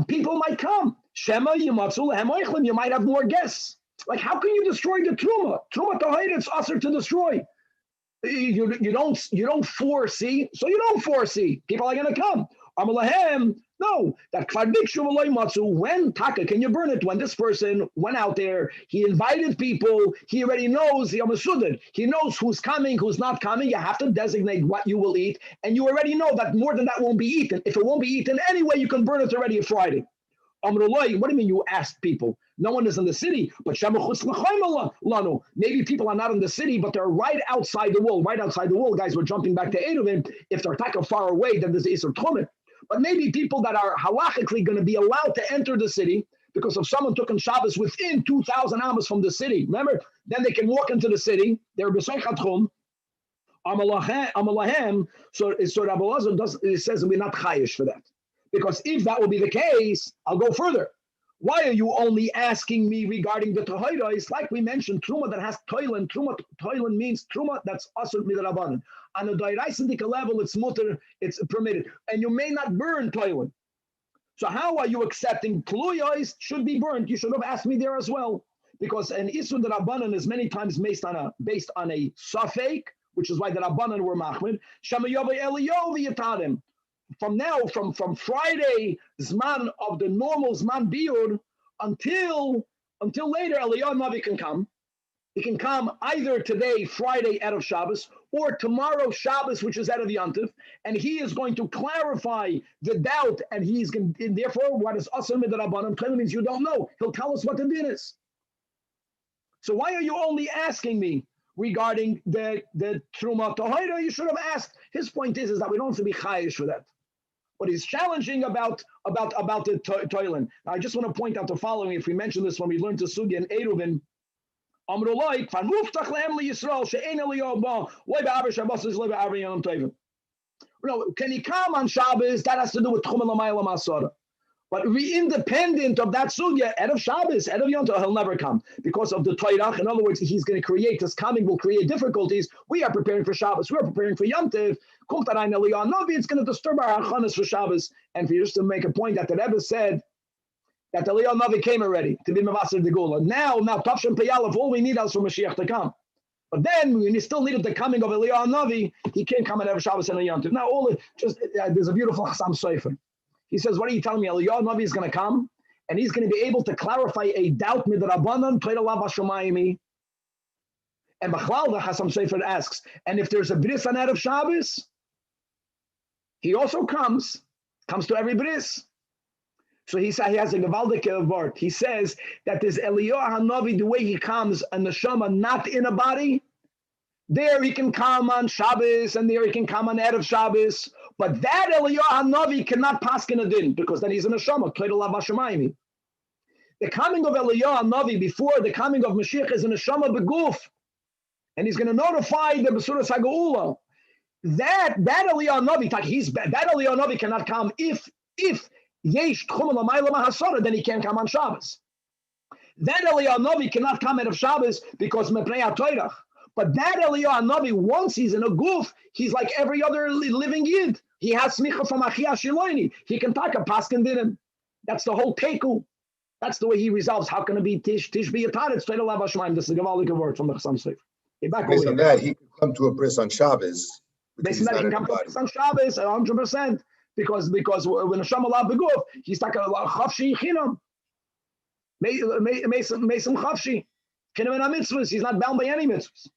people might come. Shema yimatzu lehem oichlim. You might have more guests. Like, how can you destroy the truma? Truma tahir, it's usher to destroy. You don't foresee, so you don't foresee. People are going to come. Amalahem. No, that when taka, can you burn it? When this person went out there, he invited people, he already knows, he knows who's coming, who's not coming. You have to designate what you will eat, and you already know that more than that won't be eaten. If it won't be eaten anyway, you can burn it already Friday. What do you mean you asked people? No one is in the city, but maybe people are not in the city, but they're right outside the wall. Right outside the wall, guys, we're jumping back to Eruvin. If they're taka far away, then there's the Isur Tchumit. But maybe people that are halachically going to be allowed to enter the city, because if someone took on Shabbos within 2,000 amas from the city, remember, then they can walk into the city. They're b'soichat chum. Amalahem. So Rabbi Elazar says we're not chayish for that, because if that will be the case, I'll go further. Why are you only asking me regarding the Tahira? It's like we mentioned, Truma that has Toilen. Toilen means Truma that's Asur Midrabanan. On a Dairaisidik level, it's mutter, it's permitted. And you may not burn Toilen. So how are you accepting Tluyos should be burned? You should have asked me there as well. Because an Isur Rabbanan is many times based on a Safek, which is why the Rabbanan were Machmir. Shamayavay Elyahu Yatadim. From now, from Friday Zman of the normal Zman Biur until later, Eliyah Navi can come. He can come either today, Friday, out of Shabbos, or tomorrow, Shabbos, which is out of Yantif, and he is going to clarify the doubt, and he's going to, therefore, what is Asr Midrabanan clearly means you don't know. He'll tell us what the din is. So why are you only asking me regarding the Truma Tahira? You should have asked. His point is that we don't have to be chayish for that. What is challenging about the toilen. Now, I just want to point out the following. If we mentioned this when we learned the sugya in Eruvin, can he come on Shabbos? That has to do with Tchum L'mayla Masara. But independent of that sugya, out of Shabbos, out of Yom Tov, he'll never come because of the Toirach. In other words, he's going to create, his coming will create difficulties. We are preparing for Shabbos. We are preparing for Yom Tov. It's going to disturb our Hachanas for Shabbos. And for just to make a point that the Rebbe said that the Eliyah Navi came already to be Mavasar de Gula. Now, Tavshin Peyalef, all we need is for Mashiach to come. But then, when you still needed the coming of Eliyah Navi, he can't come and have Shabbos and Yom Tov. Now, there's a beautiful Hassan Sefer. He says, what are you telling me? Eliyah Navi is going to come, and he's going to be able to clarify a doubt midrabanan, Toiralav Hashemayimi. And Bachlal, the Hassan Sefer asks, and if there's a bris on Erev Shabbos, he also comes to every bris. So he has a Gavaldik word. He says that this Eliyah Hanavi, the way he comes, a neshama not in a body, there he can come on Shabbos, and there he can come on Erev Shabbos. But that Eliyah Hanavi cannot paskin a din, because then he's a neshama. The coming of Eliyah Hanavi before the coming of Mashiach is a neshama beguf, and he's going to notify the Besuras HaGeula. That Eliyah Hanavi, that Eliyah Hanavi cannot come if Yesh Tchum L'mayla Mahasara, then he can't come on Shabbos. That Eliyah Hanavi cannot come out of Shabbos because Mepnei HaTorach. But that Eliyah Hanavi, once he's in a guf, he's like every other living yid. He has smicha from Achia Shiloini. He can talk a paskin dinim. That's the whole teku. That's the way he resolves. How can it be tish be a tarit? Straight alav hashmaim. This is a gavaldik word from the Chassam Sefer. Based on that, he can come to a bris on Shabbos. Based on that, he can come to a bris on Shabbos 100%. Because when Hashem alav beguf, he's like a chavshi chinam. Meisam chavshi. Chinam and mitzvahs. He's not bound by any mitzvahs.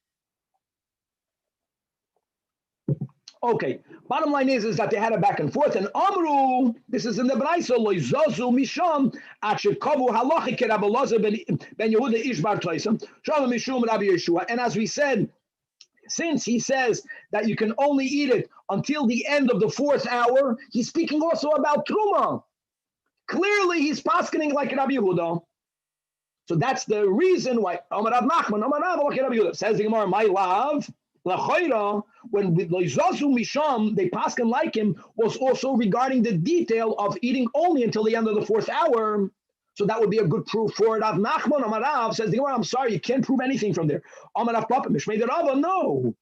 Okay, bottom line is that they had a back and forth, and Amru, this is in the Braisa, Loizazu Misham, Achikavu Halachi Rabbi Elazar ben Yehuda Ishbar Toisam, Shalom Mishum Rabbi Yeshua. And as we said, since he says that you can only eat it until the end of the 4th hour, he's speaking also about Truma. Clearly, he's paskening like Rabbi Yehuda. So that's the reason why Amar Rav Nachman, Amar Rav like Rabbi Yehuda. Says the Gemara, my love. When with Loizazu Misham, they paskin like him, was also regarding the detail of eating only until the end of the 4th hour. So that would be a good proof for it. Rav Nachman Amarav says, I'm sorry, you can't prove anything from there. Amarav Papa Mishmei Rava, no.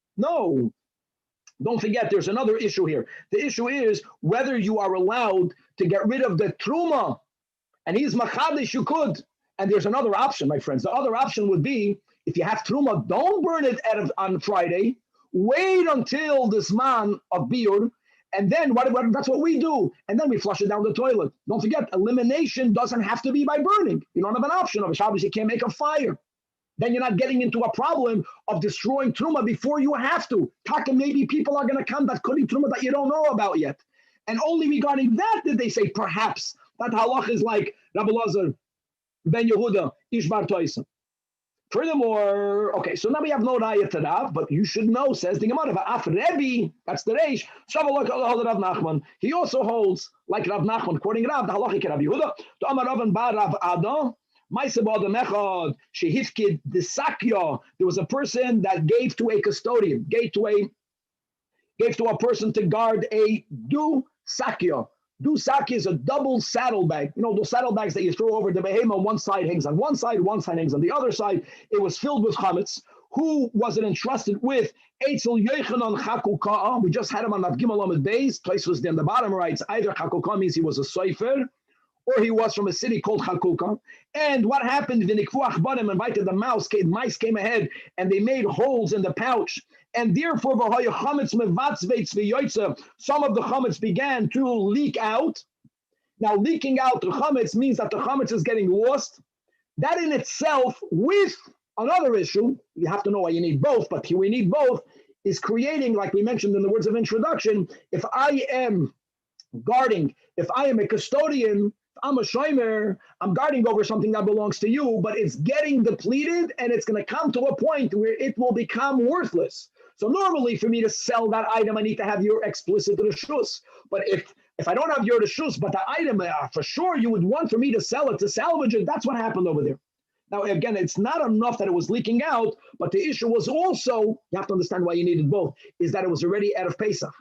Don't forget, there's another issue here. The issue is whether you are allowed to get rid of the truma, and he's machadish, you could. And there's another option, my friends. The other option would be, if you have truma, don't burn it on Friday. Wait until this man of biur, and then that's what we do. And then we flush it down the toilet. Don't forget, elimination doesn't have to be by burning. You don't have an option of Shabbos. You can't make a fire. Then you're not getting into a problem of destroying truma before you have to. Taka, maybe people are going to come that could eat truma that you don't know about yet. And only regarding that did they say perhaps that halach is like Rabbi Elazar Ben Yehuda, Ishbar Toisa. Furthermore, okay, so now we have no raya to Rav, but you should know, says the Gemara, Af Rebbe, that's the Reish, Rav Nachman. He also holds, like Rav Nachman, quoting Rav, the halachic Rav Yehuda, to Amar Rav and Bar Rav Adam, Maisabad Mechad, Shehifkid Disakya. There was a person that gave to a custodian, gave to a person to guard a Sakya. Sakya is a double saddlebag. You know, those saddlebags that you throw over the behemoth, one side hangs on one side hangs on the other side. It was filled with chametz. Who was it entrusted with? Eitzel Yochanan Chakuka. We just had him on Av Gimel Amud Beis. Place was in the bottom right. Either Chakuka means he was a soifer, or he was from a city called Chakuka. And what happened? V'nikfu achbarim, invited the mice came ahead, and they made holes in the pouch. And therefore, some of the chametz began to leak out. Now, leaking out the chametz means that the chametz is getting lost. That in itself, with another issue, you have to know why you need both, but we need both, is creating, like we mentioned in the words of introduction, if I am guarding, if I am a custodian, I'm a shomer, I'm guarding over something that belongs to you, but it's getting depleted and it's going to come to a point where it will become worthless. So normally for me to sell that item, I need to have your explicit reshus. But if I don't have your reshus, but the item, for sure you would want for me to sell it, to salvage it, that's what happened over there. Now, again, it's not enough that it was leaking out, but the issue was also, you have to understand why you needed both, is that it was already out of Pesach.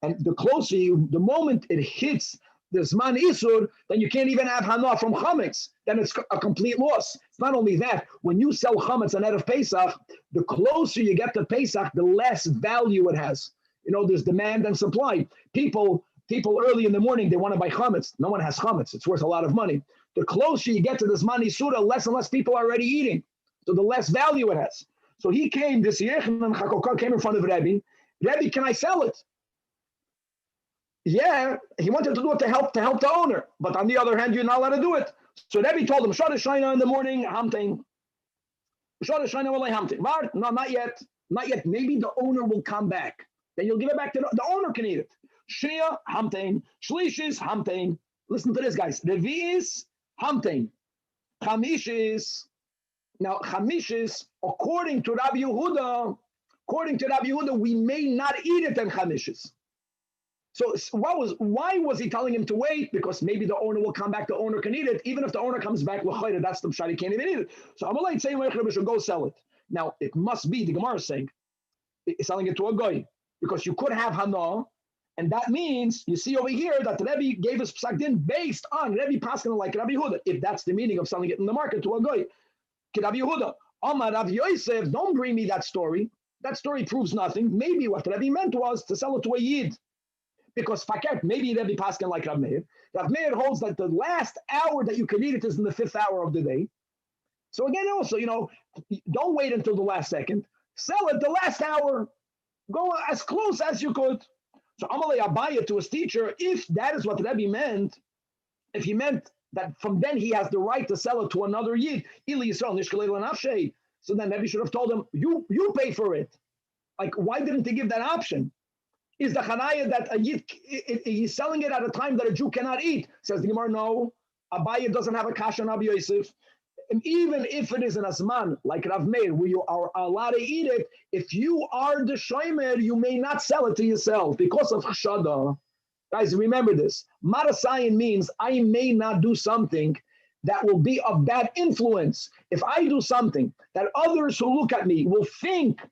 And the closer you, the moment it hits the Zman Isur, then you can't even have Hana from Chametz. Then it's a complete loss. It's not only that, when you sell Chametz on Erev Pesach, the closer you get to Pesach, the less value it has. You know, there's demand and supply. People early in the morning, they want to buy Chametz. No one has Chametz. It's worth a lot of money. The closer you get to the Zman Isur, less and less people are already eating. So the less value it has. So he came, this Yechanan Chakoka came in front of Rabbi. Rabbi, can I sell it? Yeah, he wanted to do it to help the owner, but on the other hand, you're not allowed to do it. So Rebbe told him, "Shara Shina in the morning, hamting. Shara Shina walay hamting. No, not yet. Maybe the owner will come back. Then you'll give it back to the owner can eat it. Shnia hamting, shlishis hamting. Listen to this, guys. Revi'is hamting, chamishis. Now chamishes, according to Rabbi Yehuda, we may not eat it in chamishes. So why was he telling him to wait? Because maybe the owner will come back, the owner can eat it. Even if the owner comes back, that's the pshat, he can't even eat it. So Amalek saying, go sell it. Now, it must be, the Gemara is saying, selling it to a goy. Because you could have Hana, and that means, you see over here, that Rebbe gave us psak din based on Rebbe Paskin like Rabbi Yehuda, if that's the meaning of selling it in the market to a goy. Rabbi Yehuda, Amar Rav Yosef, don't bring me that story. That story proves nothing. Maybe what Rebbe meant was to sell it to a Yid. Because faket, maybe Rebbe Paskin like Rav Meir. Rav Meir holds that the last hour that you can eat it is in the 5th hour of the day. So again, also, don't wait until the last second. Sell it the last hour. Go as close as you could. So Amalei Abaya to his teacher, if that is what Rebbe meant, if he meant that from then he has the right to sell it to another Yid, so then Rebbe should have told him, you pay for it. Like, why didn't he give that option? Is the chanaya that a Yid, he's selling it at a time that a Jew cannot eat? Says the Gemara, no. Abaya doesn't have a kasha on Rabbi Yosef. And even if it is an asman, like Rav Meir, where you are allowed to eat it, if you are the shomer, you may not sell it to yourself because of chashada. Guys, remember this. Marasayin means I may not do something that will be of bad influence. If I do something that others who look at me will think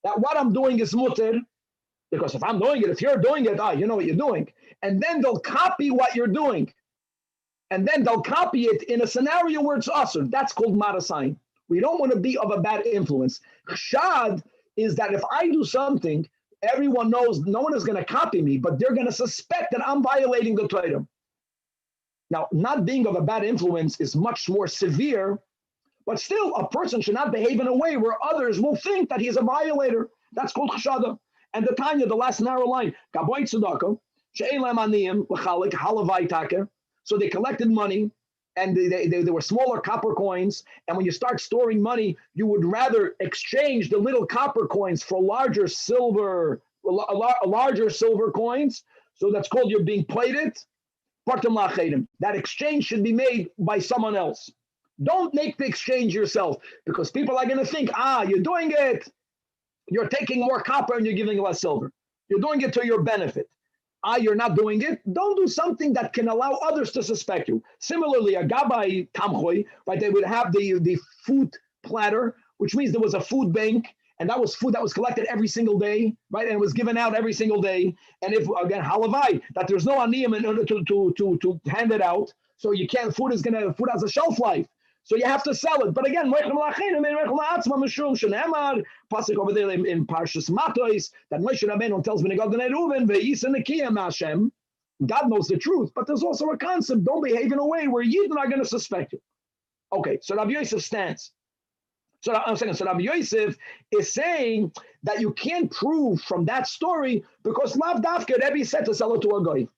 that what I'm doing is mutter, because if I'm doing it, if you're doing it, you know what you're doing. And then they'll copy what you're doing. And then they'll copy it in a scenario where it's asur. That's called marasayin. We don't want to be of a bad influence. Chashad is that if I do something, everyone knows no one is going to copy me, but they're going to suspect that I'm violating the Torah. Now, not being of a bad influence is much more severe, but still a person should not behave in a way where others will think that he's a violator. That's called chashada. And the Tanya, the last narrow line, Gaboy tzedakah, she'elam aniyim l'chalik halavai taka. So they collected money, and they were smaller copper coins. And when you start storing money, you would rather exchange the little copper coins for larger silver coins. So that's called you're being plated. That exchange should be made by someone else. Don't make the exchange yourself, because people are going to think, you're doing it. You're taking more copper and you're giving less silver. You're doing it to your benefit. You're not doing it. Don't do something that can allow others to suspect you. Similarly, a gabai tamchoy, right? They would have the food platter, which means there was a food bank, and that was food that was collected every single day, right? And it was given out every single day. And if, again, halavai, that there's no aniyim in order to hand it out. So you can't, food has a shelf life. So you have to sell it. But again, pasuk over there in Parshas Matos, that Moshe Rabbeinu tells me, God knows the truth, but there's also a concept, don't behave in a way where Yidden are going to suspect you. Okay, so Rabbi Yosef stands. So Rabbi Yosef is saying that you can't prove from that story because Lav Dafka Rebbe said to sell it to a goy.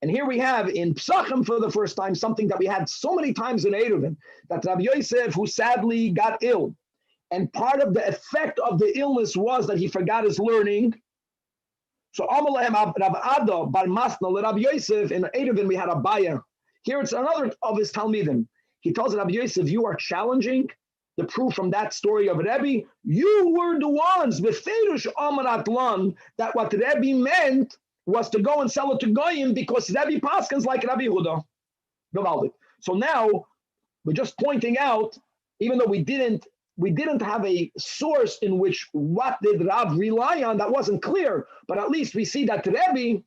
And here we have in PESACHIM for the first time something that we had so many times in Eruvin, that Rabbi Yosef, who sadly got ill, and part of the effect of the illness was that he forgot his learning. So Amalehem Rav Ada Bar Masna Rabbi Yosef, in Eruvin we had a buyer. Here it's another of his Talmidim. He tells Rabbi Yosef, you are challenging the proof from that story of Rebbe. You were the ones, Beferush Amarat Lan, that what Rebbe meant was to go and sell it to Goyim because Rebbe Paskins like Rabbi Yehuda. So now we're just pointing out, even though we didn't have a source in which what did Rav rely on, that wasn't clear, but at least we see that Rebbe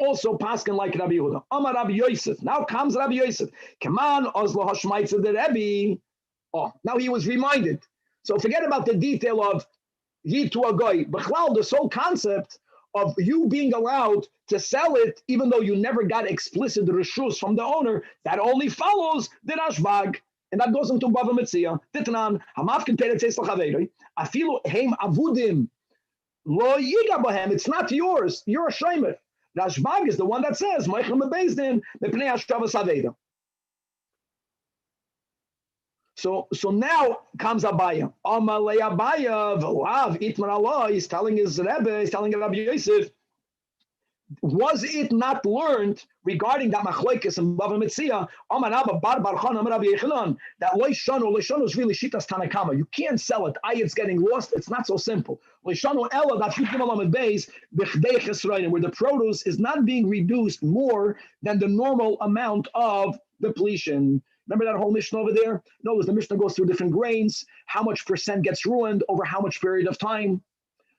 also Paskin like Rabbi Yehuda. Amar Rabbi Yosef. Now comes Rabbi Yosef. Kaman Ozlo Hashmaitz of the Rebbe. Oh, now he was reminded. So forget about the detail of Yid to a Goy. B'chlal, this whole concept of you being allowed to sell it, even though you never got explicit reshus from the owner, that only follows the Rashbag, and that goes into Bava Metzia. Titnan Hamafkin Teretz Lachaveiri. Afilu Heim Avudim Lo Yiga Bohem. It's not yours. You're a shaymer. Rashbag is the one that says Meichel Mebezdin Mepnei Hashavas Aveda. So now comes Abaya. Amalei Abaya, V'lav Itmar Allah, he's telling his Rebbe, he's telling Rabbi Yosef, was it not learned regarding that machlokes and Bava Metzia, Amar Abba Bar Barchan, Amar Rabbi Yechanan, that Leishanu is really Shitas Tanakama. You can't sell it. It's getting lost. It's not so simple. Leishanu Ella, that Yud Gimel Amud Beis, B'chdei Chesronim, where the produce is not being reduced more than the normal amount of depletion. Remember that whole Mishnah over there? No, the Mishnah goes through different grains, how much percent gets ruined over how much period of time.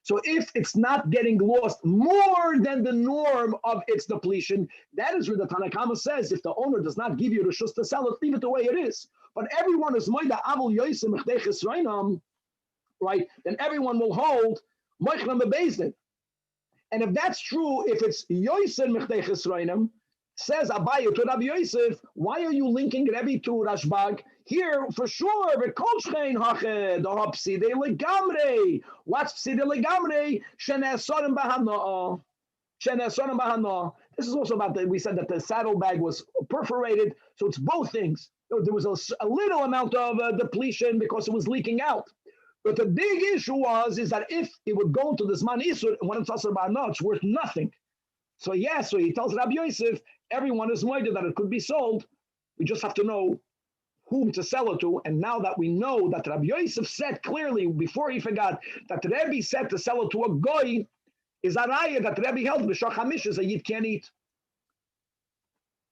So if it's not getting lost more than the norm of its depletion, that is where the Tanakama says, if the owner does not give you the shus to sell it, leave it the way it is. But everyone is moida avul yosim mechdei chesroinam, right? Then everyone will hold moichnam bebezdin. And if that's true, if it's yosim mechdei chesroinam, says Abaye to Rabbi Yosef, why are you linking Rebbe to Rashbag? Here, for sure, what's pside legamre? This is also about that we said that the saddlebag was perforated, so it's both things. There was a little amount of depletion because it was leaking out. But the big issue is that if it would go into the Zman Isur, when it's also about it's worth nothing. So he tells Rabbi Yosef, everyone is moided that it could be sold. We just have to know whom to sell it to. And now that we know that Rabbi Yosef said clearly, before he forgot, that Rebbe said to sell it to a goy, is a raya that Rebbe held, B'shach HaMish, is a Yid can't eat.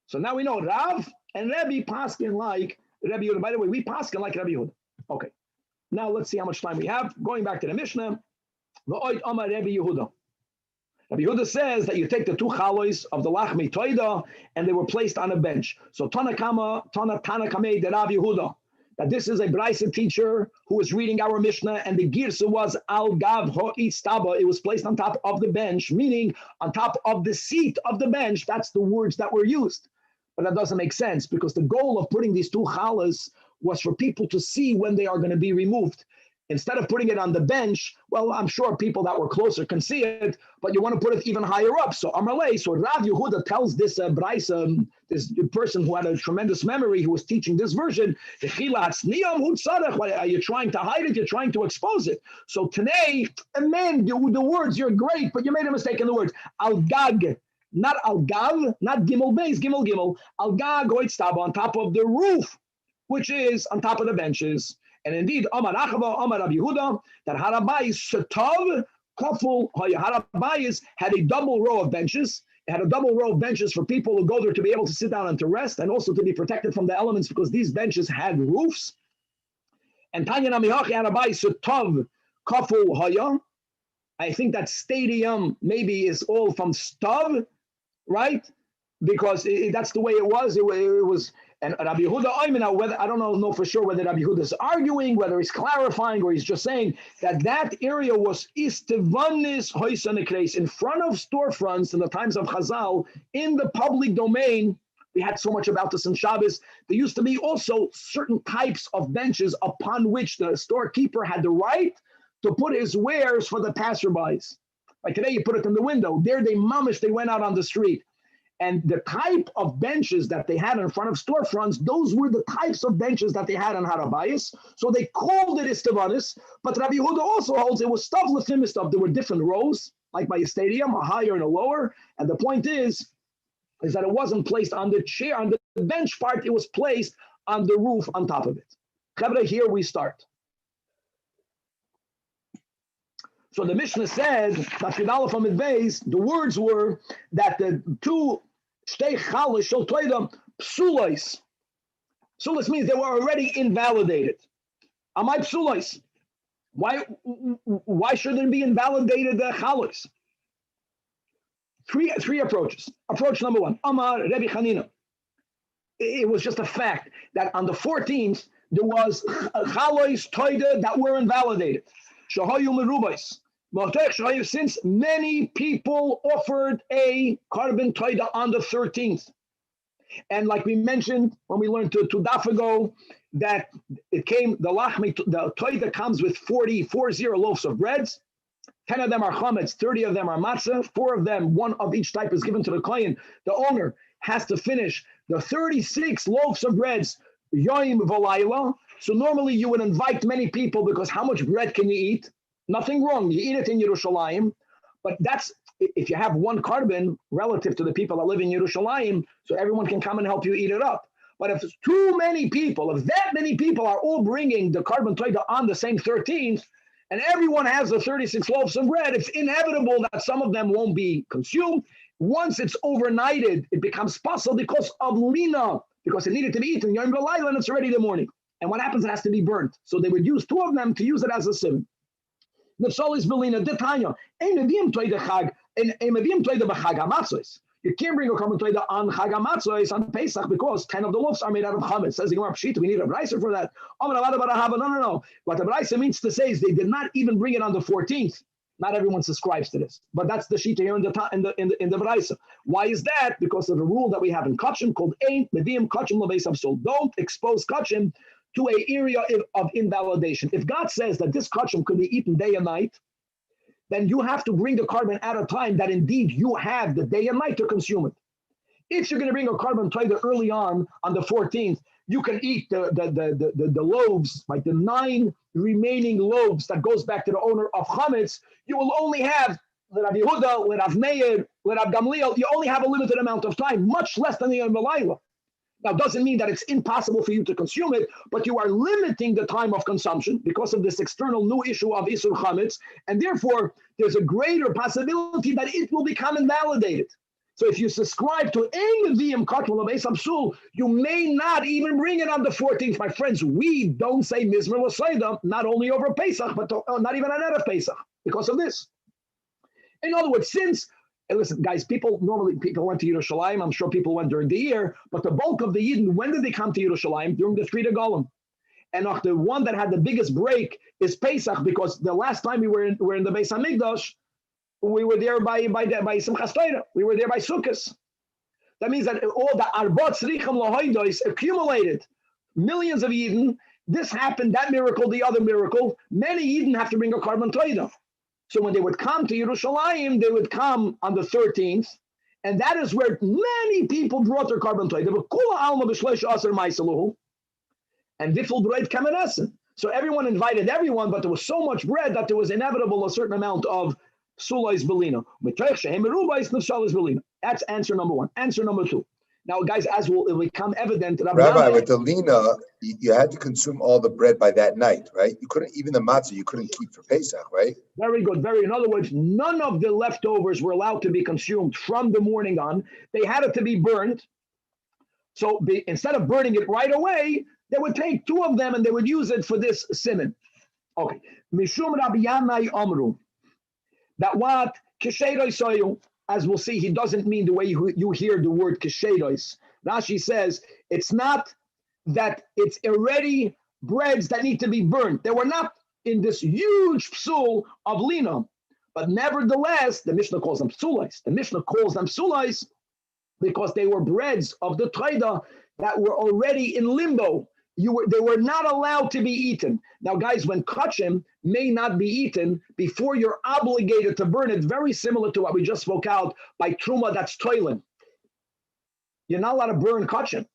So now we know Rav and Rebbe paskin like Rabbi Yehuda. By the way, we paskin like Rabbi Yehuda. Okay. Now let's see how much time we have. Going back to the Mishnah, V'oid Amar Rabbi Yehuda. Rabbi Yehuda says that you take the two chalois of the lachmi toida and they were placed on a bench. So Tanakame de Rabbi Yehuda, that this is a Braisa teacher who was reading our Mishnah, and the girsa was al gav ho'istaba. It was placed on top of the bench, meaning on top of the seat of the bench. That's the words that were used. But that doesn't make sense because the goal of putting these two challahs was for people to see when they are going to be removed. Instead of putting it on the bench, well, I'm sure people that were closer can see it, but you want to put it even higher up. So Amalei, so Rav Yehuda tells this Braisa, this person who had a tremendous memory, who was teaching this version, are you trying to hide it? You're trying to expose it. So today, man, the words, you're great, but you made a mistake in the words. Al-Gag, not Al-Gav, not Gimel Beis, Gimel Gimel. Al-Gag, on top of the roof which is on top of the benches. And indeed, Amar Achava, Amar Rabbi Yehuda, that Harabayis Shetov Kaful Harabayis had a double row of benches. It had a double row of benches for people who go there to be able to sit down and to rest, and also to be protected from the elements, because these benches had roofs. And Tanya Namihachi Harabayis Shetov Kaful Haya. I think that stadium maybe is all from Stav, right? Because that's the way it was. It was, and Rabbi Yehuda, whether I don't know for sure whether Rabbi Yehuda is arguing, whether he's clarifying, or he's just saying that area was istevanis hoisanekreis, in front of storefronts in the times of Chazal, in the public domain. We had so much about this in Shabbos. There used to be also certain types of benches upon which the storekeeper had the right to put his wares for the passerbys. Like today, you put it in the window. There, they went out on the street. And the type of benches that they had in front of storefronts, those were the types of benches that they had on Harabayis. So they called it Istevanis, but Rabbi Yehuda also holds it was stuff lefim stuff. There were different rows, like by a stadium, a higher and a lower. And the point is that it wasn't placed on the chair, on the bench part, it was placed on the roof on top of it. Chavre, here we start. So the Mishnah said, the words were that the two shtei chalish shel toida psulos. Psulos means they were already invalidated. Amai psulos. Why should it be invalidated the chalish? Three approaches. Approach number one, Amar Rebbe Chanina. It was just a fact that on the 14th there was chalish toida that were invalidated. Shahayu merubais. Since many people offered a carbon toida on the 13th. And like we mentioned when we learned two daf ago, that it came, the toida comes with 40 loaves of breads. 10 of them are chametz, 30 of them are matzah, 4 of them, one of each type is given to the kohen. The owner has to finish the 36 loaves of breads, yoim v'layla. So normally you would invite many people, because how much bread can you eat? Nothing wrong. You eat it in Yerushalayim, but that's if you have one carbon relative to the people that live in Yerushalayim, so everyone can come and help you eat it up. But if there's too many people, if that many people are all bringing the carbon toida on the same 13th, and everyone has the 36 loaves of bread, it's inevitable that some of them won't be consumed. Once it's overnighted, it becomes possible because of lina, because it needed to be eaten Yom V'Layla, and it's already the morning. And what happens? It has to be burnt. So they would use 2 of them to use it as a sieve. The soul is belina detanya. You can't bring a carbon toida on Chag HaMatzos on Pesach because 10 of the loaves are made out of chametz. Says the Gemara Pshita, we need a brayser for that. No. What the brayser means to say is they did not even bring it on the 14th. Not everyone subscribes to this, but that's the shita here in the brayser. Why is that? Because of the rule that we have in kachim called ein medium kachim lebeis absol. Don't expose kachim to an area of invalidation. If God says that this kachim could be eaten day and night, then you have to bring the carbon at a time that indeed you have the day and night to consume it. If you're going to bring a carbon toida early on the 14th, you can eat the loaves, like the 9 remaining loaves that goes back to the owner of chametz. You will only have Rabbi Yehuda, Rav Meir, Rav Gamliel. You only have a limited amount of time, much less than the Yom V'Layla. Now, it doesn't mean that it's impossible for you to consume it, but you are limiting the time of consumption because of this external new issue of Isur Chametz, and therefore there's a greater possibility that it will become invalidated. So if you subscribe to Ein Neviim Kachim Lebeis Absul, you may not even bring it on the 14th. My friends, we don't say Mizmer L'Seida, not only over Pesach, but not even on Erev Pesach, because of this. In other words, and listen, guys, people went to Yerushalayim. I'm sure people went during the year, but the bulk of the Yidden, when did they come to Yerushalayim? During the 3 de Golem. And the one that had the biggest break is Pesach, because the last time we were in the Beis HaMikdash, we were there by Simchas Torah. We were there by Sukkot. That means that all the Arbot Tzrichim Lahoidos accumulated. Millions of Yidden. This happened, that miracle, the other miracle. Many Yidden have to bring a carbon toida. So when they would come to Yerushalayim, they would come on the 13th, and that is where many people brought their carbon toida. And Vifel bread kamenessen. So everyone invited everyone, but there was so much bread that there was inevitable a certain amount of psulais belina. That's answer number 1. Answer number 2. Now, guys, as will become evident, Rabbi, with the lina, you had to consume all the bread by that night, right? You couldn't, even the matzah, you couldn't keep for Pesach, right? Very good. In other words, none of the leftovers were allowed to be consumed from the morning on. They had it to be burned. So instead of burning it right away, they would take 2 of them and they would use it for this siman. Okay. Mishum Rabbi Yanai Amru. That what Keshedois soyu, as we'll see, he doesn't mean the way you hear the word Keshedois. Rashi says it's not that it's already breads that need to be burnt. They were not in this huge psul of lina, but nevertheless, the Mishnah calls them psulais. The Mishnah calls them psulais because they were breads of the Torah that were already in limbo. They were not allowed to be eaten. Now, guys, when kachim may not be eaten before you're obligated to burn it, very similar to what we just spoke out by truma that's toiling. You're not allowed to burn kachim.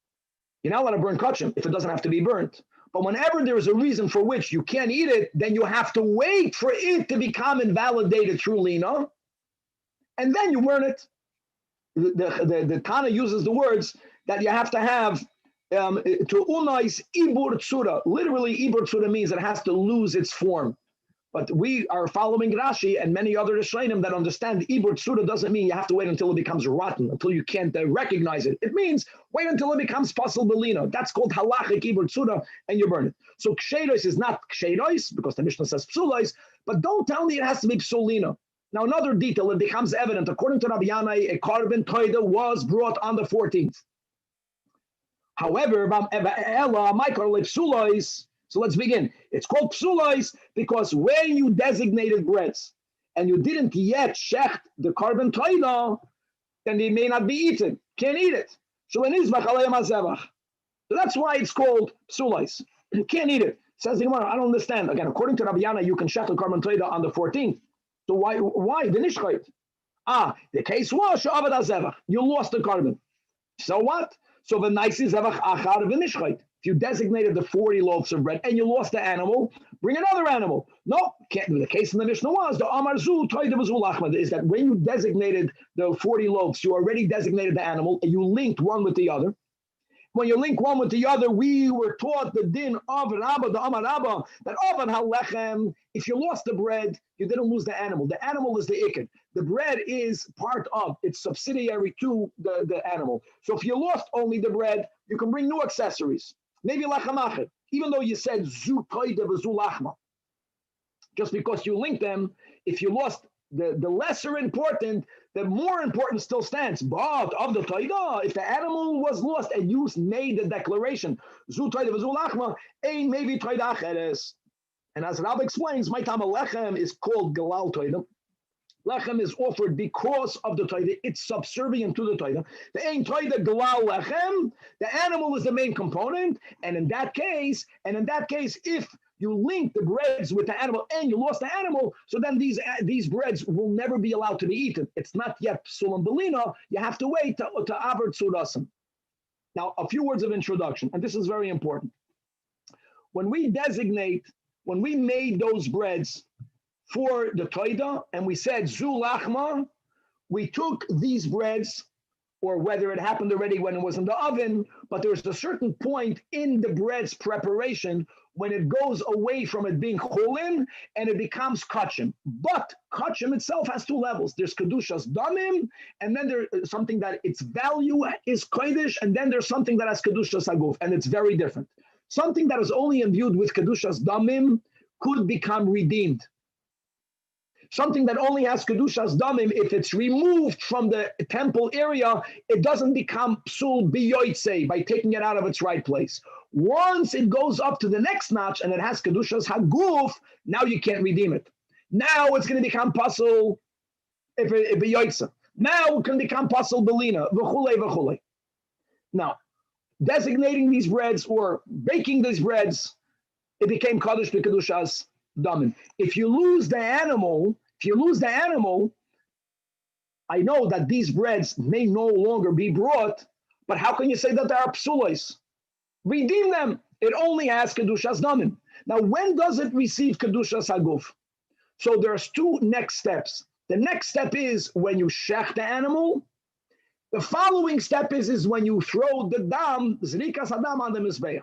You're not allowed to burn kachim if it doesn't have to be burnt. But whenever there is a reason for which you can't eat it, then you have to wait for it to become invalidated through lina, and then you burn it. The Tana uses the words that you have to have to unais ibur tsura. Literally, ibur tsura means it has to lose its form. But we are following Rashi and many other Rishonim that understand ibur tsura doesn't mean you have to wait until it becomes rotten, until you can't recognize it. It means wait until it becomes pasul belina. That's called halachic ibur tsura, and you burn it. So kshedos is not kshedos because the Mishnah says psulos, but don't tell me it has to be psulina. Now, another detail, it becomes evident. According to Rabbi Yanai, a carbon toida was brought on the 14th. However, so let's begin. It's called psulois because when you designated breads and you didn't yet shecht the carbon toida, then they may not be eaten. Can't eat it. So that's why it's called psulois. You can't eat it. Says the Gemara, I don't understand. Again, according to Rabbi Yanai, you can shecht the carbon toida on the 14th. So why the nishchayt? The case was you lost the carbon. So what? So the nice is if you designated the 40 loaves of bread and you lost the animal, bring another animal. No, the case in the Mishnah was the Amarzu Toidavazul is that when you designated the 40 loaves, you already designated the animal and you linked one with the other. When you link one with the other, we were taught the din of Rabba, the Amar Rabba, that Ovan Halechem, if you lost the bread, you didn't lose the animal. The animal is the ikid. The bread is part of, it's subsidiary to the animal. So if you lost only the bread, you can bring new accessories. Maybe lachamachet, even though you said zu toide v'zu lachma. Just because you link them, if you lost the lesser important, the more important still stands. But of the toida, if the animal was lost and you made the declaration, zu toide v'zu lachma, ein maybe toida acheres. And as Rabbi explains, my tam lechem is called galal toida. Lechem is offered because of the toida. It's subservient to the toida. The ein toida galal lechem, the animal is the main component. And in that case, if you link the breads with the animal and you lost the animal, so then these breads will never be allowed to be eaten. It's not yet psulam belina. You have to wait to aver tzurasim. Now, a few words of introduction, and this is very important. When we made those breads for the toida, and we said zu lachma, we took these breads, or whether it happened already when it was in the oven, but there's a certain point in the bread's preparation when it goes away from it being cholin and it becomes kachim. But kachim itself has 2 levels. There's kedushas damim, and then there's something that its value is kodesh, and then there's something that has kedushas aguf, and it's very different. Something that is only imbued with kedushas damim could become redeemed. Something that only has kedushas damim, if it's removed from the temple area, it doesn't become psul biyoitse by taking it out of its right place. Once it goes up to the next notch and it has kedushas haguf, now you can't redeem it. Now it's going to become pasul if it biyoitse. Now it can become pasul belina v'chulei v'chulei. Now, designating these breads or baking these breads, it became kadosh b'kedushas damim. If you lose the animal, I know that these breads may no longer be brought, but how can you say that they are psulos? Redeem them. It only has kedushas damim. Now, when does it receive kedushas haguf? So there's 2 next steps. The next step is when you shech the animal, The following step is when you throw the dam, zrikas hadam on the mizbeach.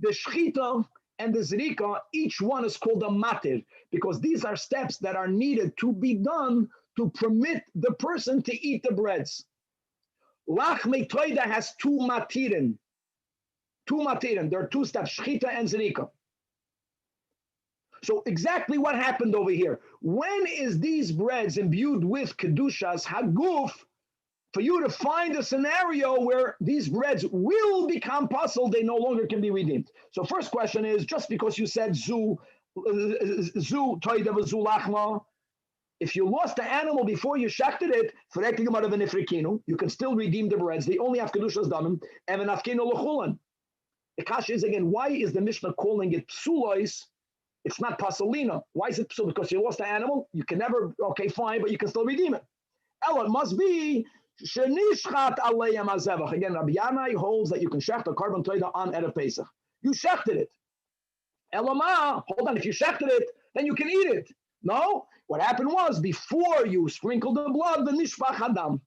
The shchita and the zrika, each one is called a matir, because these are steps that are needed to be done to permit the person to eat the breads. Lachmei toida has two matirin. There are two steps, shchita and zrika. So exactly what happened over here. When is these breads imbued with kedushas haguf, for you to find a scenario where these breads will become puzzle, they no longer can be redeemed. So first question is, just because you said zu toida zu lachma, if you lost the animal before you shechted it, you can still redeem the breads. They only have kedushas danim, and the kasha is again, why is the Mishnah calling it psulois? It's not pasolina. Why is it psul? Because you lost the animal, you can never, okay, fine, but you can still redeem it. Ella, it must be shenishchat aliyah mazevach. Again, Rabbi Yanai holds that you can shecht a carbon toida on Erev Pesach. You shechted it. Elama, hold on, if you shechted it, then you can eat it. No, what happened was before you sprinkled the blood, the nishpach hadam.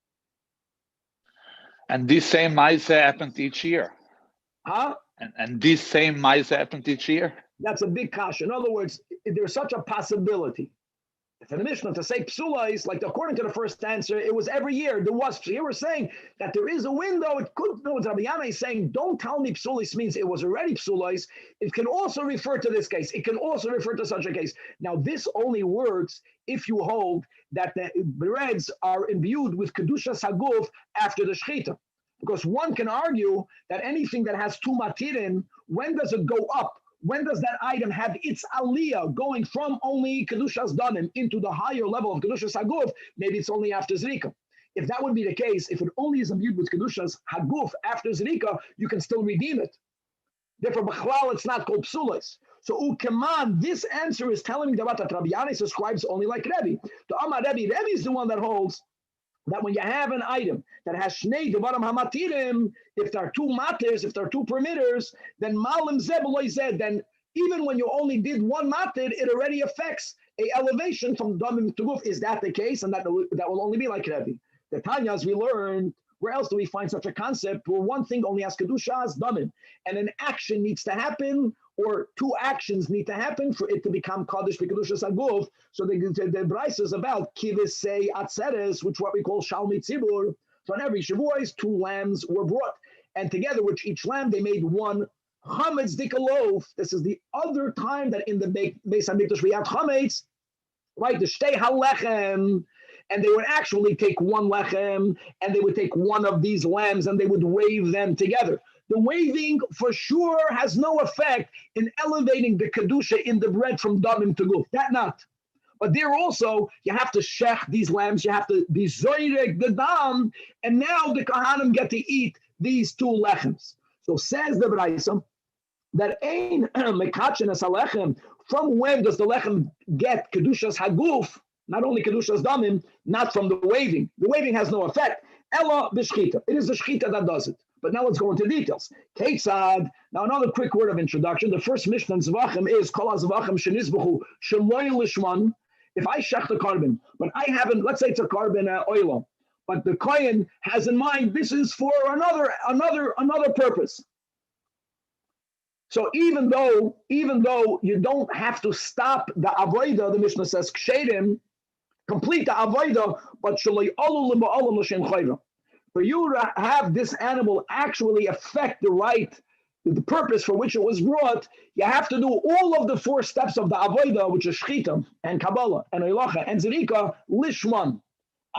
And this same ma'aseh happened each year. Huh? And this same ma'aseh happened each year. That's a big kasha. In other words, there's such a possibility. For the Mishnah to say psula is like, according to the first answer, it was every year. There was. So you were saying that there is a window. It could. No, Rabbi Yana is saying, don't tell me psulis means it was already psulis. It can also refer to this case. It can also refer to such a case. Now, this only works if you hold that the breads are imbued with kedusha saguf after the shechita. Because one can argue that anything that has two matirin, when does it go up? When does that item have its aliyah going from only kedushas danim into the higher level of kedushas haguf? Maybe it's only after zrika. If that would be the case, if it only is imbued with kedushas haguf after zrika, you can still redeem it. Therefore, b'chlal, it's not called psulas. So ukeman, this answer is telling me that Rabbi Yanai subscribes only like Rabbi. The Amar Rabbi is the one that holds that when you have an item that has shnei devarim hamatirim, if there are two matirs, if there are two permitters, then malim zebuloi zed, then even when you only did one matir, it already affects a elevation from damim to guf. Is that the case? And that will only be like Rabbi. The Tanya, as we learned, where else do we find such a concept where one thing only has kedushas damim, and an action needs to happen, or two actions need to happen for it to become kaddish b'kedushas haguf? So the Bryce is about kivisei atzeres, which what we call shalmi tzibur. So on every shavuos, two lambs were brought, and together with each lamb they made one chametz dika loaf. This is the other time that in the Beis Hamikdash we have chametz, right? The shtei halechem. And they would actually take one lechem, and they would take one of these lambs, and they would wave them together. The waving, for sure, has no effect in elevating the kedusha in the bread from damim to guf. That not. But there also, you have to shech these lambs, you have to be zoyrek the dam, and now the kahanim get to eat these two lechems. So says the Braisa that ein mekatchen es halechem. From when does the lechem get kedushas haguf? Not only kedushas damim, not from the waving. The waving has no effect. Ella b'shchita. It is the shchita that does it. But now let's go into details. Ketzad. Now another quick word of introduction. The first Mishnah in Zavachim is kol hazavachim shenizbachu sheloy lishman. If I shech the carbon, but I haven't, let's say it's a carbon oil, but the kohen has in mind this is for another purpose. So even though you don't have to stop the avodah, the Mishnah says kshedim, complete the avodah, but shaloi alu l'ba'alam l'shem chayra. For you to have this animal actually affect the purpose for which it was brought, you have to do all of the four steps of the avodah, which is shchita and kabbalah and eilacha and zerika lishman.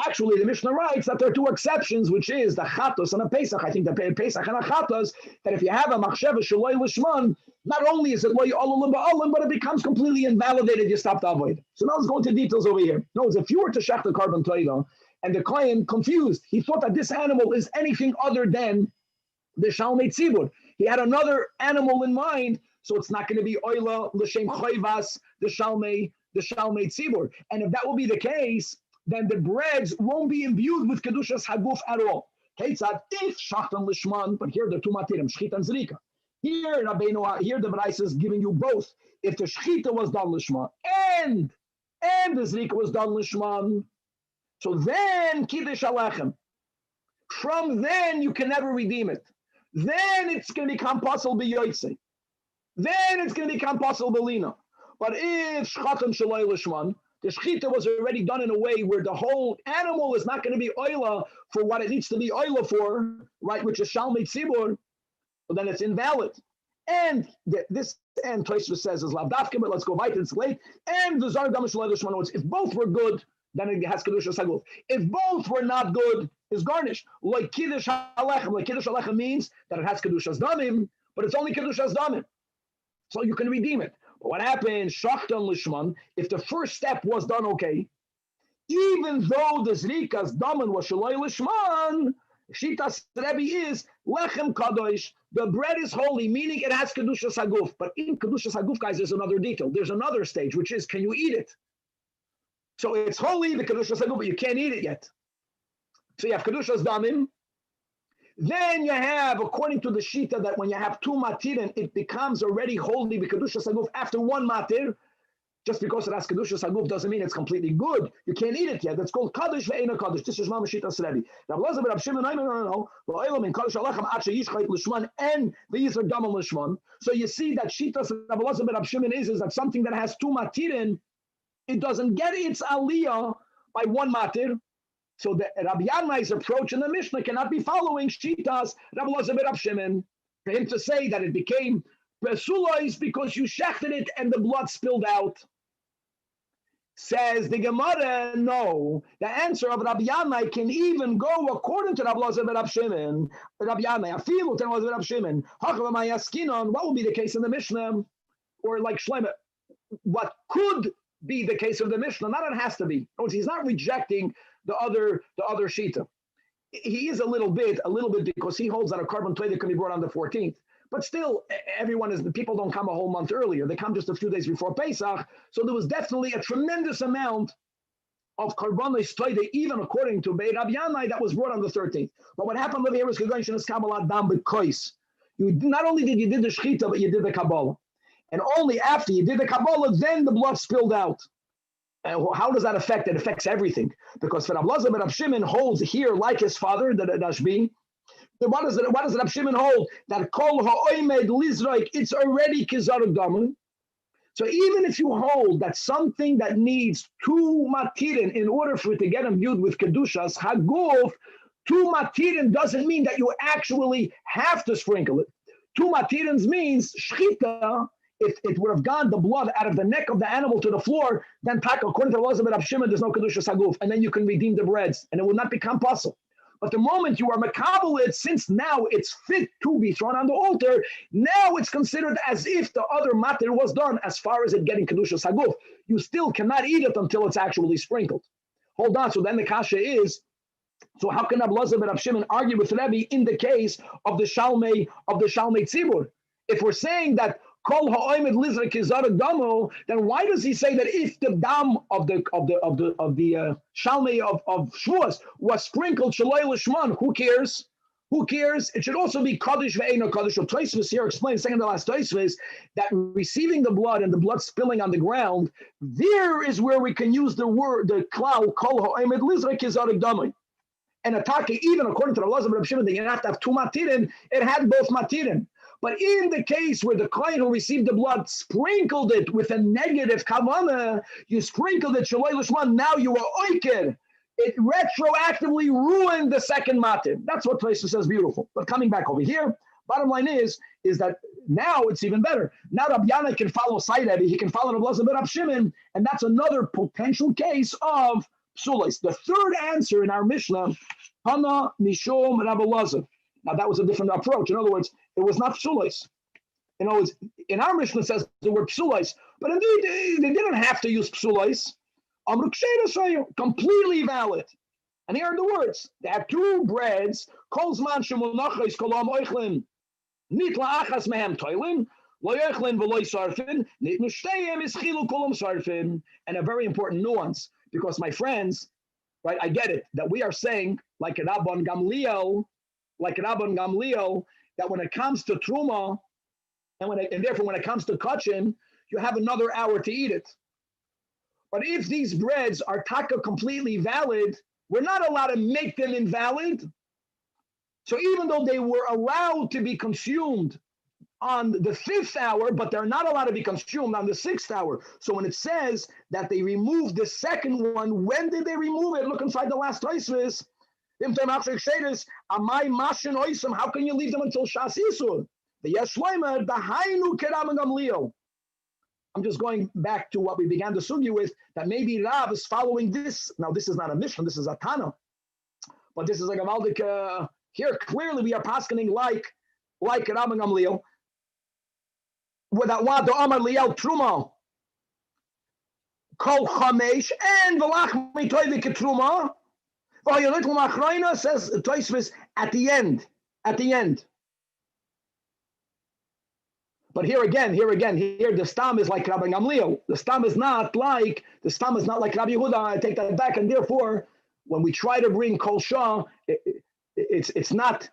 Actually, the Mishnah writes that there are two exceptions, which is the chatos and a pesach. I think the pesach and a chatos, that if you have a machsheva shaloi lishman, not only is it loy alulim ba'alim, but it becomes completely invalidated. You stop the avodah. So now let's go into details over here. No, if you were to shech the carbon toida, and the kohen confused, he thought that this animal is anything other than the shalmei tzibur. He had another animal in mind, so it's not going to be oila l'shem chayvas the shalmei tzibur. And if that will be the case, then the breads won't be imbued with kedushas haguf at all. Ketzad if shachtan lishman, but here the two matirim, shchita and zrika. Here the Bryce is giving you both. If the shchita was done lishman and the zrika was done lishman, so then kiddush alechem. From then, you can never redeem it. Then it's going to become possible b'yoytze. Then it's going to become possible b'lina. But if shchatan shaloi lishman, the shchita was already done in a way where the whole animal is not going to be oila for what it needs to be oila for, right, which is shalmei tzibur, so then it's invalid. And this and Tosfos says is lavdafka, but let's go weiter, it's late. And the zar gam shaloi lishman, if both were good, then it has kedushas haguf. If both were not good, it's garnished. Like kiddush halechem. Like kiddush halechem means that it has kedushas damim, but it's only kedushas damim, so you can redeem it. But what happens? Shachtan lishman. If the first step was done okay, even though the zrikas daman was shaloi lishman, shitas Rebbe is lechem kadosh. The bread is holy, meaning it has kedushas haguf. But in kedushas haguf, guys, there's another detail. There's another stage, which is, can you eat it? So it's holy, the kedushas haguf, but you can't eat it yet. So you have kedushas damim. Then you have, according to the shita, that when you have two matirin, it becomes already holy the kedushas haguf after one matir. Just because it has kedushas haguf doesn't mean it's completely good. You can't eat it yet. That's called kadosh ve'ena kadosh. This is mama shita Rebbe. Rabbi Elazar ben Rabbi Shimon, no. Lo'elam in kadosh alechem at she'yishchait l'shman and v'yisr damam l'shman. So you see that shita Rabbi Elazar ben Rabbi Shimon is that something that has two matirin, it doesn't get its aliyah by one matir. So the Rabbi Yanai's approach in the Mishnah cannot be following shitas Rabbi Elazar ben Rabbi Shimon. For him to say that it became pesulois because you shechted it and the blood spilled out. Says the Gemara, no. The answer of Rabbi Yanai can even go according to Rabbi Elazar ben Rabbi Shimon. Rabbi Yanai, afilu to Rabbi Elazar ben Rabbi Shimon. What will be the case in the Mishnah? Or like Shlomo, what could be the case of the Mishnah? Not it has to be. He's not rejecting the other shita. He is a little bit because he holds that a carbon plate can be brought on the 14th. But still, people don't come a whole month earlier. They come just a few days before Pesach. So there was definitely a tremendous amount of karbanos toide, even according to Beit Rabbi Yanai, that was brought on the 13th. But what happened over here was you not only did you did the shechita, but you did the Kabbalah. And only after you did the Kabbalah, then the blood spilled out. How does that affect? It affects everything. Because Rabbi Elazar ben Rabbi Shimon holds here, like his father, the Dashbi. What does Rabbi Shimon hold? That kol ha'oimed lizraik, it's already kizaruk daman. So even if you hold that something that needs two matirin in order for it to get imbued with kedushas haguf, two matirin doesn't mean that you actually have to sprinkle it. Two matirins means shchita. If it would have gone the blood out of the neck of the animal to the floor, then according to Elazar ben Rabbi Shimon, there's no kedushas haguf, and then you can redeem the breads, and it will not become possible. But the moment you are mekabel it, since now it's fit to be thrown on the altar, now it's considered as if the other matter was done as far as it getting kedushas haguf. You still cannot eat it until it's actually sprinkled. Hold on. So then the kasha is, so how can Elazar ben Rabbi Shimon argue with Rebbe in the case of the shalmei tzibur? If we're saying that kol ha'oimed lizra kizara damo, then why does he say that if the dam of the shalmei of Shavuos was sprinkled shaloi l'shman, who cares? Who cares? It should also be kaddish ve'eno kaddish. Tosfos here explains, second to last Tosfos, that receiving the blood and the blood spilling on the ground, there is where we can use the word, the klal kol ha'oimed lizra kizara damo. And atake, even according to the Elazar ben Rabbi Shimon, that you have to have two matirin, it had both matirin. But in the case where the kohen who received the blood sprinkled it with a negative kavanah, you sprinkled it shaloi l'shman, now you are oiker. It retroactively ruined the second matir. That's what Felice says, beautiful. But coming back over here, bottom line is that now it's even better. Now Rabbi Yanai can follow Rebbe, he can follow Rabbi Elazar ben Rabbi Shimon, and that's another potential case of psulos. The third answer in our Mishnah, Hana Mishom Rabbi Elazar. Now that was a different approach. In other words, it was not psulos. In other words, in our Mishnah it says the word psulos, but indeed they didn't have to use psulos. Completely valid. And here are the words. They have two breads. And a very important nuance, because my friends, right, I get it, that we are saying, like Rabban Gamliel, that when it comes to truma, and therefore when it comes to kachim, you have another hour to eat it. But if these breads are taka completely valid, we're not allowed to make them invalid, So even though they were allowed to be consumed on the 5th hour, but they're not allowed to be consumed on the 6th hour. So when it says that they removed the second one, when did they remove it? Look inside the last Tosfos. How can you leave them until Shas Isur? I'm just going back to what we began the sugya with, that maybe Rav is following this. Now, this is not a Mishnah, this is a Tanach. But this is like a Maldik. Here, clearly, we are paskening like Rav and Gamliel. Without what the Amar Liel Truma, Kol Chamesh, and Velach Mitoyvik Truma. Says Tosfos at the end. But here the stam is like Rabbi Gamliel. The stam is not like Rabbi Yehuda. I take that back, and therefore, when we try to bring Kol Shah, it's not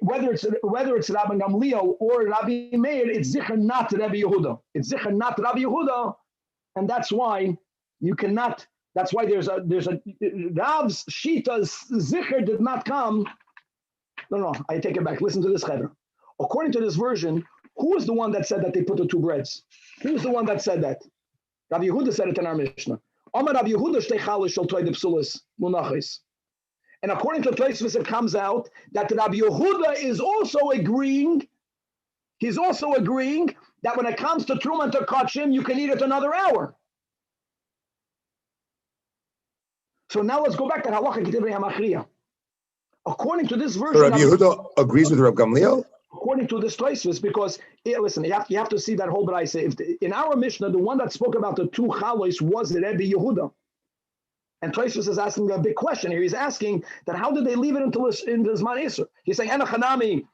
whether it's Rabbi Gamliel or Rabbi Meir, it's Zichar not Rabbi Yehuda. It's Zichar not Rabbi Yehuda, and that's why you cannot. That's why there's a Rav's Shita's Zichar did not come. No, I take it back. Listen to this, Cheder. According to this version, who was the one that said that they put the 2 breads? Who was the one that said that? Rabbi Yehuda said it in our Mishnah. Amar Rabbi Yehuda shtei chalish shel toy de psulas munachis. And according to Tosfos, it comes out that Rabbi Yehuda is also agreeing. He's also agreeing that when it comes to Truma and to Kachim, you can eat it another hour. So now let's go back to Halacha K'divrei HaMachriya. According to this version, so Rabbi Yehuda agrees with Rabbi Gamliel. According to this Tosfos, because listen, you have to see that whole brayse. In our Mishnah, the one that spoke about the 2 chalos was Rabbi Yehuda, and Tosfos is asking a big question here. He's asking that how did they leave it until in the Zman Isur? He's saying Enochanami.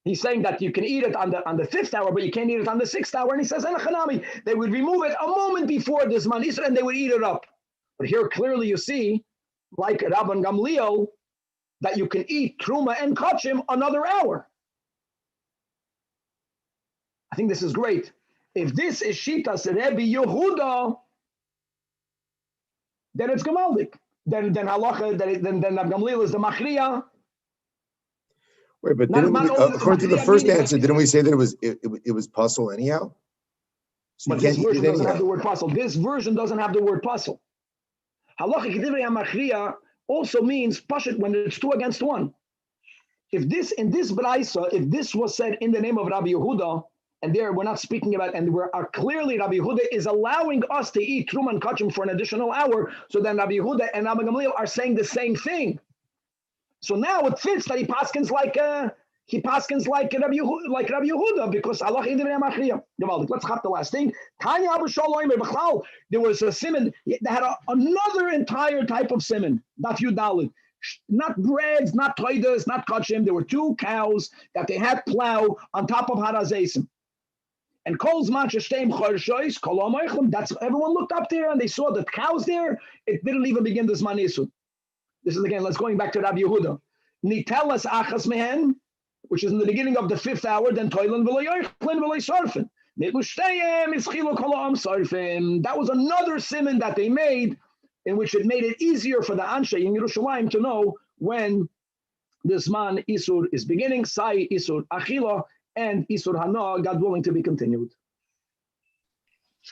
He's saying that you can eat it on the 5th hour, but you can't eat it on the 6th hour. And he says Enochanami. They would remove it a moment before the Zman Isur, and they would eat it up. But here clearly you see, like Rabban Gamliel, that you can eat Truma and Kachim another hour. I think this is great. If this is Shitas Rebbe Yehuda, then it's Gamaldik. Then Halacha, then Rabban Gamliel is the Machriya. Wait, but according to the first answer, didn't we say that it was puzzle anyhow? So but this version doesn't have the word puzzle. This version doesn't have the word puzzle. Halacha K'divrei HaMachriya also means pashut when it's 2 against 1. If this in this brayso, if this was said in the name of Rabbi Yehuda, and there we're not speaking about, and we're clearly Rabbi Yehuda is allowing us to eat Truma and Kachim for an additional hour, so then Rabbi Yehuda and Rabbi Gamliel are saying the same thing. So now it fits that he paskins like Rabbi Yehuda, because Allah K'divrei HaMachriya. Let's have the last thing. Tanya Abu Shalom B'chlal. There was a simon that had another entire type of simon. Not Yudalid. Not breads, not toidas, not kachim. There were 2 cows that they had plow on top of harazesim. And kol's manchashteim chorshois kolomoichem. That's everyone looked up there and they saw the cows there. It didn't even begin this manisud. This is again. Let's going back to Rabbi Yehuda. Nitelas achas mehen, which is in the beginning of the 5th hour. Then toilan v'loyochlin v'loysarfen. Mitlushteyem ischilo koloam sarfen. That was another simon that they made, in which it made it easier for the Anshe in Yerushalayim to know when this man Isur is beginning, Sai Isur Achila, and Isur Hana, God willing, to be continued.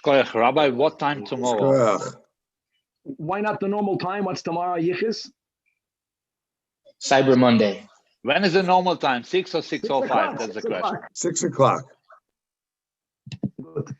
Rabbi, what time tomorrow? Why not the normal time? What's tomorrow, Yichis? Cyber Monday. When is the normal time? 6 or 6:05? That's the question. 6 o'clock. Good.